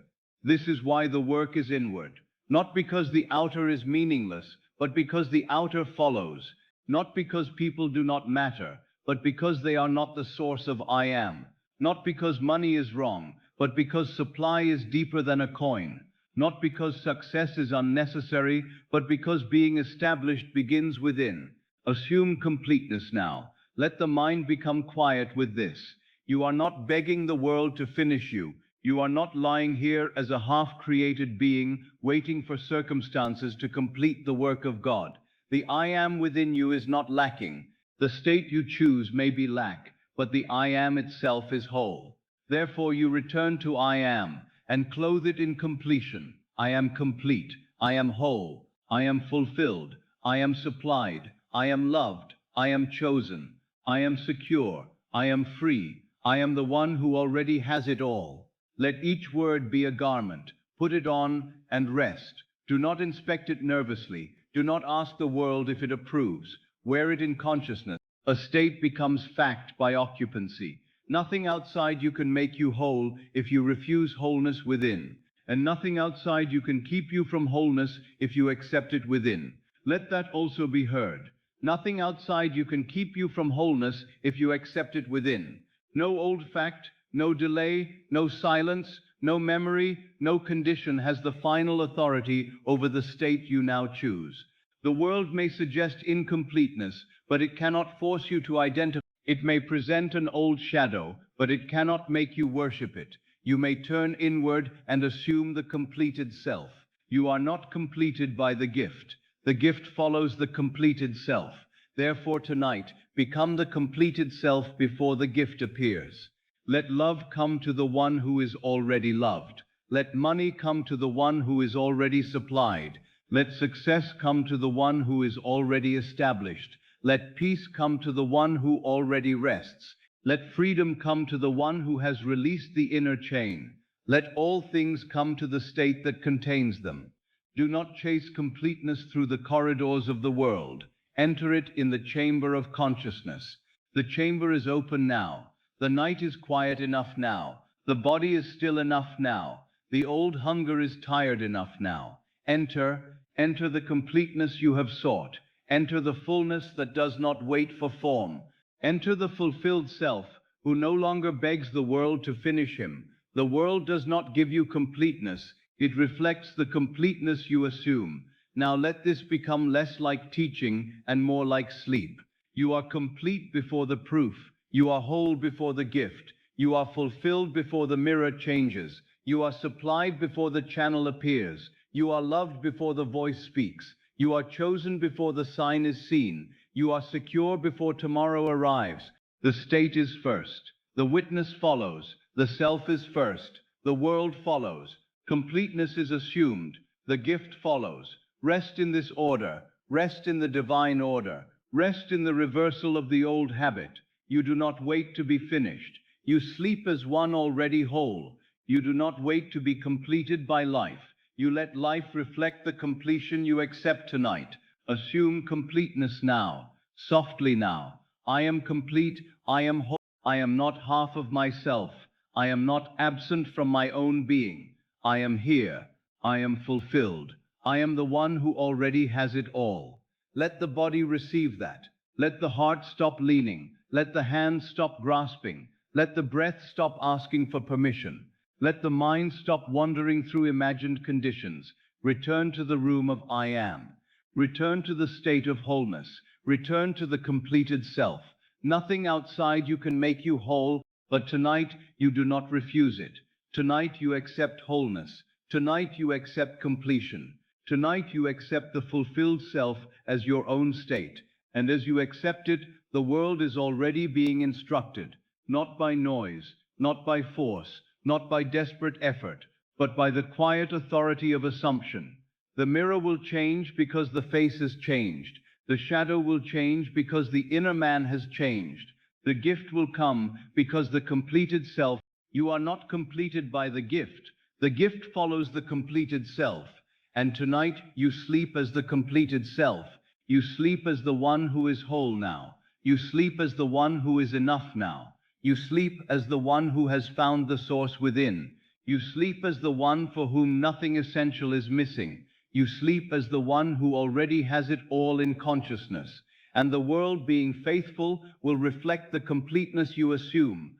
This is why the work is inward. Not because the outer is meaningless, but because the outer follows. Not because people do not matter, but because they are not the source of I am. Not because money is wrong, but because supply is deeper than a coin. Not because success is unnecessary, but because being established begins within. Assume completeness now. Let the mind become quiet with this. You are not begging the world to finish you. You are not lying here as a half-created being, waiting for circumstances to complete the work of God. The I am within you is not lacking. The state you choose may be lack, but the I am itself is whole. Therefore you return to I am, and clothe it in completion. I am complete. I am whole. I am fulfilled. I am supplied. I am loved. I am chosen. I am secure. I am free. I am the one who already has it all. Let each word be a garment. Put it on and rest. Do not inspect it nervously. Do not ask the world if it approves. Wear it in consciousness. A state becomes fact by occupancy. Nothing outside you can make you whole if you refuse wholeness within. And nothing outside you can keep you from wholeness if you accept it within. Let that also be heard. Nothing outside you can keep you from wholeness if you accept it within. No old fact, no delay, no silence, no memory, no condition has the final authority over the state you now choose. The world may suggest incompleteness, but it cannot force you to identify. It may present an old shadow, but it cannot make you worship it. You may turn inward and assume the completed self. You are not completed by the gift. The gift follows the completed self. Therefore tonight, become the completed self before the gift appears. Let love come to the one who is already loved. Let money come to the one who is already supplied. Let success come to the one who is already established. Let peace come to the one who already rests. Let freedom come to the one who has released the inner chain. Let all things come to the state that contains them. Do not chase completeness through the corridors of the world. Enter it in the chamber of consciousness. The chamber is open now. The night is quiet enough now. The body is still enough now. The old hunger is tired enough now. Enter the completeness you have sought. Enter the fullness that does not wait for form. Enter the fulfilled self, who no longer begs the world to finish him. The world does not give you completeness. It reflects the completeness you assume. Now let this become less like teaching and more like sleep. You are complete before the proof. You are whole before the gift. You are fulfilled before the mirror changes. You are supplied before the channel appears. You are loved before the voice speaks. You are chosen before the sign is seen. You are secure before tomorrow arrives. The state is first. The witness follows. The self is first. The world follows. Completeness is assumed. The gift follows. Rest in this order. Rest in the divine order. Rest in the reversal of the old habit. You do not wait to be finished. You sleep as one already whole. You do not wait to be completed by life. You let life reflect the completion you accept tonight. Assume completeness now, softly now. I am complete, I am whole, I am not half of myself. I am not absent from my own being. I am here, I am fulfilled. I am the one who already has it all. Let the body receive that. Let the heart stop leaning. Let the hands stop grasping. Let the breath stop asking for permission. Let the mind stop wandering through imagined conditions. Return to the room of I am. Return to the state of wholeness. Return to the completed self. Nothing outside you can make you whole, but tonight you do not refuse it. Tonight you accept wholeness. Tonight you accept completion. Tonight you accept the fulfilled self as your own state. And as you accept it, the world is already being instructed, not by noise, not by force, not by desperate effort, but by the quiet authority of assumption. The mirror will change because the face has changed. The shadow will change because the inner man has changed. The gift will come because the completed self. You are not completed by the gift. The gift follows the completed self. And tonight you sleep as the completed self. You sleep as the one who is whole now. You sleep as the one who is enough now. You sleep as the one who has found the source within. You sleep as the one for whom nothing essential is missing. You sleep as the one who already has it all in consciousness. And the world, being faithful, will reflect the completeness you assume.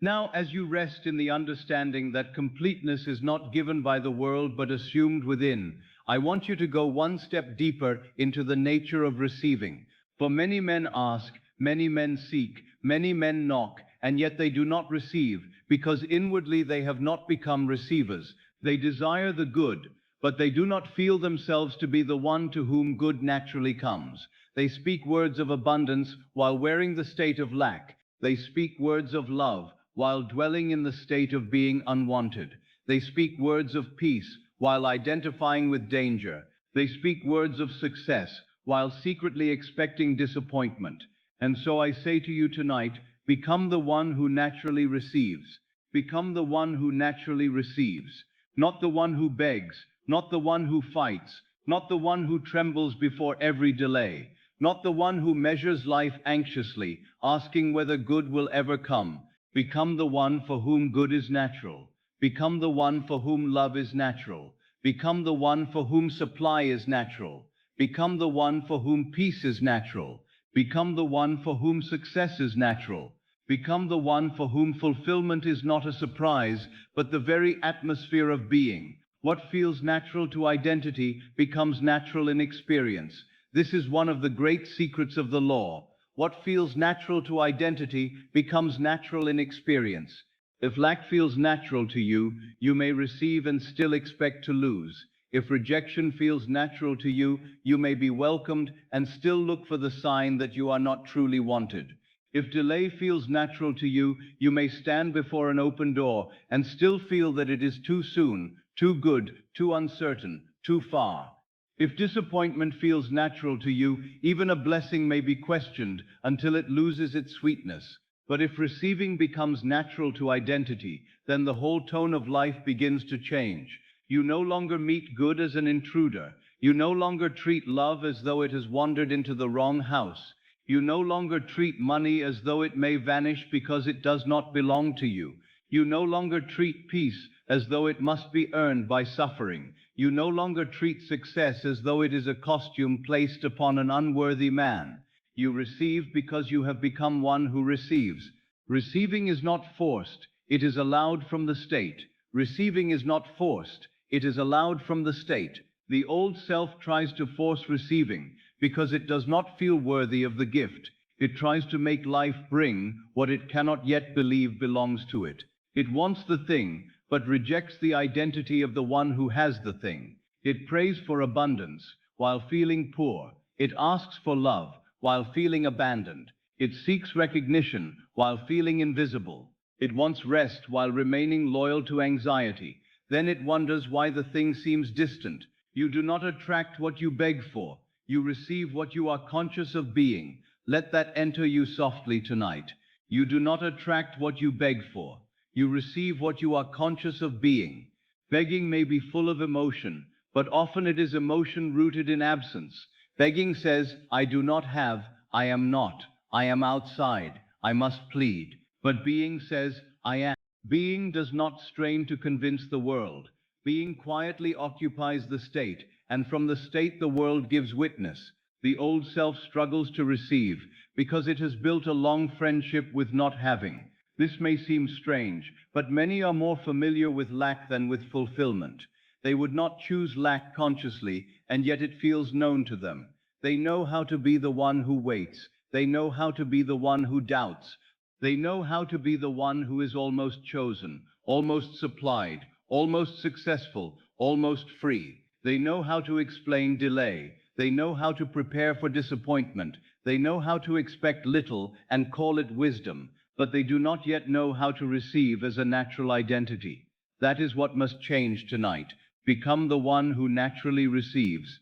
Now, as you rest in the understanding that completeness is not given by the world but assumed within, I want you to go one step deeper into the nature of receiving. For many men ask, many men seek, many men knock, and yet they do not receive, because inwardly they have not become receivers. They desire the good, but they do not feel themselves to be the one to whom good naturally comes. They speak words of abundance while wearing the state of lack. They speak words of love while dwelling in the state of being unwanted. They speak words of peace while identifying with danger. They speak words of success while secretly expecting disappointment. And so I say to you tonight, become the one who naturally receives. Become the one who naturally receives. Not the one who begs, not the one who fights, not the one who trembles before every delay, not the one who measures life anxiously, asking whether good will ever come. Become the one for whom good is natural. Become the one for whom love is natural. Become the one for whom supply is natural. Become the one for whom peace is natural. Become the one for whom success is natural. Become the one for whom fulfillment is not a surprise, but the very atmosphere of being. What feels natural to identity becomes natural in experience. This is one of the great secrets of the law. What feels natural to identity becomes natural in experience. If lack feels natural to you, you may receive and still expect to lose. If rejection feels natural to you, you may be welcomed and still look for the sign that you are not truly wanted. If delay feels natural to you, you may stand before an open door and still feel that it is too soon, too good, too uncertain, too far. If disappointment feels natural to you, even a blessing may be questioned until it loses its sweetness. But if receiving becomes natural to identity, then the whole tone of life begins to change. You no longer meet good as an intruder. You no longer treat love as though it has wandered into the wrong house. You no longer treat money as though it may vanish because it does not belong to you. You no longer treat peace as though it must be earned by suffering. You no longer treat success as though it is a costume placed upon an unworthy man. You receive because you have become one who receives. Receiving is not forced, it is allowed from the state. Receiving is not forced, it is allowed from the state. The old self tries to force receiving because it does not feel worthy of the gift. It tries to make life bring what it cannot yet believe belongs to it. It wants the thing, but rejects the identity of the one who has the thing. It prays for abundance while feeling poor. It asks for love while feeling abandoned. It seeks recognition while feeling invisible. It wants rest while remaining loyal to anxiety. Then it wonders why the thing seems distant. You do not attract what you beg for. You receive what you are conscious of being. Let that enter you softly tonight. You do not attract what you beg for. You receive what you are conscious of being. Begging may be full of emotion, but often it is emotion rooted in absence. Begging says, I do not have, I am not, I am outside, I must plead. But being says, I am. Being does not strain to convince the world. Being quietly occupies the state, and from the state the world gives witness. The old self struggles to receive, because it has built a long friendship with not having. This may seem strange, but many are more familiar with lack than with fulfillment. They would not choose lack consciously, and yet it feels known to them. They know how to be the one who waits. They know how to be the one who doubts. They know how to be the one who is almost chosen, almost supplied, almost successful, almost free. They know how to explain delay. They know how to prepare for disappointment. They know how to expect little and call it wisdom, but they do not yet know how to receive as a natural identity. That is what must change tonight. Become the one who naturally receives.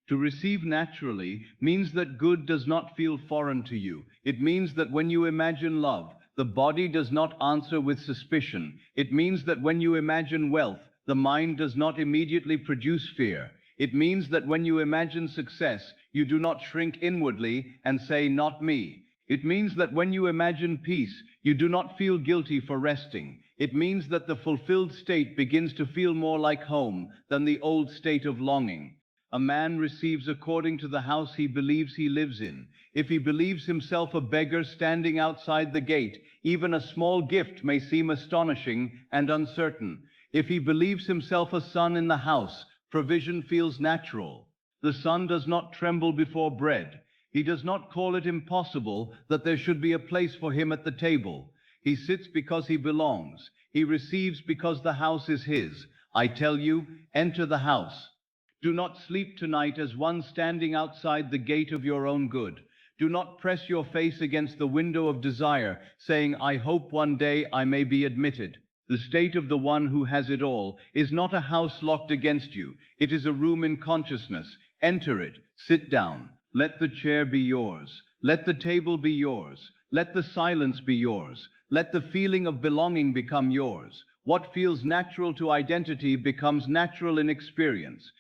To receive naturally means that good does not feel foreign to you. It means that when you imagine love, the body does not answer with suspicion. It means that when you imagine wealth, the mind does not immediately produce fear. It means that when you imagine success, you do not shrink inwardly and say, not me. It means that when you imagine peace, you do not feel guilty for resting. It means that the fulfilled state begins to feel more like home than the old state of longing. A man receives according to the house he believes he lives in. If he believes himself a beggar standing outside the gate, even a small gift may seem astonishing and uncertain. If he believes himself a son in the house, provision feels natural. The son does not tremble before bread. He does not call it impossible that there should be a place for him at the table. He sits because he belongs. He receives because the house is his. I tell you, enter the house. Do not sleep tonight as one standing outside the gate of your own good. Do not press your face against the window of desire, saying, I hope one day I may be admitted. The state of the one who has it all is not a house locked against you. It is a room in consciousness. Enter it. Sit down. Let the chair be yours. Let the table be yours. Let the silence be yours. Let the feeling of belonging become yours. What feels natural to identity becomes natural in experience.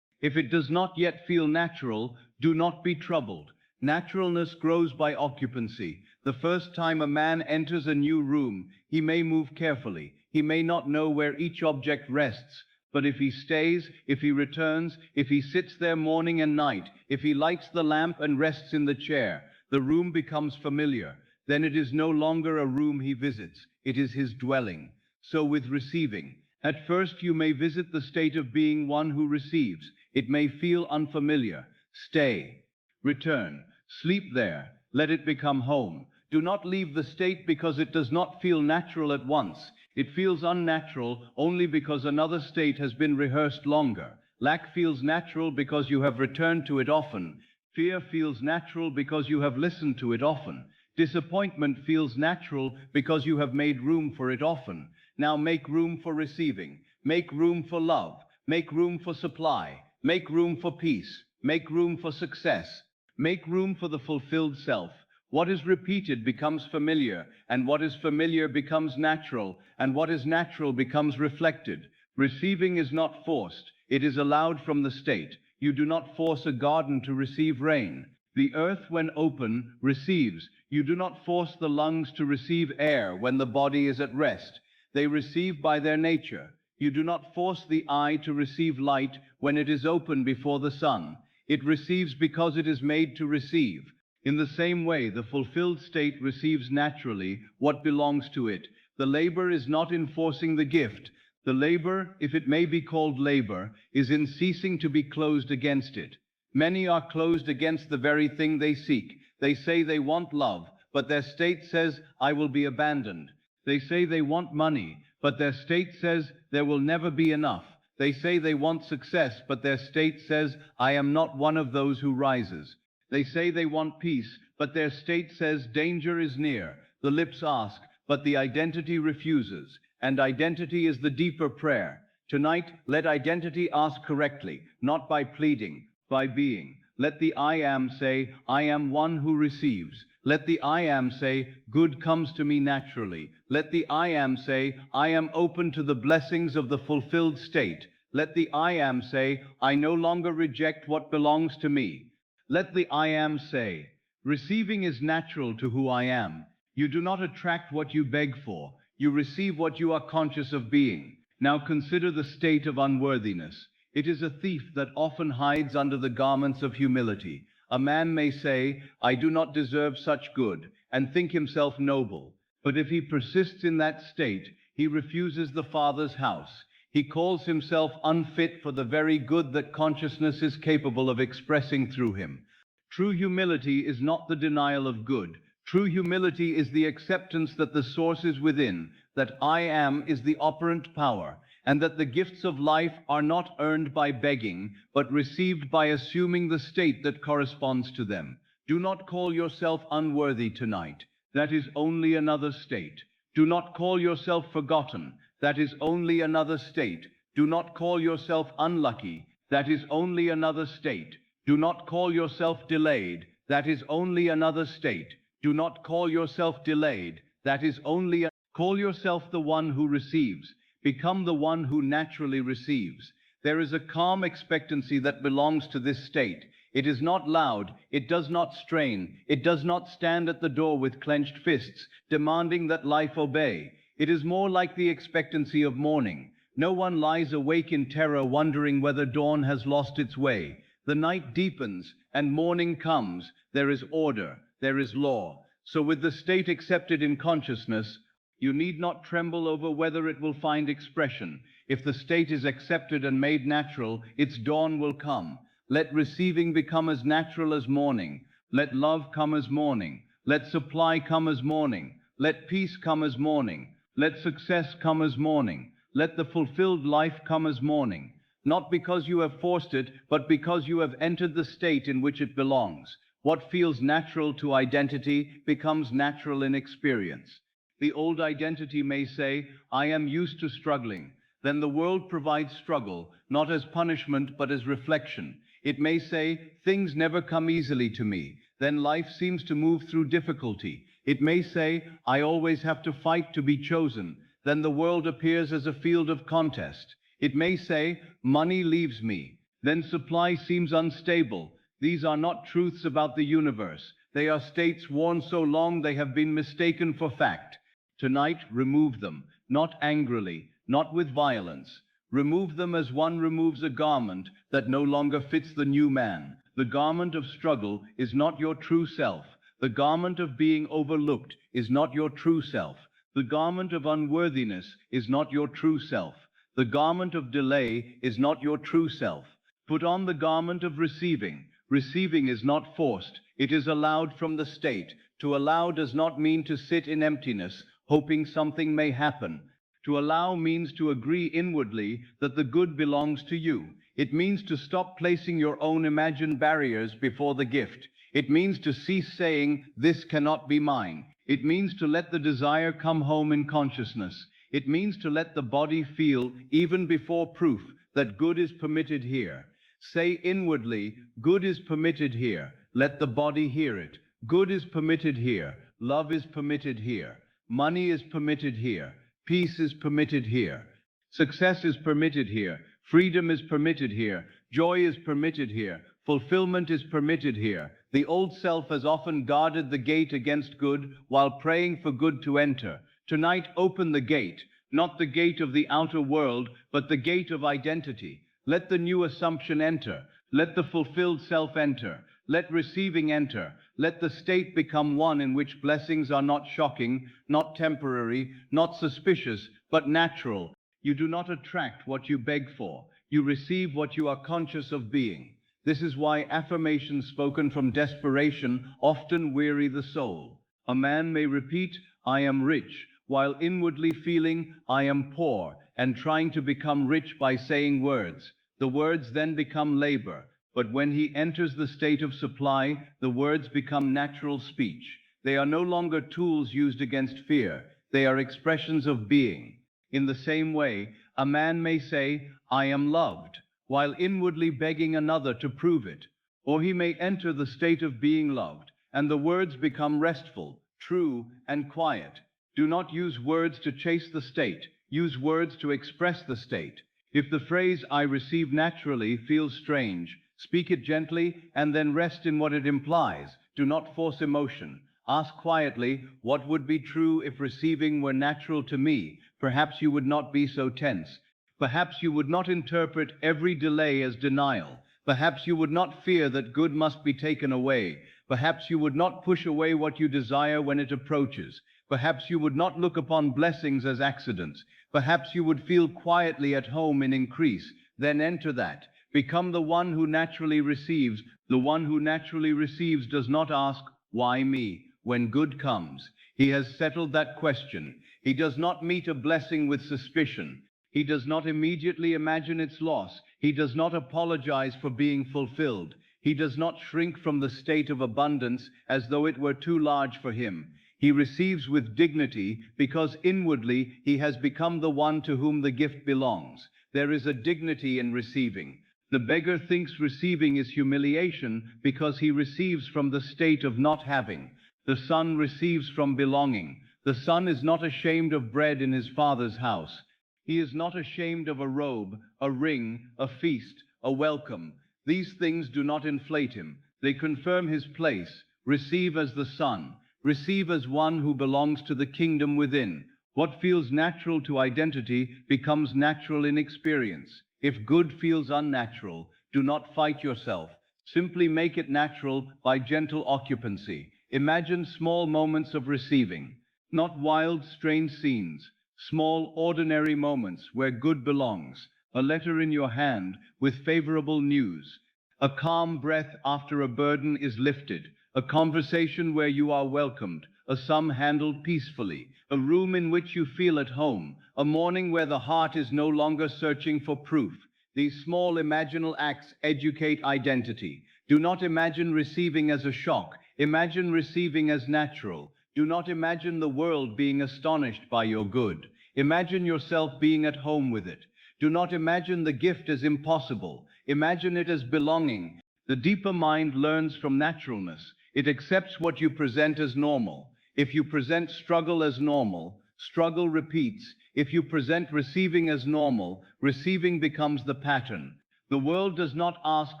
If it does not yet feel natural, do not be troubled. Naturalness grows by occupancy. The first time a man enters a new room, he may move carefully. He may not know where each object rests. But if he stays, if he returns, if he sits there morning and night, if he lights the lamp and rests in the chair, the room becomes familiar. Then it is no longer a room he visits, it is his dwelling. So with receiving. At first you may visit the state of being one who receives. It may feel unfamiliar. Stay. Return. Sleep there. Let it become home. Do not leave the state because it does not feel natural at once. It feels unnatural only because another state has been rehearsed longer. Lack feels natural because you have returned to it often. Fear feels natural because you have listened to it often. Disappointment feels natural because you have made room for it often. Now make room for receiving. Make room for love. Make room for supply. Make room for peace. Make room for success. Make room for the fulfilled self. What is repeated becomes familiar, and what is familiar becomes natural, and what is natural becomes reflected. Receiving is not forced. It is allowed from the state. You do not force a garden to receive rain. The earth, when open, receives. You do not force the lungs to receive air when the body is at rest. They receive by their nature. You do not force the eye to receive light when it is open before the sun. It receives because it is made to receive. In the same way, the fulfilled state receives naturally what belongs to it. The labor is not in forcing the gift. The labor, if it may be called labor, is in ceasing to be closed against it. Many are closed against the very thing they seek. They say they want love, but their state says, I will be abandoned. They say they want money, but their state says, there will never be enough. They say they want success, but their state says, I am not one of those who rises. They say they want peace, but their state says danger is near. The lips ask, but the identity refuses. And identity is the deeper prayer. Tonight, let identity ask correctly, not by pleading, by being. Let the I am say, I am one who receives. Let the I am say, good comes to me naturally. Let the I am say, I am open to the blessings of the fulfilled state. Let the I am say, I no longer reject what belongs to me. Let the I am say, receiving is natural to who I am. You do not attract what you beg for. You receive what you are conscious of being. Now consider the state of unworthiness. It is a thief that often hides under the garments of humility. A man may say, I do not deserve such good, and think himself noble. But if he persists in that state, he refuses the Father's house. He calls himself unfit for the very good that consciousness is capable of expressing through him. True humility is not the denial of good. True humility is the acceptance that the source is within, that I am is the operant power, and that the gifts of life are not earned by begging, but received by assuming the state that corresponds to them. Do not call yourself unworthy tonight. That is only another state. Do not call yourself forgotten. That is only another state. Do not call yourself unlucky. That is only another state. Do not call yourself delayed. That is only another state. Do not call yourself delayed. That is only call yourself the one who receives. Become the one who naturally receives. There is a calm expectancy that belongs to this state. It is not loud. It does not strain. It does not stand at the door with clenched fists, demanding that life obey. It is more like the expectancy of morning. No one lies awake in terror, wondering whether dawn has lost its way. The night deepens, and morning comes. There is order. There is law. So with the state accepted in consciousness, you need not tremble over whether it will find expression. If the state is accepted and made natural, its dawn will come. Let receiving become as natural as morning. Let love come as morning. Let supply come as morning. Let peace come as morning. Let success come as morning. Let the fulfilled life come as morning. Not because you have forced it, but because you have entered the state in which it belongs. What feels natural to identity becomes natural in experience. The old identity may say, I am used to struggling. Then the world provides struggle, not as punishment, but as reflection. It may say, things never come easily to me. Then life seems to move through difficulty. It may say, I always have to fight to be chosen. Then the world appears as a field of contest. It may say, money leaves me. Then supply seems unstable. These are not truths about the universe. They are states worn so long they have been mistaken for fact. Tonight, remove them, not angrily, not with violence. Remove them as one removes a garment that no longer fits the new man. The garment of struggle is not your true self. The garment of being overlooked is not your true self. The garment of unworthiness is not your true self. The garment of delay is not your true self. Put on the garment of receiving. Receiving is not forced, it is allowed from the state. To allow does not mean to sit in emptiness, hoping something may happen. To allow means to agree inwardly that the good belongs to you. It means to stop placing your own imagined barriers before the gift. It means to cease saying, "This cannot be mine." It means to let the desire come home in consciousness. It means to let the body feel, even before proof, that good is permitted here. Say inwardly, "Good is permitted here." Let the body hear it. Good is permitted here. Love is permitted here. Money is permitted here. Peace is permitted here. Success is permitted here. Freedom is permitted here. Joy is permitted here. Fulfillment is permitted here. The old self has often guarded the gate against good while praying for good to enter. Tonight, open the gate, not the gate of the outer world, but the gate of identity. Let the new assumption enter. Let the fulfilled self enter. Let receiving enter. Let the state become one in which blessings are not shocking, not temporary, not suspicious, but natural. You do not attract what you beg for. You receive what you are conscious of being. This is why affirmations spoken from desperation often weary the soul. A man may repeat, "I am rich," while inwardly feeling, "I am poor," and trying to become rich by saying words. The words then become labor. But when he enters the state of supply, the words become natural speech. They are no longer tools used against fear. They are expressions of being. In the same way, a man may say, "I am loved," while inwardly begging another to prove it. Or he may enter the state of being loved, and the words become restful, true, and quiet. Do not use words to chase the state. Use words to express the state. If the phrase "I receive naturally" feels strange, speak it gently and then rest in what it implies. Do not force emotion. Ask quietly, "What would be true if receiving were natural to me?" Perhaps you would not be so tense. Perhaps you would not interpret every delay as denial. Perhaps you would not fear that good must be taken away. Perhaps you would not push away what you desire when it approaches. Perhaps you would not look upon blessings as accidents. Perhaps you would feel quietly at home in increase. Then enter that. Become the one who naturally receives. The one who naturally receives does not ask, "Why me?" when good comes. He has settled that question. He does not meet a blessing with suspicion. He does not immediately imagine its loss. He does not apologize for being fulfilled. He does not shrink from the state of abundance as though it were too large for him. He receives with dignity because inwardly he has become the one to whom the gift belongs. There is a dignity in receiving. The beggar thinks receiving is humiliation because he receives from the state of not having. The son receives from belonging. The son is not ashamed of bread in his father's house. He is not ashamed of a robe, a ring, a feast, a welcome. These things do not inflate him. They confirm his place. Receive as the son. Receive as one who belongs to the kingdom within. What feels natural to identity becomes natural in experience. If good feels unnatural, do not fight yourself. Simply make it natural by gentle occupancy. Imagine small moments of receiving, not wild, strange scenes. Small, ordinary moments where good belongs. A letter in your hand with favorable news. A calm breath after a burden is lifted. A conversation where you are welcomed. A sum handled peacefully. A room in which you feel at home. A morning where the heart is no longer searching for proof. These small imaginal acts educate identity. Do not imagine receiving as a shock. Imagine receiving as natural. Do not imagine the world being astonished by your good. Imagine yourself being at home with it. Do not imagine the gift as impossible. Imagine it as belonging. The deeper mind learns from naturalness. It accepts what you present as normal. If you present struggle as normal, struggle repeats. If you present receiving as normal, receiving becomes the pattern. The world does not ask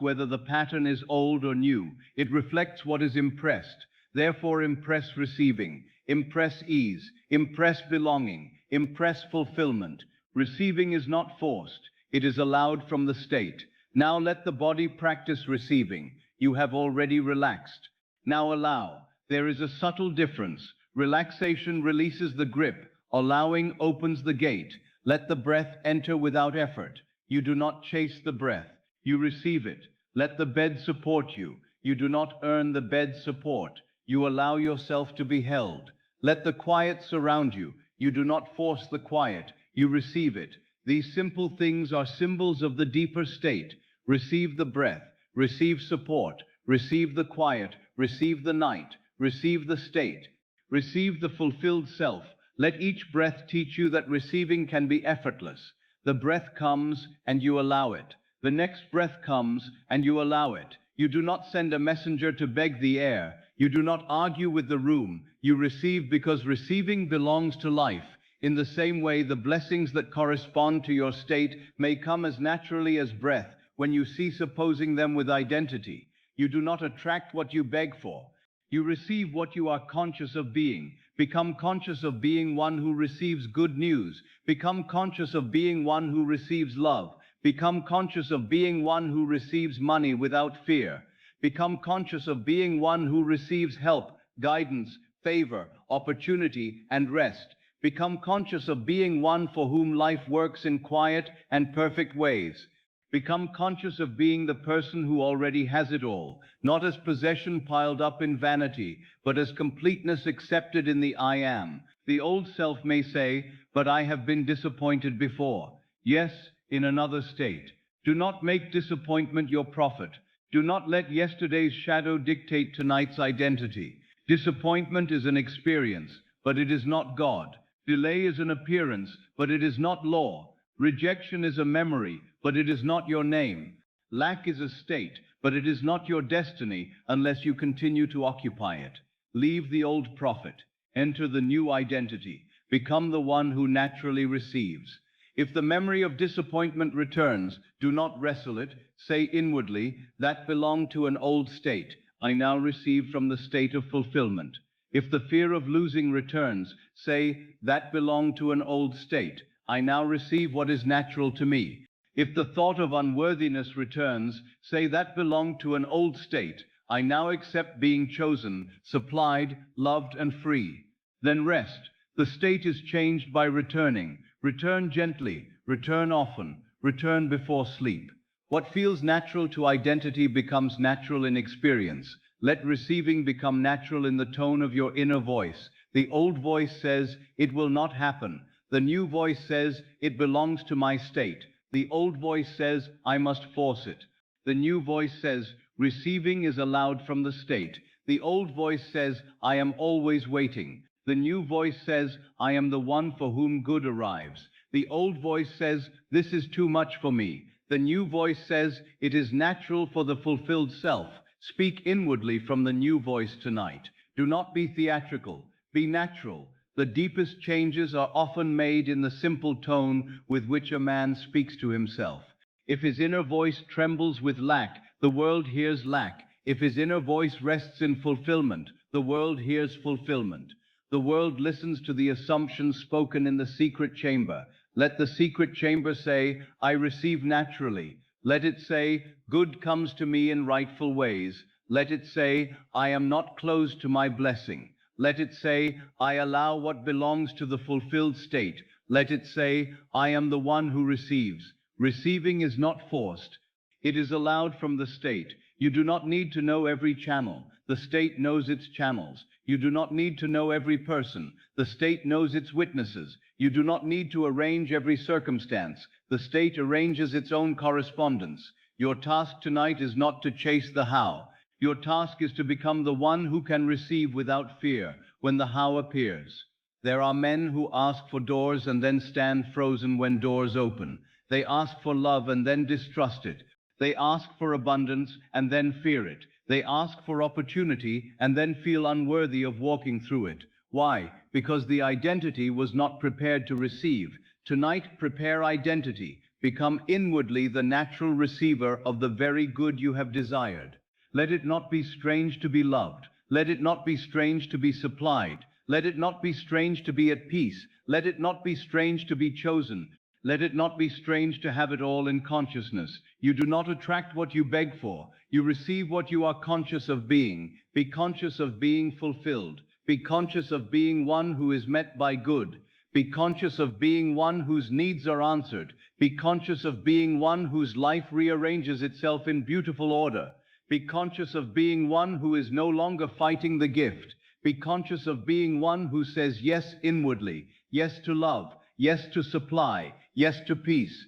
whether the pattern is old or new. It reflects what is impressed. Therefore impress receiving, impress ease, impress belonging, impress fulfillment. Receiving is not forced, it is allowed from the state. Now let the body practice receiving. You have already relaxed. Now allow. There is a subtle difference. Relaxation releases the grip, allowing opens the gate. Let the breath enter without effort. You do not chase the breath, you receive it. Let the bed support you. You do not earn the bed's support. You allow yourself to be held. Let the quiet surround you. You do not force the quiet. You receive it. These simple things are symbols of the deeper state. Receive the breath. Receive support. Receive the quiet. Receive the night. Receive the state. Receive the fulfilled self. Let each breath teach you that receiving can be effortless. The breath comes and you allow it. The next breath comes and you allow it. You do not send a messenger to beg the air. You do not argue with the room. You receive because receiving belongs to life. In the same way, the blessings that correspond to your state may come as naturally as breath when you cease opposing them with identity. You do not attract what you beg for. You receive what you are conscious of being. Become conscious of being one who receives good news. Become conscious of being one who receives love. Become conscious of being one who receives money without fear. Become conscious of being one who receives help, guidance, favor, opportunity, and rest. Become conscious of being one for whom life works in quiet and perfect ways. Become conscious of being the person who already has it all, not as possession piled up in vanity, but as completeness accepted in the I am. The old self may say, "But I have been disappointed before." Yes, in another state. Do not make disappointment your prophet. Do not let yesterday's shadow dictate tonight's identity. Disappointment is an experience, but it is not God. Delay is an appearance, but it is not law. Rejection is a memory, but it is not your name. Lack is a state, but it is not your destiny unless you continue to occupy it. Leave the old prophet. Enter the new identity. Become the one who naturally receives. If the memory of disappointment returns, do not wrestle it. Say inwardly, "That belonged to an old state. I now receive from the state of fulfillment." If the fear of losing returns, say, "That belonged to an old state. I now receive what is natural to me." If the thought of unworthiness returns, say, "That belonged to an old state. I now accept being chosen, supplied, loved, and free." Then rest. The state is changed by returning. Return gently, return often, return before sleep. What feels natural to identity becomes natural in experience. Let receiving become natural in the tone of your inner voice. The old voice says, "It will not happen." The new voice says, "It belongs to my state." The old voice says, "I must force it." The new voice says, "Receiving is allowed from the state." The old voice says, "I am always waiting." The new voice says, "I am the one for whom good arrives." The old voice says, "This is too much for me." The new voice says, "It is natural for the fulfilled self." Speak inwardly from the new voice tonight. Do not be theatrical. Be natural. The deepest changes are often made in the simple tone with which a man speaks to himself. If his inner voice trembles with lack, the world hears lack. If his inner voice rests in fulfillment, the world hears fulfillment. The world listens to the assumptions spoken in the secret chamber. Let the secret chamber say, "I receive naturally." Let it say, "Good comes to me in rightful ways." Let it say, "I am not closed to my blessing." Let it say, "I allow what belongs to the fulfilled state." Let it say, "I am the one who receives." Receiving is not forced. It is allowed from the state. You do not need to know every channel. The state knows its channels. You do not need to know every person. The state knows its witnesses. You do not need to arrange every circumstance. The state arranges its own correspondence. Your task tonight is not to chase the how. Your task is to become the one who can receive without fear when the how appears. There are men who ask for doors and then stand frozen when doors open. They ask for love and then distrust it. They ask for abundance and then fear it. They ask for opportunity and then feel unworthy of walking through it. Why? Because the identity was not prepared to receive. Tonight, prepare identity. Become inwardly the natural receiver of the very good you have desired. Let it not be strange to be loved. Let it not be strange to be supplied. Let it not be strange to be at peace. Let it not be strange to be chosen. Let it not be strange to have it all in consciousness. You do not attract what you beg for. You receive what you are conscious of being. Be conscious of being fulfilled. Be conscious of being one who is met by good. Be conscious of being one whose needs are answered. Be conscious of being one whose life rearranges itself in beautiful order. Be conscious of being one who is no longer fighting the gift. Be conscious of being one who says yes inwardly, yes to love, yes to supply, yes to peace,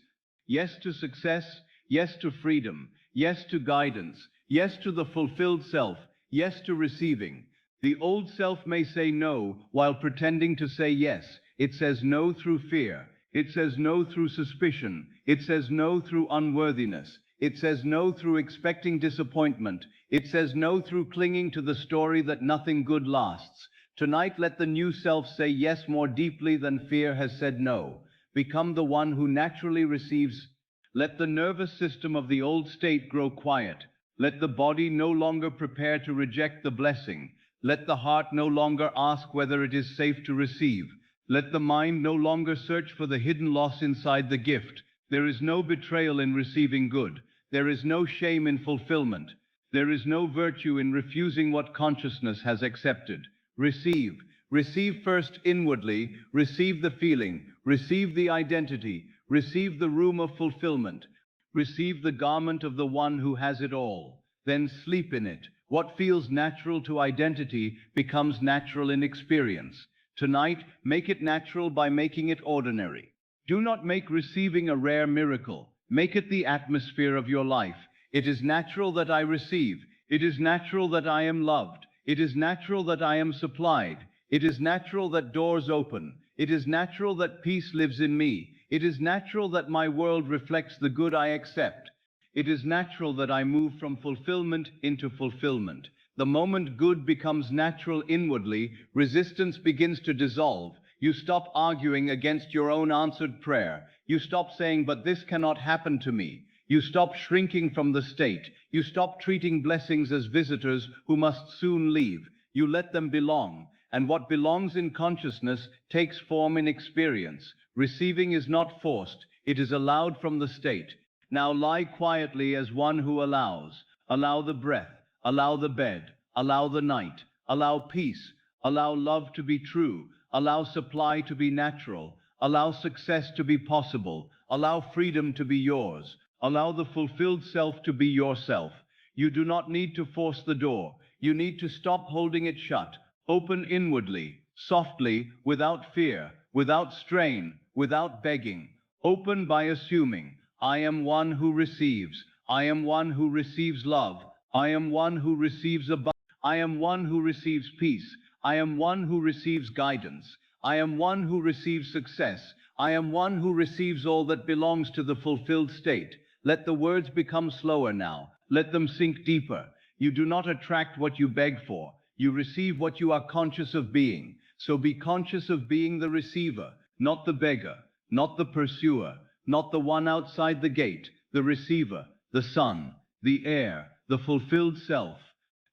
yes to success, yes to freedom, yes to guidance, yes to the fulfilled self, yes to receiving. The old self may say no while pretending to say yes. It says no through fear. It says no through suspicion. It says no through unworthiness. It says no through expecting disappointment. It says no through clinging to the story that nothing good lasts. Tonight, let the new self say yes more deeply than fear has said no. Become the one who naturally receives. Let the nervous system of the old state grow quiet. Let the body no longer prepare to reject the blessing. Let the heart no longer ask whether it is safe to receive. Let the mind no longer search for the hidden loss inside the gift. There is no betrayal in receiving good. There is no shame in fulfillment. There is no virtue in refusing what consciousness has accepted. Receive. Receive first inwardly. Receive the feeling. Receive the identity. Receive the room of fulfillment. Receive the garment of the one who has it all. Then sleep in it. What feels natural to identity becomes natural in experience. Tonight, make it natural by making it ordinary. Do not make receiving a rare miracle. Make it the atmosphere of your life. It is natural that I receive. It is natural that I am loved. It is natural that I am supplied. It is natural that doors open. It is natural that peace lives in me. It is natural that my world reflects the good I accept. It is natural that I move from fulfillment into fulfillment. The moment good becomes natural inwardly, resistance begins to dissolve. You stop arguing against your own answered prayer. You stop saying, but this cannot happen to me. You stop shrinking from the state. You stop treating blessings as visitors who must soon leave. You let them belong. And what belongs in consciousness takes form in experience. Receiving is not forced. It is allowed from the state. Now lie quietly as one who allows. Allow the breath. Allow the bed. Allow the night. Allow peace. Allow love to be true. Allow supply to be natural. Allow success to be possible. Allow freedom to be yours. Allow the fulfilled self to be yourself. You do not need to force the door. You need to stop holding it shut. Open inwardly, softly, without fear, without strain, without begging. Open by assuming, I am one who receives. I am one who receives love. I am one who receives abundance. I am one who receives peace. I am one who receives guidance. I am one who receives success. I am one who receives all that belongs to the fulfilled state. Let the words become slower now. Let them sink deeper. You do not attract what you beg for. You receive what you are conscious of being. So be conscious of being the receiver, not the beggar, not the pursuer, not the one outside the gate, the receiver, the son, the heir, the fulfilled self.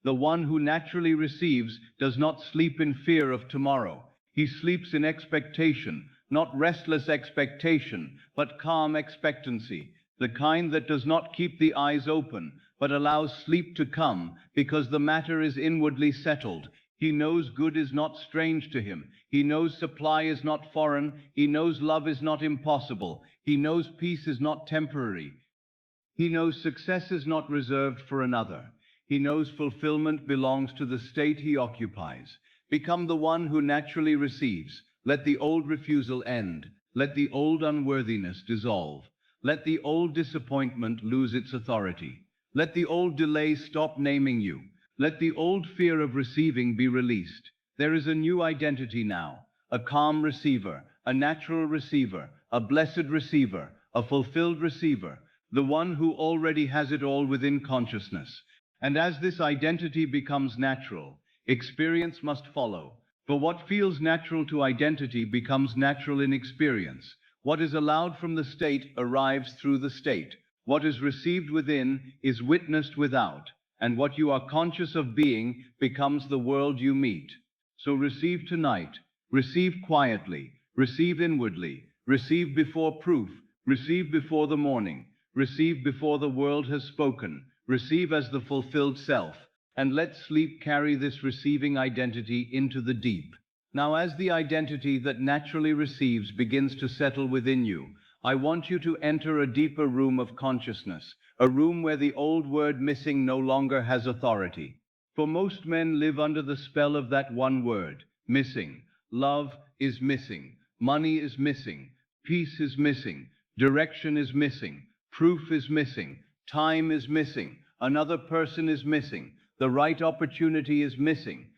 The one who naturally receives does not sleep in fear of tomorrow. He sleeps in expectation, not restless expectation, but calm expectancy, the kind that does not keep the eyes open, but allows sleep to come, because the matter is inwardly settled. He knows good is not strange to him. He knows supply is not foreign. He knows love is not impossible. He knows peace is not temporary. He knows success is not reserved for another. He knows fulfillment belongs to the state he occupies. Become the one who naturally receives. Let the old refusal end. Let the old unworthiness dissolve. Let the old disappointment lose its authority. Let the old delay stop naming you. Let the old fear of receiving be released. There is a new identity now, a calm receiver, a natural receiver, a blessed receiver, a fulfilled receiver, the one who already has it all within consciousness. And as this identity becomes natural, experience must follow. For what feels natural to identity becomes natural in experience. What is allowed from the state arrives through the state. What is received within is witnessed without. and what you are conscious of being becomes the world you meet. So receive tonight, receive quietly, receive inwardly, receive before proof, receive before the morning, receive before the world has spoken, receive as the fulfilled self, and let sleep carry this receiving identity into the deep. Now, as the identity that naturally receives begins to settle within you, I want you to enter a deeper room of consciousness, a room where the old word missing no longer has authority. For most men live under the spell of that one word, missing. Love is missing, money is missing, peace is missing, direction is missing, proof is missing, time is missing, another person is missing, the right opportunity is missing,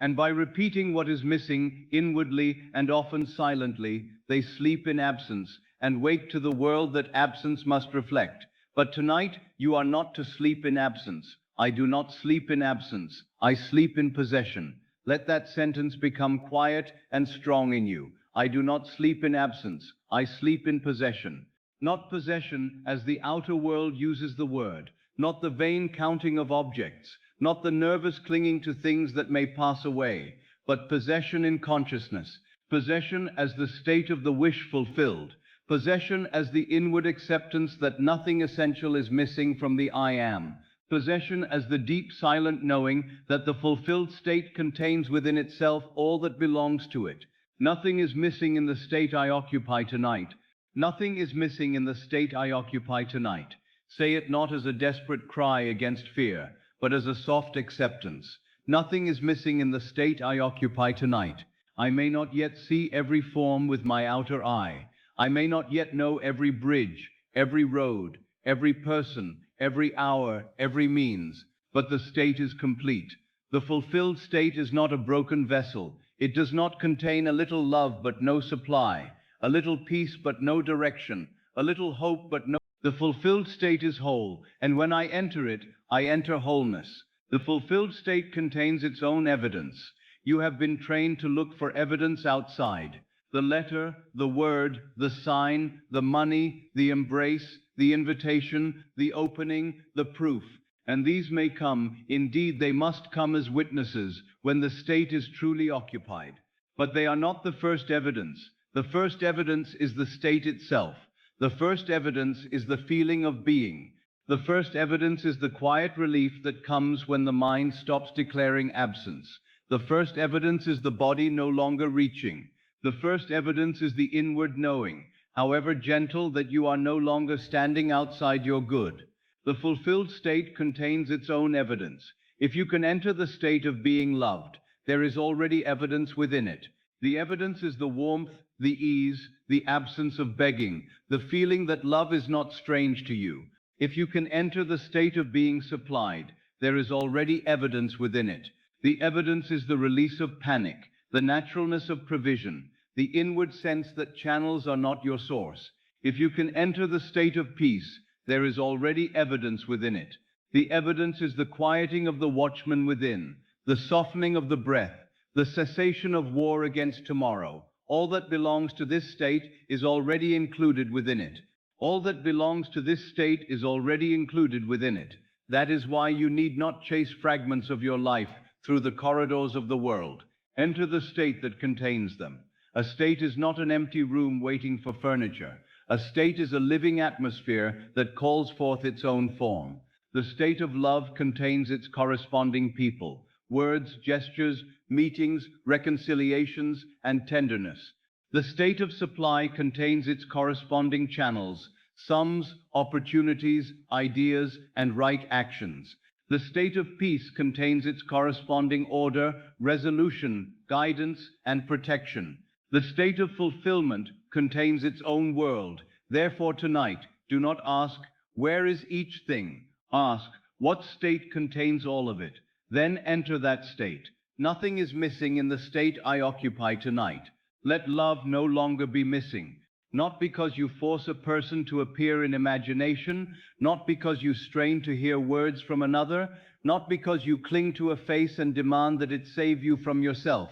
and by repeating what is missing inwardly and often silently, they sleep in absence and wake to the world that absence must reflect. But tonight, you are not to sleep in absence. I do not sleep in absence. I sleep in possession. Let that sentence become quiet and strong in you. I do not sleep in absence. I sleep in possession. Not possession as the outer world uses the word, not the vain counting of objects, not the nervous clinging to things that may pass away, but possession in consciousness, possession as the state of the wish fulfilled, possession as the inward acceptance that nothing essential is missing from the I am, possession as the deep silent knowing that the fulfilled state contains within itself all that belongs to it. Nothing is missing in the state I occupy tonight. Nothing is missing in the state I occupy tonight. Say it not as a desperate cry against fear, but as a soft acceptance. Nothing is missing in the state I occupy tonight. I may not yet see every form with my outer eye. I may not yet know every bridge, every road, every person, every hour, every means, but the state is complete. The fulfilled state is not a broken vessel. It does not contain a little love but no supply, a little peace but no direction, a little hope but no. The fulfilled state is whole, and when I enter it, I enter wholeness. The fulfilled state contains its own evidence. You have been trained to look for evidence outside. The letter, the word, the sign, the money, the embrace, the invitation, the opening, the proof. And these may come, indeed they must come as witnesses when the state is truly occupied. But they are not the first evidence. The first evidence is the state itself. The first evidence is the feeling of being. The first evidence is the quiet relief that comes when the mind stops declaring absence. The first evidence is the body no longer reaching. The first evidence is the inward knowing, however gentle, that you are no longer standing outside your good. The fulfilled state contains its own evidence. If you can enter the state of being loved, there is already evidence within it. The evidence is the warmth, the ease, the absence of begging, the feeling that love is not strange to you. If you can enter the state of being supplied, there is already evidence within it. The evidence is the release of panic, the naturalness of provision, the inward sense that channels are not your source. If you can enter the state of peace, there is already evidence within it. The evidence is the quieting of the watchman within, the softening of the breath, the cessation of war against tomorrow. All that belongs to this state is already included within it. All that belongs to this state is already included within it. That is why you need not chase fragments of your life through the corridors of the world. Enter the state that contains them. A state is not an empty room waiting for furniture. A state is a living atmosphere that calls forth its own form. The state of love contains its corresponding people, words, gestures, meetings, reconciliations, and tenderness. The state of supply contains its corresponding channels, sums, opportunities, ideas, and right actions. The state of peace contains its corresponding order, resolution, guidance, and protection. The state of fulfillment contains its own world. Therefore, tonight, do not ask, where is each thing? Ask, what state contains all of it? Then enter that state. Nothing is missing in the state I occupy tonight. Let love no longer be missing. Not because you force a person to appear in imagination, not because you strain to hear words from another, not because you cling to a face and demand that it save you from yourself.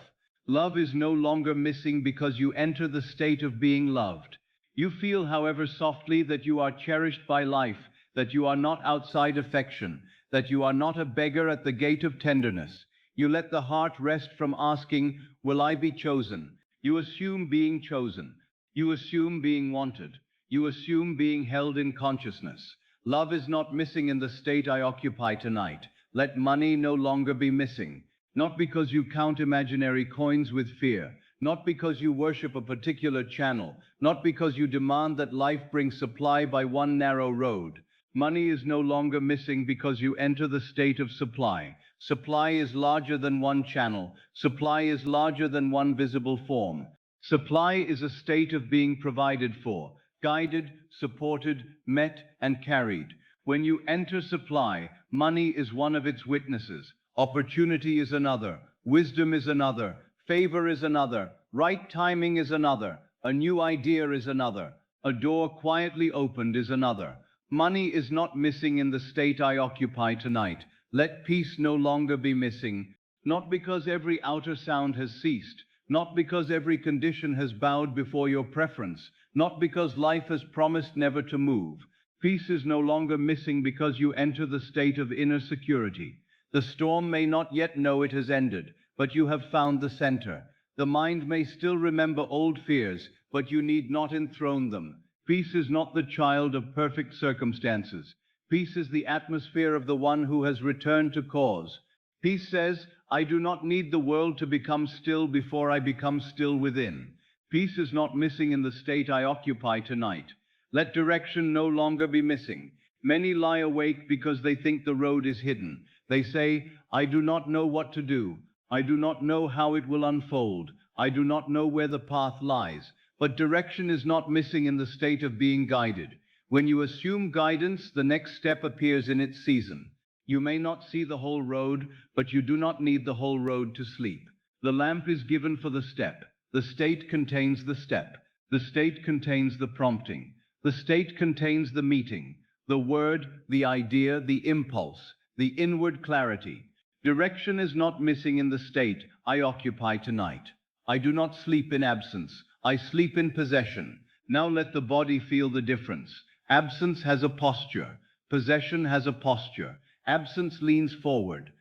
Love is no longer missing because you enter the state of being loved. You feel, however softly, that you are cherished by life, that you are not outside affection, that you are not a beggar at the gate of tenderness. You let the heart rest from asking, will I be chosen? You assume being chosen. You assume being wanted. You assume being held in consciousness. Love is not missing in the state I occupy tonight. Let money no longer be missing. Not because you count imaginary coins with fear, not because you worship a particular channel, not because you demand that life bring supply by one narrow road. Money is no longer missing because you enter the state of supply. Supply is larger than one channel. Supply is larger than one visible form. Supply is a state of being provided for, guided, supported, met, and carried. When you enter supply, money is one of its witnesses. Opportunity is another. Wisdom is another. Favor is another. Right timing is another. A new idea is another. A door quietly opened is another. Money is not missing in the state I occupy tonight. Let peace no longer be missing, not because every outer sound has ceased, not because every condition has bowed before your preference, not because life has promised never to move. Peace is no longer missing because you enter the state of inner security. The storm may not yet know it has ended, but you have found the center. The mind may still remember old fears, but you need not enthrone them. Peace is not the child of perfect circumstances. Peace is the atmosphere of the one who has returned to cause. Peace says, I do not need the world to become still before I become still within. Peace is not missing in the state I occupy tonight. Let direction no longer be missing. Many lie awake because they think the road is hidden. They say, I do not know what to do. I do not know how it will unfold. I do not know where the path lies. But direction is not missing in the state of being guided. When you assume guidance, the next step appears in its season. You may not see the whole road, but you do not need the whole road to sleep. The lamp is given for the step. The state contains the step. The state contains the prompting. The state contains the meeting, the word, the idea, the impulse, the inward clarity. Direction is not missing in the state I occupy tonight. I do not sleep in absence. I sleep in possession. Now let the body feel the difference. Absence has a posture. Possession has a posture. Absence leans forward.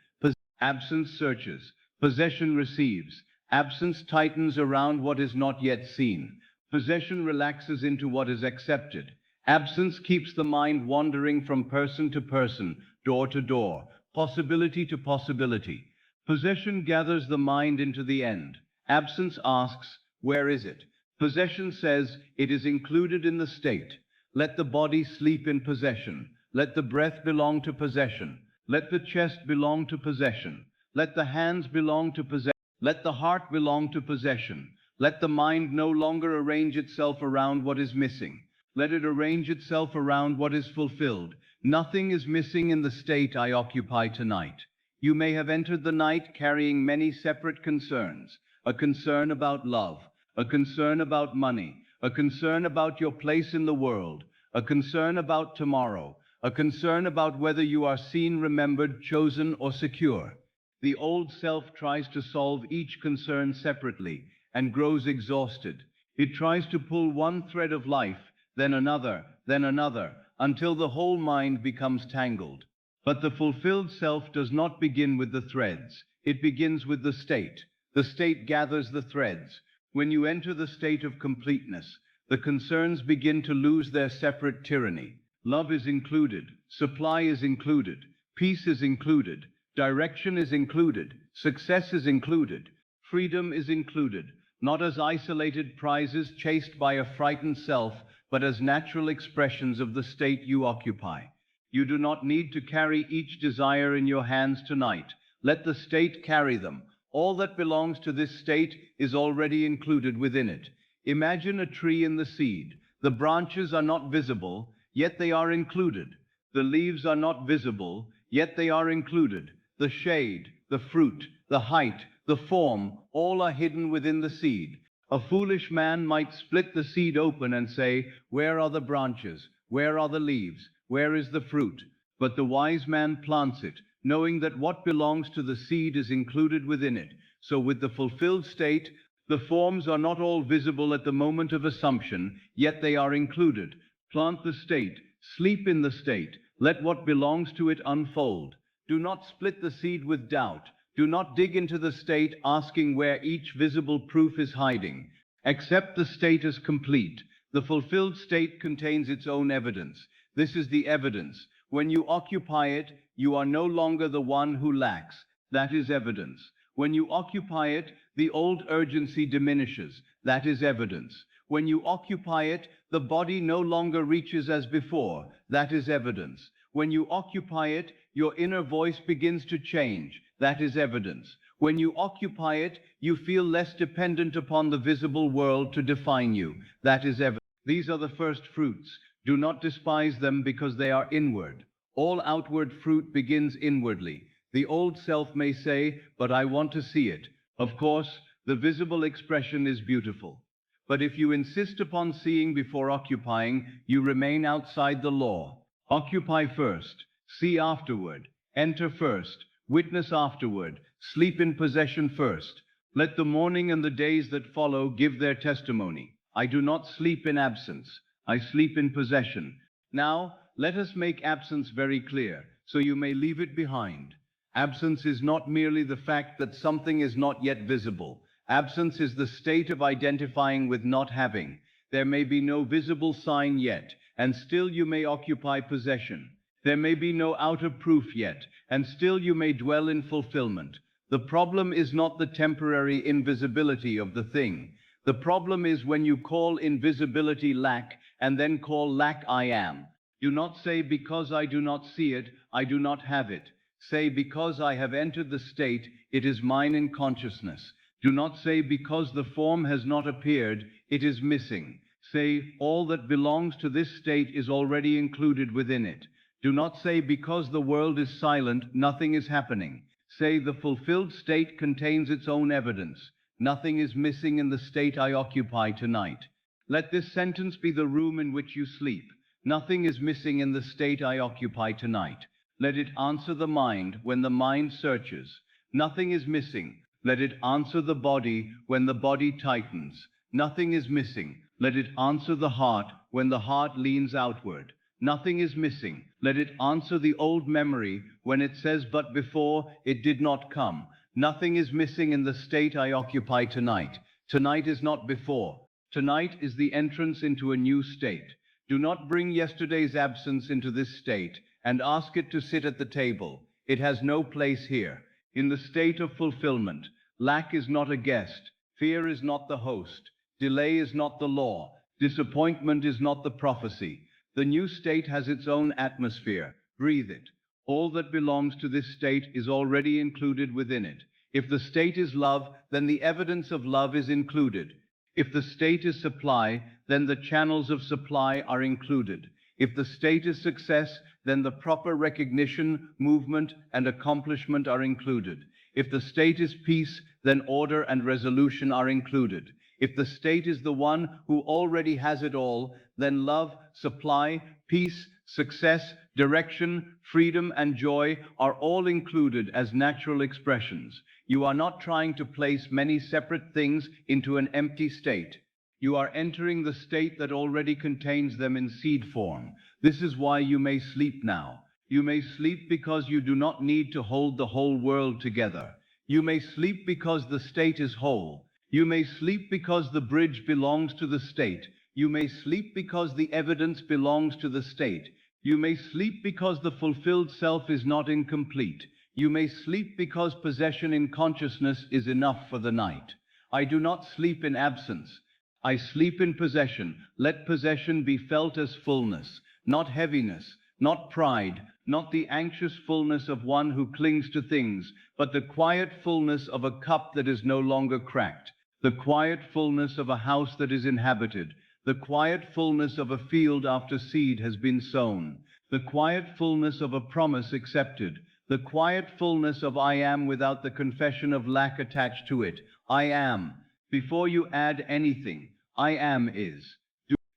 Absence searches. Possession receives. Absence tightens around what is not yet seen. Possession relaxes into what is accepted. Absence keeps the mind wandering from person to person, door to door, possibility to possibility. Possession gathers the mind into the end. Absence asks, where is it? Possession says, it is included in the state. Let the body sleep in possession. Let the breath belong to possession. Let the chest belong to possession. Let the hands belong to possession. Let the heart belong to possession. Let the mind no longer arrange itself around what is missing. Let it arrange itself around what is fulfilled. Nothing is missing in the state I occupy tonight. You may have entered the night carrying many separate concerns. A concern about love, a concern about money, a concern about your place in the world, a concern about tomorrow, a concern about whether you are seen, remembered, chosen, or secure. The old self tries to solve each concern separately and grows exhausted. It tries to pull one thread of life, then another, until the whole mind becomes tangled. But the fulfilled self does not begin with the threads. It begins with the state. The state gathers the threads. When you enter the state of completeness, the concerns begin to lose their separate tyranny. Love is included. Supply is included. Peace is included. Direction is included. Success is included. Freedom is included, not as isolated prizes chased by a frightened self, but as natural expressions of the state you occupy. You do not need to carry each desire in your hands tonight. Let the state carry them. All that belongs to this state is already included within it. Imagine a tree in the seed. The branches are not visible, yet they are included. The leaves are not visible, yet they are included. The shade, the fruit, the height, the form, all are hidden within the seed. A foolish man might split the seed open and say, where are the branches? Where are the leaves? Where is the fruit? But the wise man plants it, knowing that what belongs to the seed is included within it. So with the fulfilled state, the forms are not all visible at the moment of assumption, yet they are included. Plant the state, sleep in the state, let what belongs to it unfold. Do not split the seed with doubt. Do not dig into the state asking where each visible proof is hiding. Accept the state as complete. The fulfilled state contains its own evidence. This is the evidence. When you occupy it, you are no longer the one who lacks. That is evidence. When you occupy it, the old urgency diminishes. That is evidence. When you occupy it, the body no longer reaches as before. That is evidence. When you occupy it, your inner voice begins to change. That is evidence. When you occupy it, you feel less dependent upon the visible world to define you. That is evidence. These are the first fruits. Do not despise them because they are inward. All outward fruit begins inwardly. The old self may say, "But I want to see it." Of course, the visible expression is beautiful. But if you insist upon seeing before occupying, you remain outside the law. Occupy first, see afterward, enter first, witness afterward, sleep in possession first. Let the morning and the days that follow give their testimony. I do not sleep in absence, I sleep in possession. Now, let us make absence very clear, so you may leave it behind. Absence is not merely the fact that something is not yet visible. Absence is the state of identifying with not having. There may be no visible sign yet, and still you may occupy possession. There may be no outer proof yet, and still you may dwell in fulfillment. The problem is not the temporary invisibility of the thing. The problem is when you call invisibility lack, and then call lack I am. Do not say, "Because I do not see it, I do not have it." Say, "Because I have entered the state, it is mine in consciousness." Do not say, "Because the form has not appeared, it is missing." Say, "All that belongs to this state is already included within it." Do not say, "Because the world is silent, nothing is happening." Say, "The fulfilled state contains its own evidence. Nothing is missing in the state I occupy tonight." Let this sentence be the room in which you sleep. Nothing is missing in the state I occupy tonight. Let it answer the mind when the mind searches. Nothing is missing. Let it answer the body when the body tightens. Nothing is missing. Let it answer the heart when the heart leans outward. Nothing is missing. Let it answer the old memory when it says, "But before, it did not come." Nothing is missing in the state I occupy tonight. Tonight is not before. Tonight is the entrance into a new state. Do not bring yesterday's absence into this state and ask it to sit at the table. It has no place here. In the state of fulfillment, lack is not a guest, fear is not the host, delay is not the law, disappointment is not the prophecy. The new state has its own atmosphere. Breathe it. All that belongs to this state is already included within it. If the state is love, then the evidence of love is included. If the state is supply, then the channels of supply are included. If the state is success, then the proper recognition, movement, and accomplishment are included. If the state is peace, then order and resolution are included. If the state is the one who already has it all, then love, supply, peace, success, direction, freedom, and joy are all included as natural expressions. You are not trying to place many separate things into an empty state. You are entering the state that already contains them in seed form. This is why you may sleep now. You may sleep because you do not need to hold the whole world together. You may sleep because the state is whole. You may sleep because the bridge belongs to the state. You may sleep because the evidence belongs to the state. You may sleep because the fulfilled self is not incomplete. You may sleep because possession in consciousness is enough for the night. I do not sleep in absence. I sleep in possession. Let possession be felt as fullness, not heaviness, not pride, not the anxious fullness of one who clings to things, but the quiet fullness of a cup that is no longer cracked, the quiet fullness of a house that is inhabited, the quiet fullness of a field after seed has been sown, the quiet fullness of a promise accepted, the quiet fullness of I am without the confession of lack attached to it. I am. Before you add anything, I am is.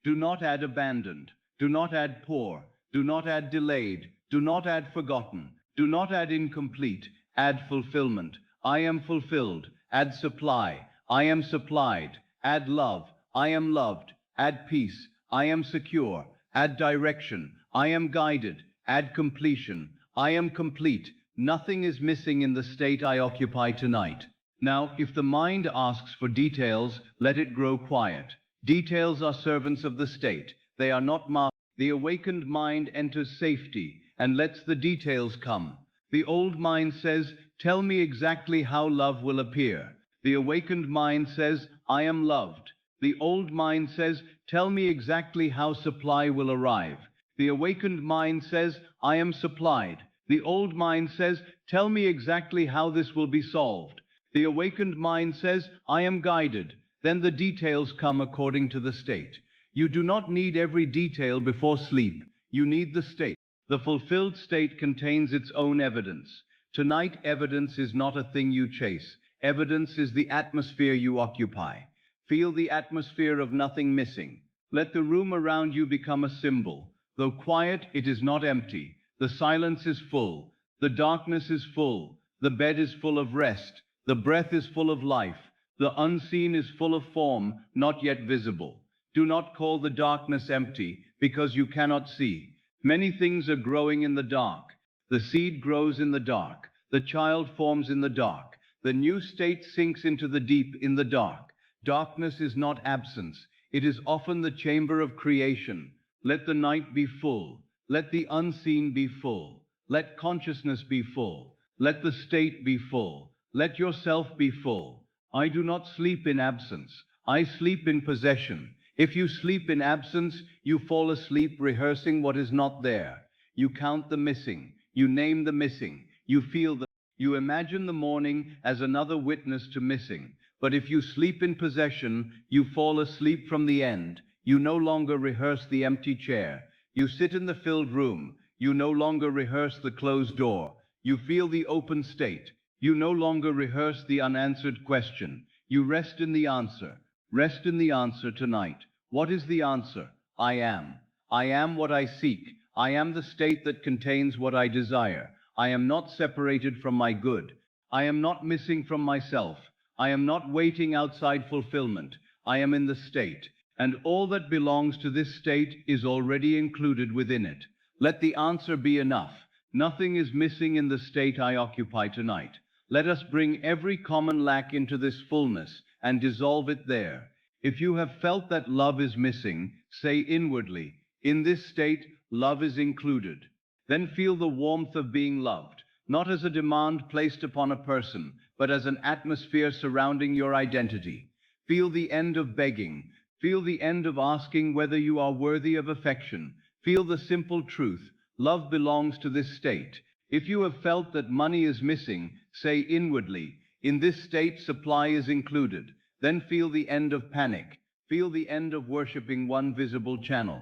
Do not add abandoned. Do not add poor. Do not add delayed. Do not add forgotten. Do not add incomplete. Add fulfillment. I am fulfilled. Add supply. I am supplied. Add love. I am loved. Add peace. I am secure. Add direction. I am guided. Add completion. I am complete. Nothing is missing in the state I occupy tonight. Now, if the mind asks for details, let it grow quiet. Details are servants of the state. They are not masters. The awakened mind enters safety and lets the details come. The old mind says, tell me exactly how love will appear. The awakened mind says, I am loved. The old mind says, tell me exactly how supply will arrive. The awakened mind says, I am supplied. The old mind says, tell me exactly how this will be solved. The awakened mind says, I am guided. Then the details come according to the state. You do not need every detail before sleep. You need the state. The fulfilled state contains its own evidence. Tonight, evidence is not a thing you chase. Evidence is the atmosphere you occupy. Feel the atmosphere of nothing missing. Let the room around you become a symbol. Though quiet, it is not empty. The silence is full. The darkness is full. The bed is full of rest. The breath is full of life. The unseen is full of form, not yet visible. Do not call the darkness empty, because you cannot see. Many things are growing in the dark. The seed grows in the dark. The child forms in the dark. The new state sinks into the deep in the dark. Darkness is not absence. It is often the chamber of creation. Let the night be full. Let the unseen be full. Let consciousness be full. Let the state be full. Let yourself be full. I do not sleep in absence. I sleep in possession. If you sleep in absence, you fall asleep rehearsing what is not there. You count the missing. You name the missing. You feel the... You imagine the morning as another witness to missing. But if you sleep in possession, you fall asleep from the end. You no longer rehearse the empty chair. You sit in the filled room. You no longer rehearse the closed door. You feel the open state. You no longer rehearse the unanswered question. You rest in the answer. Rest in the answer tonight. What is the answer? I am. I am what I seek. I am the state that contains what I desire. I am not separated from my good. I am not missing from myself. I am not waiting outside fulfillment. I am in the state, and all that belongs to this state is already included within it. Let the answer be enough. Nothing is missing in the state I occupy tonight. Let us bring every common lack into this fullness and dissolve it there. If you have felt that love is missing, say inwardly, in this state, love is included. Then feel the warmth of being loved, not as a demand placed upon a person, but as an atmosphere surrounding your identity. Feel the end of begging. Feel the end of asking whether you are worthy of affection. Feel the simple truth. Love belongs to this state. If you have felt that money is missing, say inwardly, in this state supply is included. Then feel the end of panic. Feel the end of worshipping one visible channel.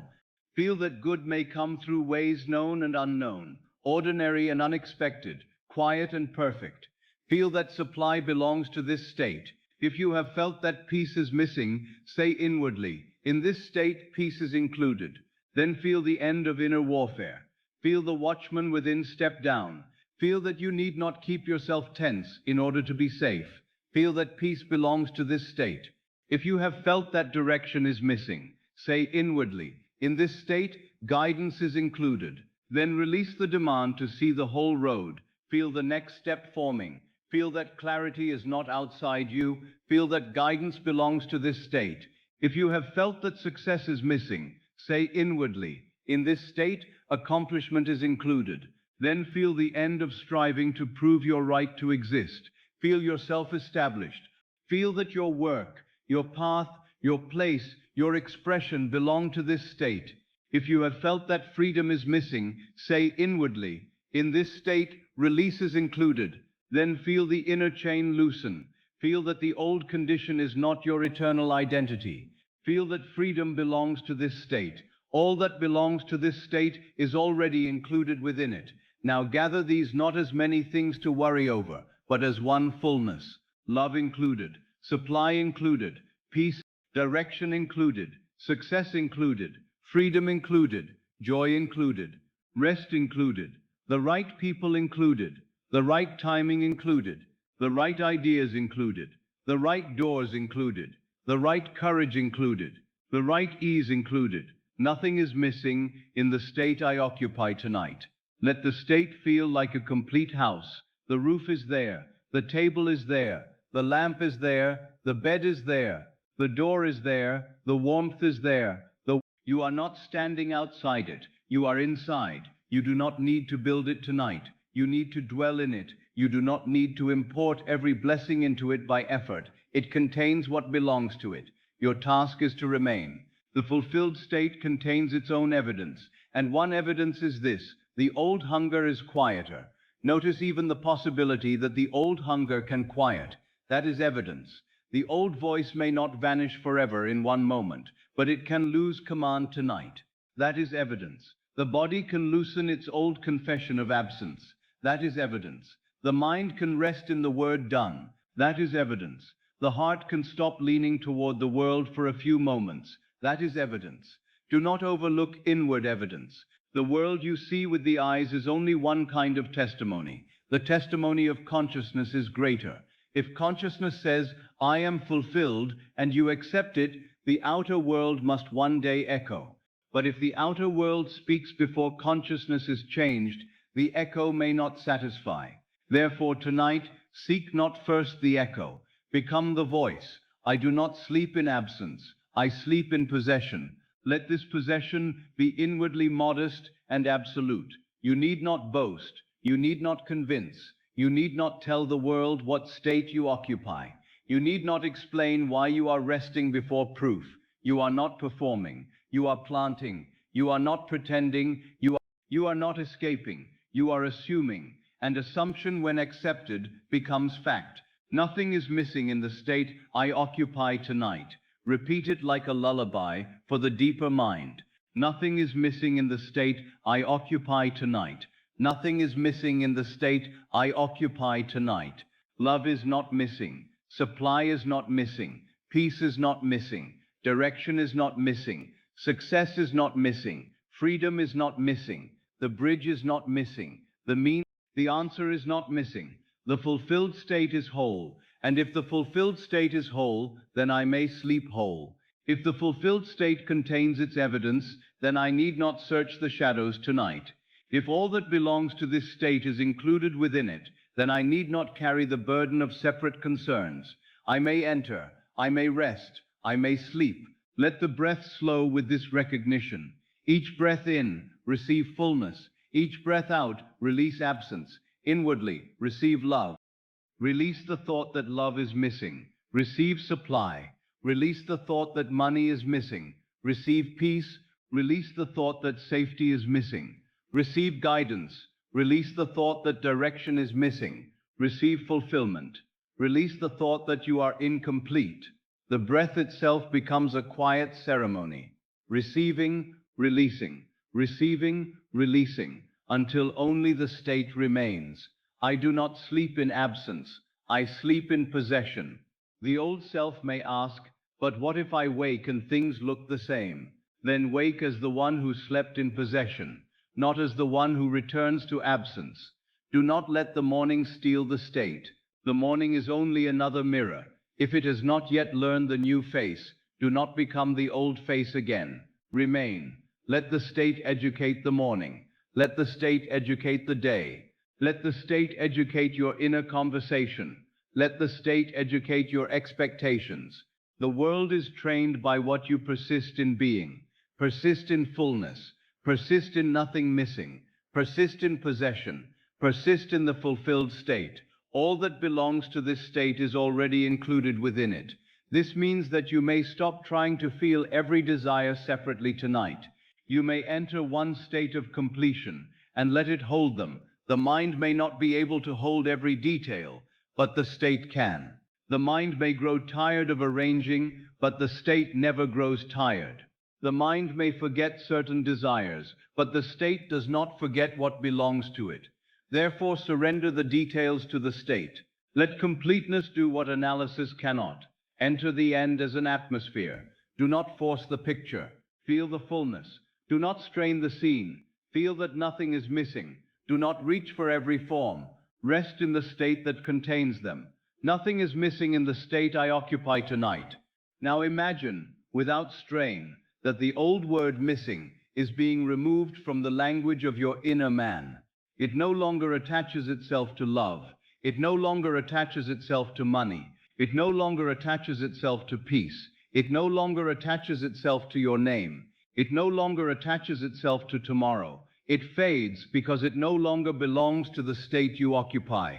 Feel that good may come through ways known and unknown, ordinary and unexpected, quiet and perfect. Feel that supply belongs to this state. If you have felt that peace is missing, say inwardly, in this state peace is included. Then feel the end of inner warfare. Feel the watchman within step down. Feel that you need not keep yourself tense in order to be safe. Feel that peace belongs to this state. If you have felt that direction is missing, say inwardly, in this state, guidance is included. Then release the demand to see the whole road. Feel the next step forming. Feel that clarity is not outside you. Feel that guidance belongs to this state. If you have felt that success is missing, say inwardly, in this state, accomplishment is included. Then feel the end of striving to prove your right to exist. Feel yourself established. Feel that your work, your path, your place, your expression belong to this state. If you have felt that freedom is missing, say inwardly, in this state, release is included. Then feel the inner chain loosen. Feel that the old condition is not your eternal identity. Feel that freedom belongs to this state. All that belongs to this state is already included within it. Now gather these not as many things to worry over, but as one fullness. Love included, supply included, peace, direction included, success included, freedom included, joy included, rest included, the right people included, the right timing included, the right ideas included, the right doors included, the right courage included, the right ease included. Nothing is missing in the state I occupy tonight. Let the state feel like a complete house. The roof is there, the table is there, the lamp is there, the bed is there, the door is there, the warmth is there. You are not standing outside it, you are inside. You do not need to build it tonight. You need to dwell in it. You do not need to import every blessing into it by effort. It contains what belongs to it. Your task is to remain. The fulfilled state contains its own evidence, and one evidence is this: the old hunger is quieter. Notice even the possibility that the old hunger can quiet. That is evidence. The old voice may not vanish forever in one moment, but it can lose command tonight. That is evidence. The body can loosen its old confession of absence. That is evidence. The mind can rest in the word done. That is evidence. The heart can stop leaning toward the world for a few moments. That is evidence. Do not overlook inward evidence. The world you see with the eyes is only one kind of testimony. The testimony of consciousness is greater. If consciousness says, "I am fulfilled," and you accept it, the outer world must one day echo. But if the outer world speaks before consciousness is changed, the echo may not satisfy. Therefore tonight, seek not first the echo. Become the voice. I do not sleep in absence. I sleep in possession. Let this possession be inwardly modest and absolute. You need not boast. You need not convince. You need not tell the world what state you occupy. You need not explain why you are resting before proof. You are not performing. You are planting. You are not pretending. You are not escaping. You are assuming. And assumption, when accepted, becomes fact. Nothing is missing in the state I occupy tonight. Repeat it like a lullaby for the deeper mind. Nothing is missing in the state I occupy tonight. Nothing is missing in the state I occupy tonight. Love is not missing. Supply is not missing. Peace is not missing. Direction is not missing. Success is not missing. Freedom is not missing. The bridge is not missing. The answer is not missing. The fulfilled state is whole. And if the fulfilled state is whole, then I may sleep whole. If the fulfilled state contains its evidence, then I need not search the shadows tonight. If all that belongs to this state is included within it, then I need not carry the burden of separate concerns. I may enter, I may rest, I may sleep. Let the breath slow with this recognition. Each breath in, receive fullness. Each breath out, release absence. Inwardly, receive love. Release the thought that love is missing. Receive supply. Release the thought that money is missing. Receive peace. Release the thought that safety is missing. Receive guidance. Release the thought that direction is missing. Receive fulfillment. Release the thought that you are incomplete. The breath itself becomes a quiet ceremony. Receiving, releasing, receiving, releasing, until only the state remains. I do not sleep in absence. I sleep in possession. The old self may ask, but what if I wake and things look the same? Then wake as the one who slept in possession, not as the one who returns to absence. Do not let the morning steal the state. The morning is only another mirror. If it has not yet learned the new face, do not become the old face again. Remain. Let the state educate the morning. Let the state educate the day. Let the state educate your inner conversation. Let the state educate your expectations. The world is trained by what you persist in being. Persist in fullness. Persist in nothing missing. Persist in possession. Persist in the fulfilled state. All that belongs to this state is already included within it. This means that you may stop trying to feel every desire separately tonight. You may enter one state of completion and let it hold them. The mind may not be able to hold every detail, but the state can. The mind may grow tired of arranging, but the state never grows tired. The mind may forget certain desires, but the state does not forget what belongs to it. Therefore, surrender the details to the state. Let completeness do what analysis cannot. Enter the end as an atmosphere. Do not force the picture. Feel the fullness. Do not strain the scene. Feel that nothing is missing. Do not reach for every form. Rest in the state that contains them. Nothing is missing in the state I occupy tonight. Now imagine, without strain, that the old word missing is being removed from the language of your inner man. It no longer attaches itself to love. It no longer attaches itself to money. It no longer attaches itself to peace. It no longer attaches itself to your name. It no longer attaches itself to tomorrow. It fades because it no longer belongs to the state you occupy.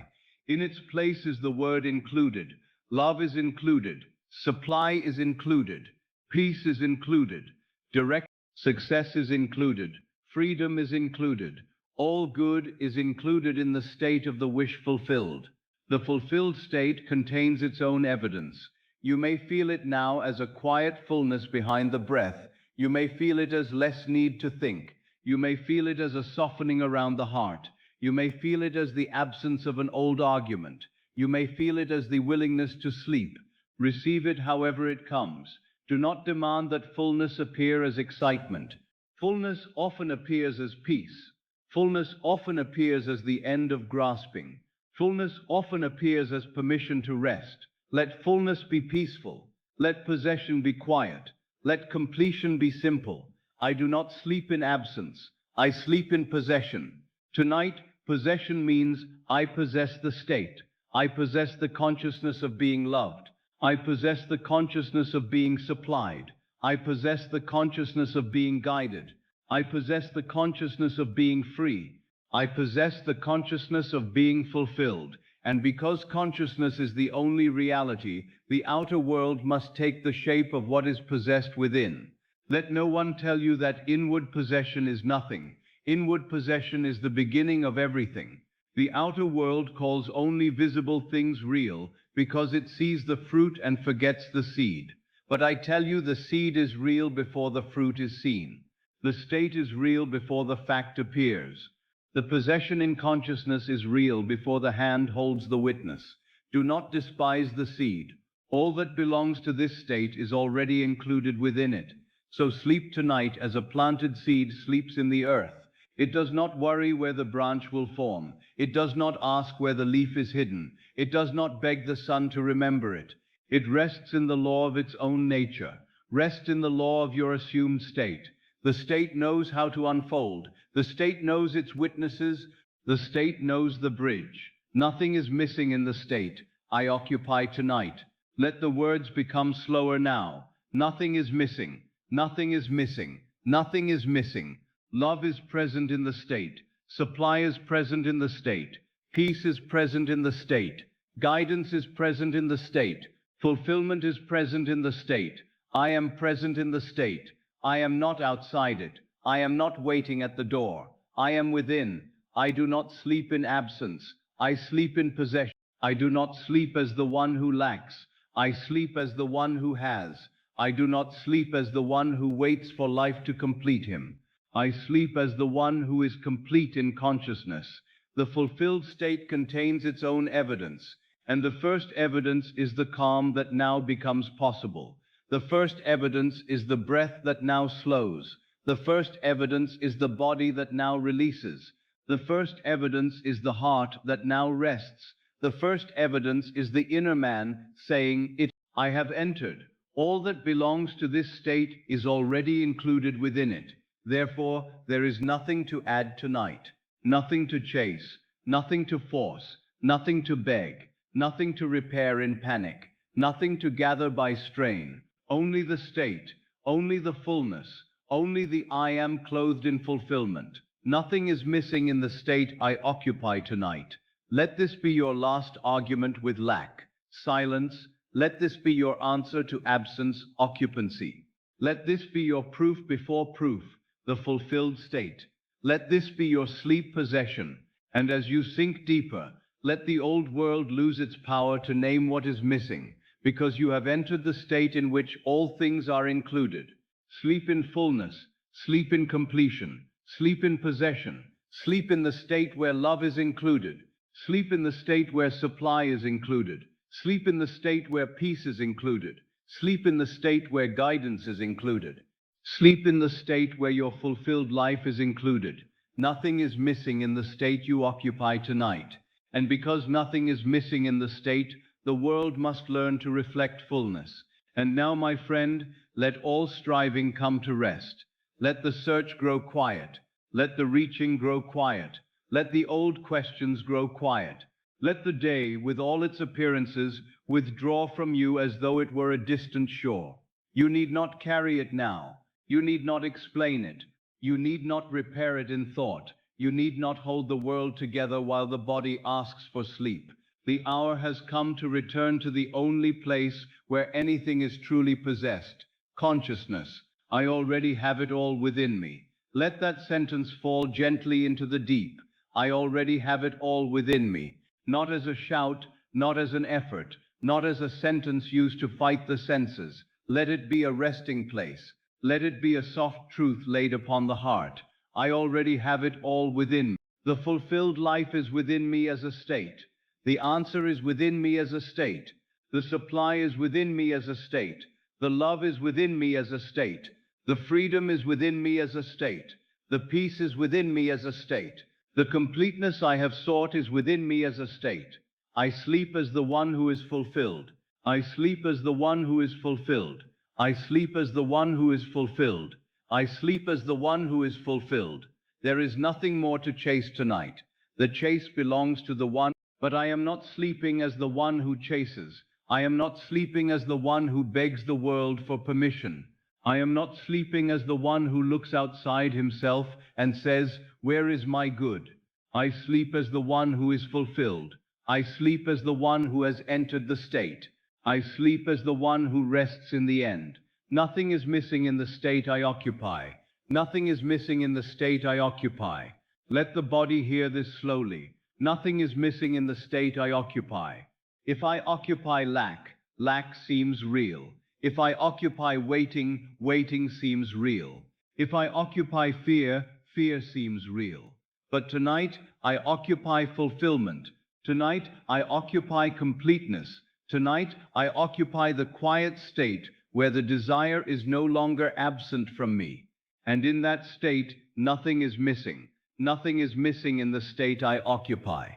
In its place is the word included. Love is included. Supply is included. Peace is included. Direct success is included. Freedom is included. All good is included in the state of the wish fulfilled. The fulfilled state contains its own evidence. You may feel it now as a quiet fullness behind the breath. You may feel it as less need to think. You may feel it as a softening around the heart. You may feel it as the absence of an old argument. You may feel it as the willingness to sleep. Receive it however it comes. Do not demand that fullness appear as excitement. Fullness often appears as peace. Fullness often appears as the end of grasping. Fullness often appears as permission to rest. Let fullness be peaceful. Let possession be quiet. Let completion be simple. I do not sleep in absence. I sleep in possession. Tonight, possession means I possess the state. I possess the consciousness of being loved. I possess the consciousness of being supplied. I possess the consciousness of being guided. I possess the consciousness of being free. I possess the consciousness of being fulfilled. And because consciousness is the only reality, the outer world must take the shape of what is possessed within. Let no one tell you that inward possession is nothing. Inward possession is the beginning of everything. The outer world calls only visible things real because it sees the fruit and forgets the seed. But I tell you, the seed is real before the fruit is seen. The state is real before the fact appears. The possession in consciousness is real before the hand holds the witness. Do not despise the seed. All that belongs to this state is already included within it. So sleep tonight as a planted seed sleeps in the earth. It does not worry where the branch will form. It does not ask where the leaf is hidden. It does not beg the sun to remember it. It rests in the law of its own nature. Rest in the law of your assumed state. The state knows how to unfold. The state knows its witnesses. The state knows the bridge. Nothing is missing in the state I occupy tonight. Let the words become slower now. Nothing is missing. Nothing is missing. Nothing is missing. Love is present in the state. Supply is present in the state. Peace is present in the state. Guidance is present in the state. Fulfillment is present in the state. I am present in the state. I am not outside it. I am not waiting at the door. I am within. I do not sleep in absence. I sleep in possession. I do not sleep as the one who lacks. I sleep as the one who has. I do not sleep as the one who waits for life to complete him. I sleep as the one who is complete in consciousness. The fulfilled state contains its own evidence, and the first evidence is the calm that now becomes possible. The first evidence is the breath that now slows. The first evidence is the body that now releases. The first evidence is the heart that now rests. The first evidence is the inner man saying, I have entered. All that belongs to this state is already included within it. Therefore, there is nothing to add tonight, nothing to chase, nothing to force, nothing to beg, nothing to repair in panic, nothing to gather by strain. Only the state, only the fullness, only the I am clothed in fulfillment. Nothing is missing in the state I occupy tonight. Let this be your last argument with lack, silence. Let this be your answer to absence, occupancy. Let this be your proof before proof, the fulfilled state. Let this be your sleep possession. And as you sink deeper, let the old world lose its power to name what is missing, because you have entered the state in which all things are included. Sleep in fullness, sleep in completion, sleep in possession, sleep in the state where love is included, sleep in the state where supply is included, sleep in the state where peace is included, sleep in the state where guidance is included, sleep in the state where your fulfilled life is included. Nothing is missing in the state you occupy tonight. And because nothing is missing in the state, the world must learn to reflect fullness. And now, my friend, let all striving come to rest. Let the search grow quiet. Let the reaching grow quiet. Let the old questions grow quiet. Let the day, with all its appearances, withdraw from you as though it were a distant shore. You need not carry it now. You need not explain it. You need not repair it in thought. You need not hold the world together while the body asks for sleep. The hour has come to return to the only place where anything is truly possessed, consciousness. I already have it all within me. Let that sentence fall gently into the deep. I already have it all within me. Not as a shout, not as an effort, not as a sentence used to fight the senses. Let it be a resting place. Let it be a soft truth laid upon the heart. I already have it all within me. The fulfilled life is within me as a state. The answer is within me as a state. The supply is within me as a state. The love is within me as a state. The freedom is within me as a state. The peace is within me as a state. The completeness I have sought is within me as a state. I sleep as the one who is fulfilled. I sleep as the one who is fulfilled. I sleep as the one who is fulfilled. I sleep as the one who is fulfilled. There is nothing more to chase tonight. The chase belongs to the one. But I am not sleeping as the one who chases. I am not sleeping as the one who begs the world for permission. I am not sleeping as the one who looks outside himself and says, "Where is my good?" I sleep as the one who is fulfilled. I sleep as the one who has entered the state. I sleep as the one who rests in the end. Nothing is missing in the state I occupy. Nothing is missing in the state I occupy. Let the body hear this slowly. Nothing is missing in the state I occupy. If I occupy lack, lack seems real. If I occupy waiting, waiting seems real. If I occupy fear, fear seems real. But tonight, I occupy fulfillment. Tonight, I occupy completeness. Tonight, I occupy the quiet state where the desire is no longer absent from me. And in that state, nothing is missing. Nothing is missing in the state I occupy.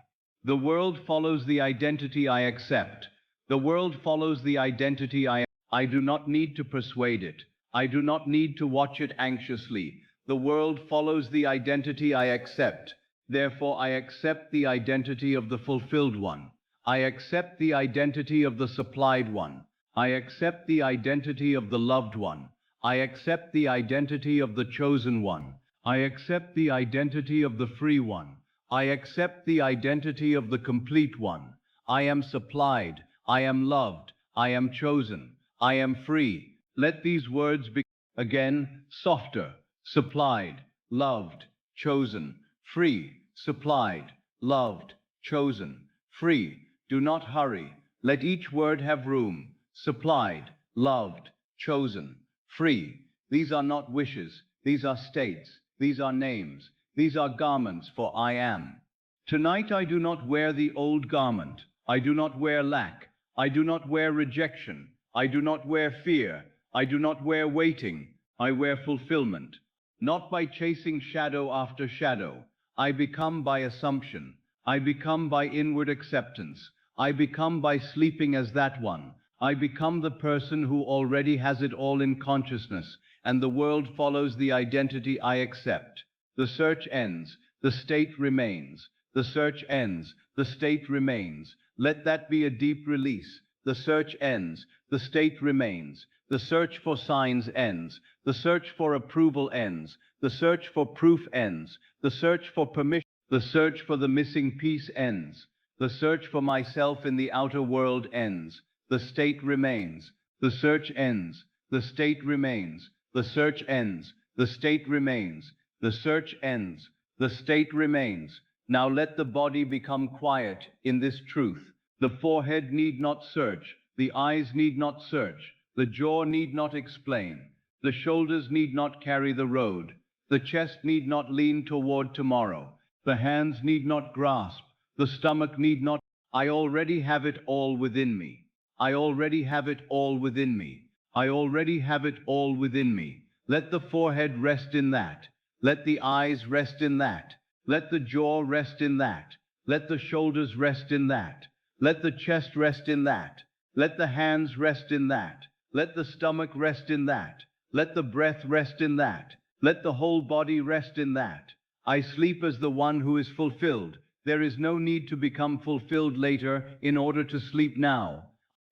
The world follows the identity I accept. The world follows the identity I do not need to persuade it. I do not need to watch it anxiously. The world follows the identity I accept. Therefore, I accept the identity of the fulfilled one. I accept the identity of the supplied one. I accept the identity of the loved one. I accept the identity of the chosen one. I accept the identity of the free one. I accept the identity of the complete one. I am supplied. I am loved. I am chosen. I am free. Let these words be again softer. Supplied, loved, chosen, free, supplied, loved, chosen, free. Do not hurry. Let each word have room. Supplied, loved, chosen, free. These are not wishes. These are states. These are names. These are garments, for I am. Tonight I do not wear the old garment. I do not wear lack. I do not wear rejection. I do not wear fear. I do not wear waiting. I wear fulfillment. Not by chasing shadow after shadow. I become by assumption. I become by inward acceptance. I become by sleeping as that one. I become the person who already has it all in consciousness, and the world follows the identity I accept. The search ends. The state remains. The search ends. The state remains. Let that be a deep release. The search ends. The state remains. The search for signs ends. The search for approval ends. The search for proof ends. The search for permission. The search for the missing piece ends. The search for myself in the outer world ends. The state remains. The search ends. The state remains. The search ends. The state remains. The search ends. The state remains. Now let the body become quiet in this truth. The forehead need not search. The eyes need not search. The jaw need not explain. The shoulders need not carry the road. The chest need not lean toward tomorrow. The hands need not grasp. The stomach need not. I already have it all within me. I already have it all within me. I already have it all within me. Let the forehead rest in that. Let the eyes rest in that. Let the jaw rest in that. Let the shoulders rest in that. Let the chest rest in that. Let the hands rest in that. Let the stomach rest in that. Let the breath rest in that. Let the whole body rest in that. I sleep as the one who is fulfilled. There is no need to become fulfilled later in order to sleep now.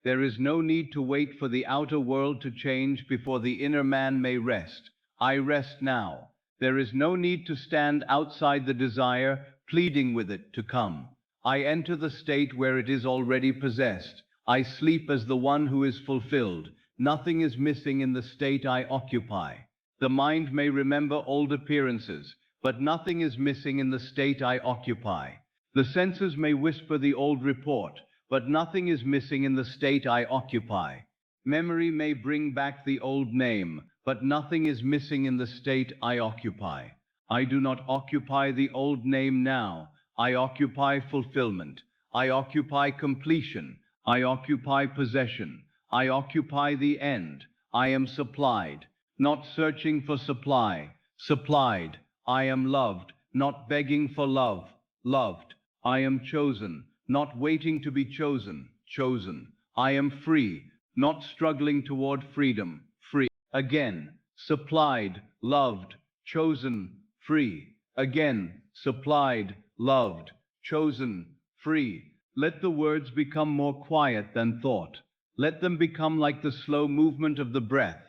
There is no need to wait for the outer world to change before the inner man may rest. I rest now. There is no need to stand outside the desire, pleading with it to come. I enter the state where it is already possessed. I sleep as the one who is fulfilled. Nothing is missing in the state I occupy. The mind may remember old appearances, but nothing is missing in the state I occupy. The senses may whisper the old report, but nothing is missing in the state I occupy. Memory may bring back the old name, but nothing is missing in the state I occupy. I do not occupy the old name now. I occupy fulfillment. I occupy completion. I occupy possession. I occupy the end. I am supplied, not searching for supply. Supplied. I am loved, not begging for love. Loved. I am chosen, not waiting to be chosen. Chosen. I am free, not struggling toward freedom. Free. Again. Supplied, loved, chosen, free. Again. Supplied, loved, chosen, free. Let the words become more quiet than thought. Let them become like the slow movement of the breath.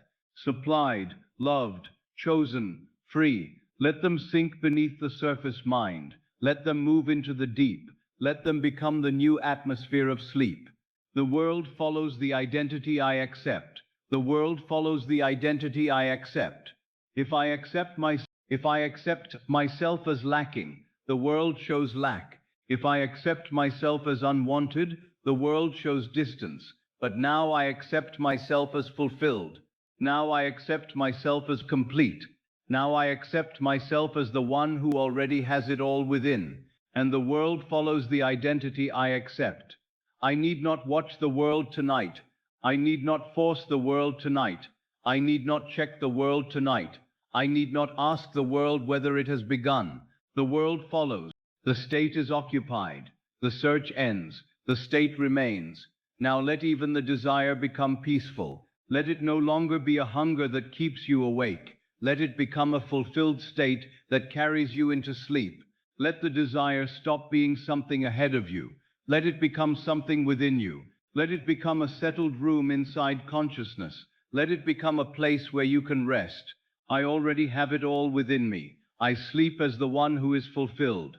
Supplied, loved, chosen, free. Let them sink beneath the surface mind. Let them move into the deep. Let them become the new atmosphere of sleep. The world follows the identity I accept. The world follows the identity I accept. If I accept myself as lacking, the world shows lack. If I accept myself as unwanted, the world shows distance. But now I accept myself as fulfilled. Now I accept myself as complete. Now I accept myself as the one who already has it all within, and the world follows the identity I accept. I need not watch the world tonight. I need not force the world tonight. I need not check the world tonight. I need not ask the world whether it has begun. The world follows. The state is occupied. The search ends. The state remains. Now let even the desire become peaceful. Let it no longer be a hunger that keeps you awake. Let it become a fulfilled state that carries you into sleep. Let the desire stop being something ahead of you. Let it become something within you. Let it become a settled room inside consciousness. Let it become a place where you can rest. I already have it all within me. I sleep as the one who is fulfilled.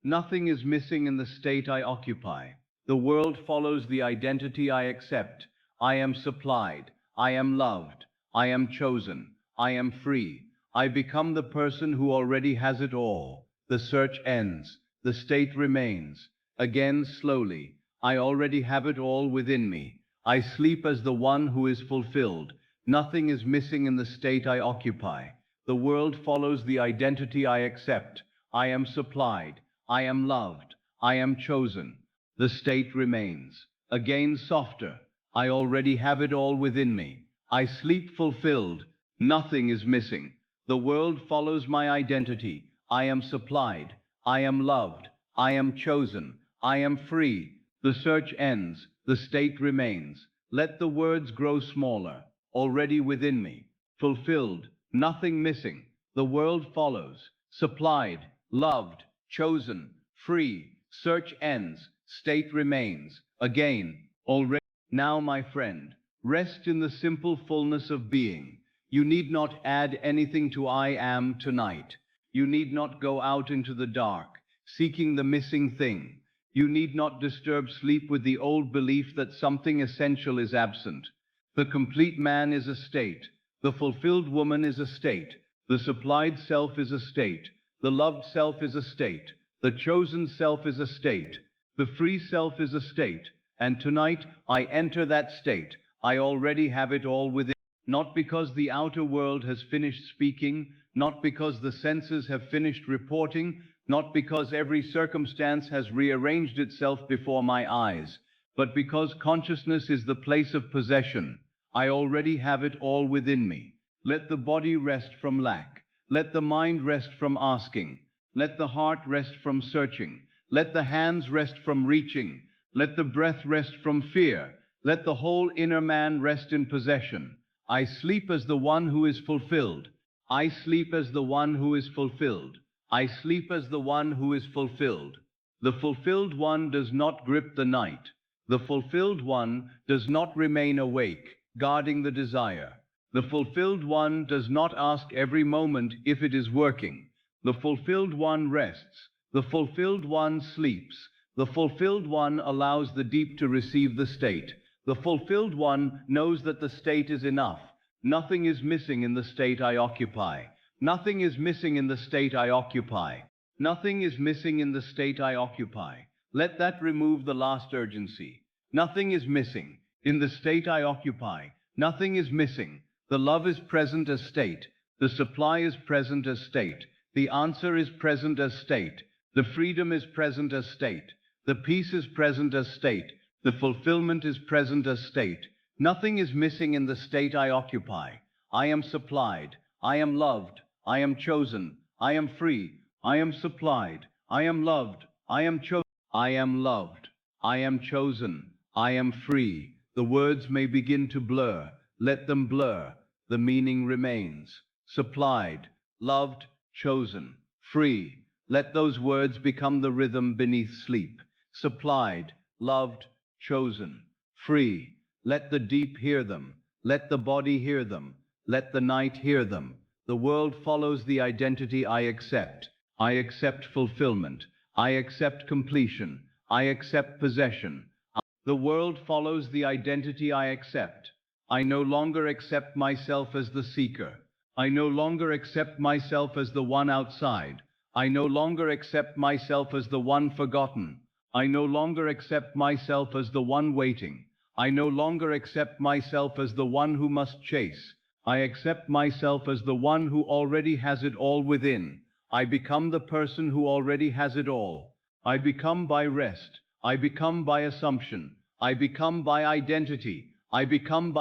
Nothing is missing in the state I occupy. The world follows the identity I accept. I am supplied. I am loved. I am chosen. I am free. I become the person who already has it all. The search ends. The state remains. Again, slowly. I already have it all within me. I sleep as the one who is fulfilled. Nothing is missing in the state I occupy. The world follows the identity I accept. I am supplied. I am loved. I am chosen. The state remains. Again, softer. I already have it all within me. I sleep fulfilled. Nothing is missing. The world follows my identity. I am supplied. I am loved. I am chosen. I am free. The search ends. The state remains. Let the words grow smaller. Already within me. Fulfilled. Nothing missing. The world follows. Supplied. Loved. Chosen. Free. Search ends. State remains. Again. Already. Now, my friend, rest in the simple fullness of being. You need not add anything to I am tonight. You need not go out into the dark, seeking the missing thing. You need not disturb sleep with the old belief that something essential is absent. The complete man is a state. The fulfilled woman is a state. The supplied self is a state. The loved self is a state. The chosen self is a state. The free self is a state. And tonight, I enter that state. I already have it all within. Not because the outer world has finished speaking, not because the senses have finished reporting, not because every circumstance has rearranged itself before my eyes, but because consciousness is the place of possession. I already have it all within me. Let the body rest from lack. Let the mind rest from asking. Let the heart rest from searching. Let the hands rest from reaching. Let the breath rest from fear. Let the whole inner man rest in possession. I sleep as the one who is fulfilled. I sleep as the one who is fulfilled. I sleep as the one who is fulfilled. The fulfilled one does not grip the night. The fulfilled one does not remain awake, guarding the desire. The fulfilled one does not ask every moment if it is working. The fulfilled one rests. The fulfilled one sleeps. The fulfilled one allows the deep to receive the state. The fulfilled one knows that the state is enough. Nothing is missing in the state I occupy. Nothing is missing in the state I occupy. Nothing is missing in the state I occupy. Let that remove the last urgency. Nothing is missing in the state I occupy. Nothing is missing. The love is present as state. The supply is present as state. The answer is present as state. The freedom is present as state. The peace is present as state. The fulfillment is present as state. Nothing is missing in the state I occupy. I am supplied. I am loved. I am chosen. I am free. I am supplied. I am loved. I am chosen. I am loved. I am chosen. I am free. The words may begin to blur. Let them blur. The meaning remains. Supplied, loved, chosen, free. Let those words become the rhythm beneath sleep. Supplied, loved, chosen, free. Let the deep hear them. Let the body hear them. Let the night hear them. The world follows the identity I accept. I accept fulfillment. I accept completion. I accept possession. The world follows the identity I accept. I no longer accept myself as the seeker. I no longer accept myself as the one outside. I no longer accept myself as the one forgotten. I no longer accept myself as the one waiting. I no longer accept myself as the one who must chase. I accept myself as the one who already has it all within. I become the person who already has it all. I become by rest. I become by assumption. I become by identity. I become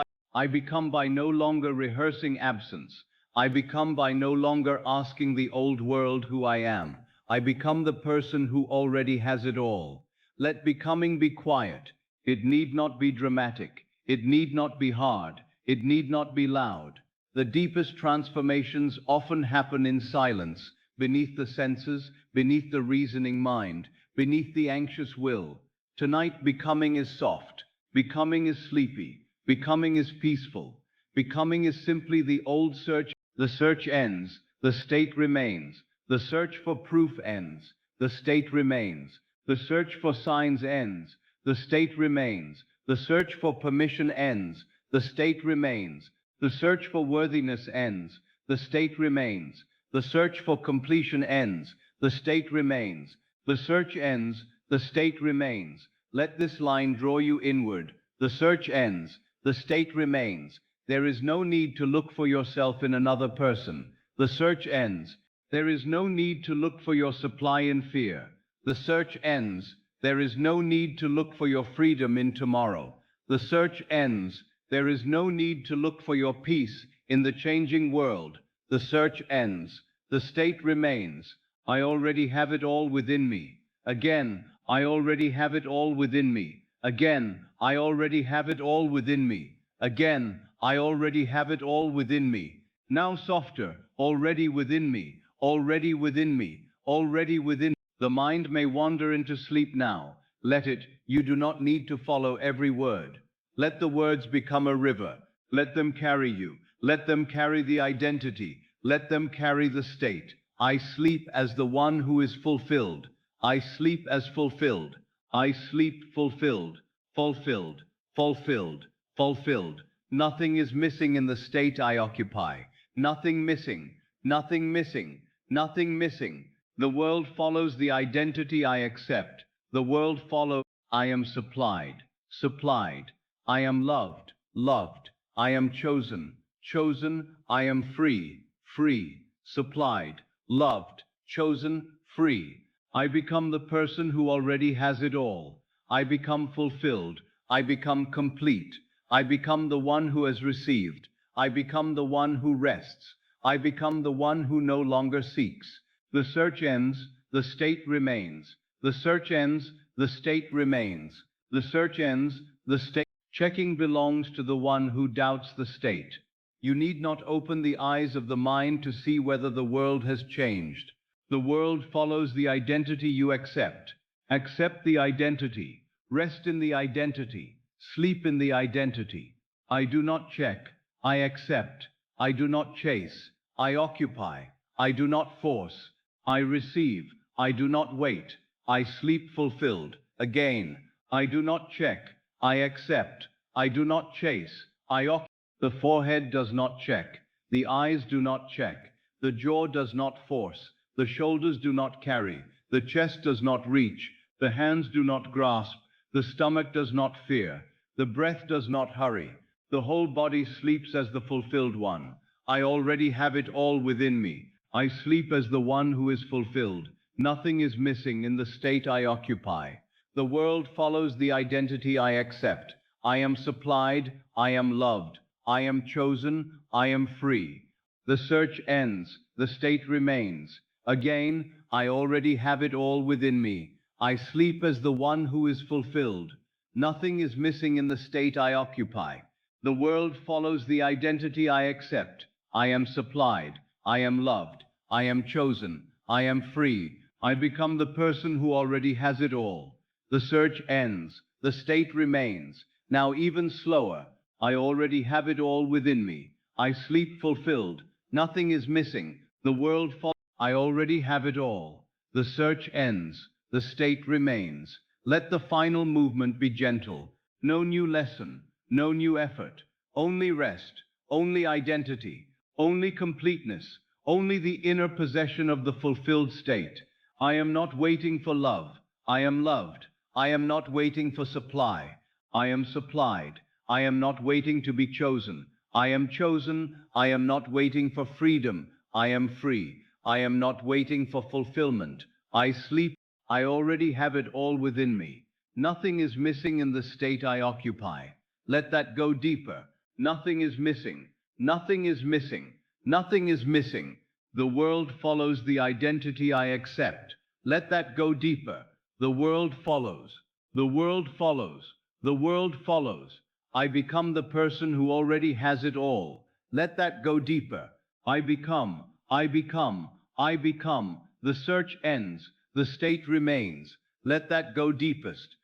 by no longer rehearsing absence. I become by no longer asking the old world who I am. I become the person who already has it all. Let becoming be quiet. It need not be dramatic. It need not be hard. It need not be loud. The deepest transformations often happen in silence, beneath the senses, beneath the reasoning mind, beneath the anxious will. Tonight becoming is soft. Becoming is sleepy. Becoming is peaceful. Becoming is simply the old search. The search ends. The state remains. The search for proof ends. The state remains. The search for signs ends. The state remains. The search for permission ends. The state remains. The search for worthiness ends. The state remains. The search for completion ends. The state remains. The search ends. The state remains. Let this line draw you inward. The search ends. The state remains. There is no need to look for yourself in another person. The search ends. There is no need to look for your supply in fear. The search ends. There is no need to look for your freedom in tomorrow. The search ends. There is no need to look for your peace in the changing world. The search ends. The state remains. I already have it all within me. Again, I already have it all within me. Again, I already have it all within me. Again, I already have it all within me. Now softer, already within me, already within me, already within. The mind may wander into sleep now. Let it. You do not need to follow every word. Let the words become a river. Let them carry you. Let them carry the identity. Let them carry the state. I sleep as the one who is fulfilled. I sleep as fulfilled. I sleep fulfilled. Fulfilled. Fulfilled. Fulfilled. Nothing is missing in the state I occupy. Nothing missing. Nothing missing. Nothing missing. The world follows the identity I accept. The world follows. I am supplied. Supplied. I am loved. Loved. I am chosen. Chosen. I am free. Free. Supplied. Loved. Chosen. Free. I become the person who already has it all. I become fulfilled. I become complete. I become the one who has received. I become the one who rests. I become the one who no longer seeks. The search ends, the state remains. The search ends, the state remains. The search ends, the state. Checking belongs to the one who doubts the state. You need not open the eyes of the mind to see whether the world has changed. The world follows the identity you accept. Accept the identity. Rest in the identity. Sleep in the identity. I do not check. I accept. I do not chase. I occupy. I do not force. I receive. I do not wait. I sleep fulfilled. Again, I do not check. I accept. I do not chase. I occupy. The forehead does not check. The eyes do not check. The jaw does not force. The shoulders do not carry. The chest does not reach. The hands do not grasp. The stomach does not fear. The breath does not hurry. The whole body sleeps as the fulfilled one. I already have it all within me. I sleep as the one who is fulfilled. Nothing is missing in the state I occupy. The world follows the identity I accept. I am supplied. I am loved. I am chosen. I am free. The search ends. The state remains. Again, I already have it all within me. I sleep as the one who is fulfilled. Nothing is missing in the state I occupy. The world follows the identity I accept. I am supplied. I am loved. I am chosen. I am free. I become the person who already has it all. The search ends. The state remains. Now even slower. I already have it all within me. I sleep fulfilled. Nothing is missing. The world follows. I already have it all. The search ends. The state remains. Let the final movement be gentle. No new lesson. No new effort. Only rest. Only identity. Only completeness. Only the inner possession of the fulfilled state. I am not waiting for love. I am loved. I am not waiting for supply. I am supplied. I am not waiting to be chosen. I am chosen. I am not waiting for freedom. I am free. I am not waiting for fulfillment. I sleep. I already have it all within me. Nothing is missing in the state I occupy. Let that go deeper. Nothing is missing. Nothing is missing. Nothing is missing. The world follows the identity I accept. Let that go deeper. The world follows. The world follows. The world follows. I become the person who already has it all. Let that go deeper. I become. I become. I become. The search ends. The state remains. Let that go deepest.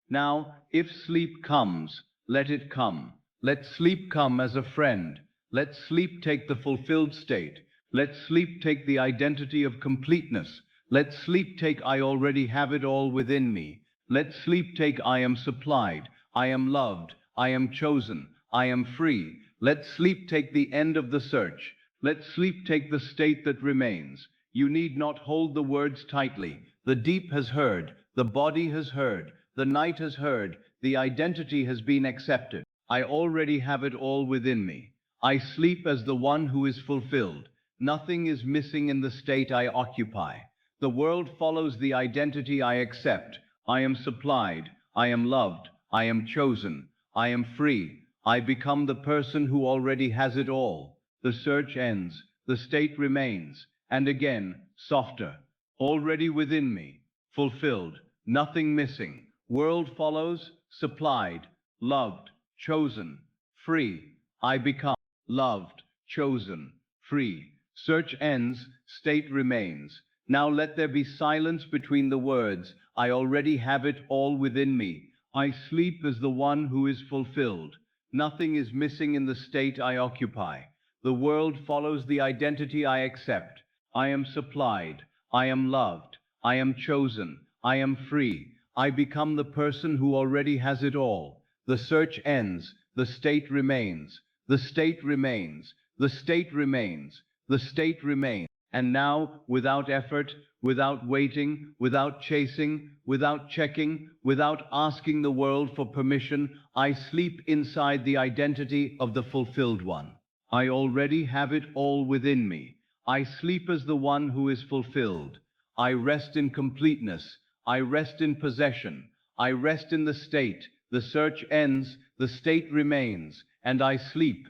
Now, if sleep comes, let it come. Let sleep come as a friend. Let sleep take the fulfilled state. Let sleep take the identity of completeness. Let sleep take I already have it all within me. Let sleep take I am supplied. I am loved. I am chosen. I am free. Let sleep take the end of the search. Let sleep take the state that remains. You need not hold the words tightly. The deep has heard. The body has heard. The night has heard. The identity has been accepted. I already have it all within me. I sleep as the one who is fulfilled. Nothing is missing in the state I occupy. The world follows the identity I accept. I am supplied. I am loved. I am chosen. I am free. I become the person who already has it all. The search ends. The state remains. And again, softer. Already within me. Fulfilled. Nothing missing. World follows. Supplied. Loved. Chosen. Free. I become. Loved. Chosen. Free. Search ends. State remains. Now let there be silence between the words. I already have it all within me. I sleep as the one who is fulfilled. Nothing is missing in the state I occupy. The world follows the identity I accept. I am supplied. I am loved. I am chosen. I am free. I become the person who already has it all. The search ends. The state remains. The state remains. The state remains. The state remains. And now, without effort, without waiting, without chasing, without checking, without asking the world for permission, I sleep inside the identity of the fulfilled one. I already have it all within me. I sleep as the one who is fulfilled. I rest in completeness. I rest in possession. I rest in the state. The search ends. The state remains. And I sleep.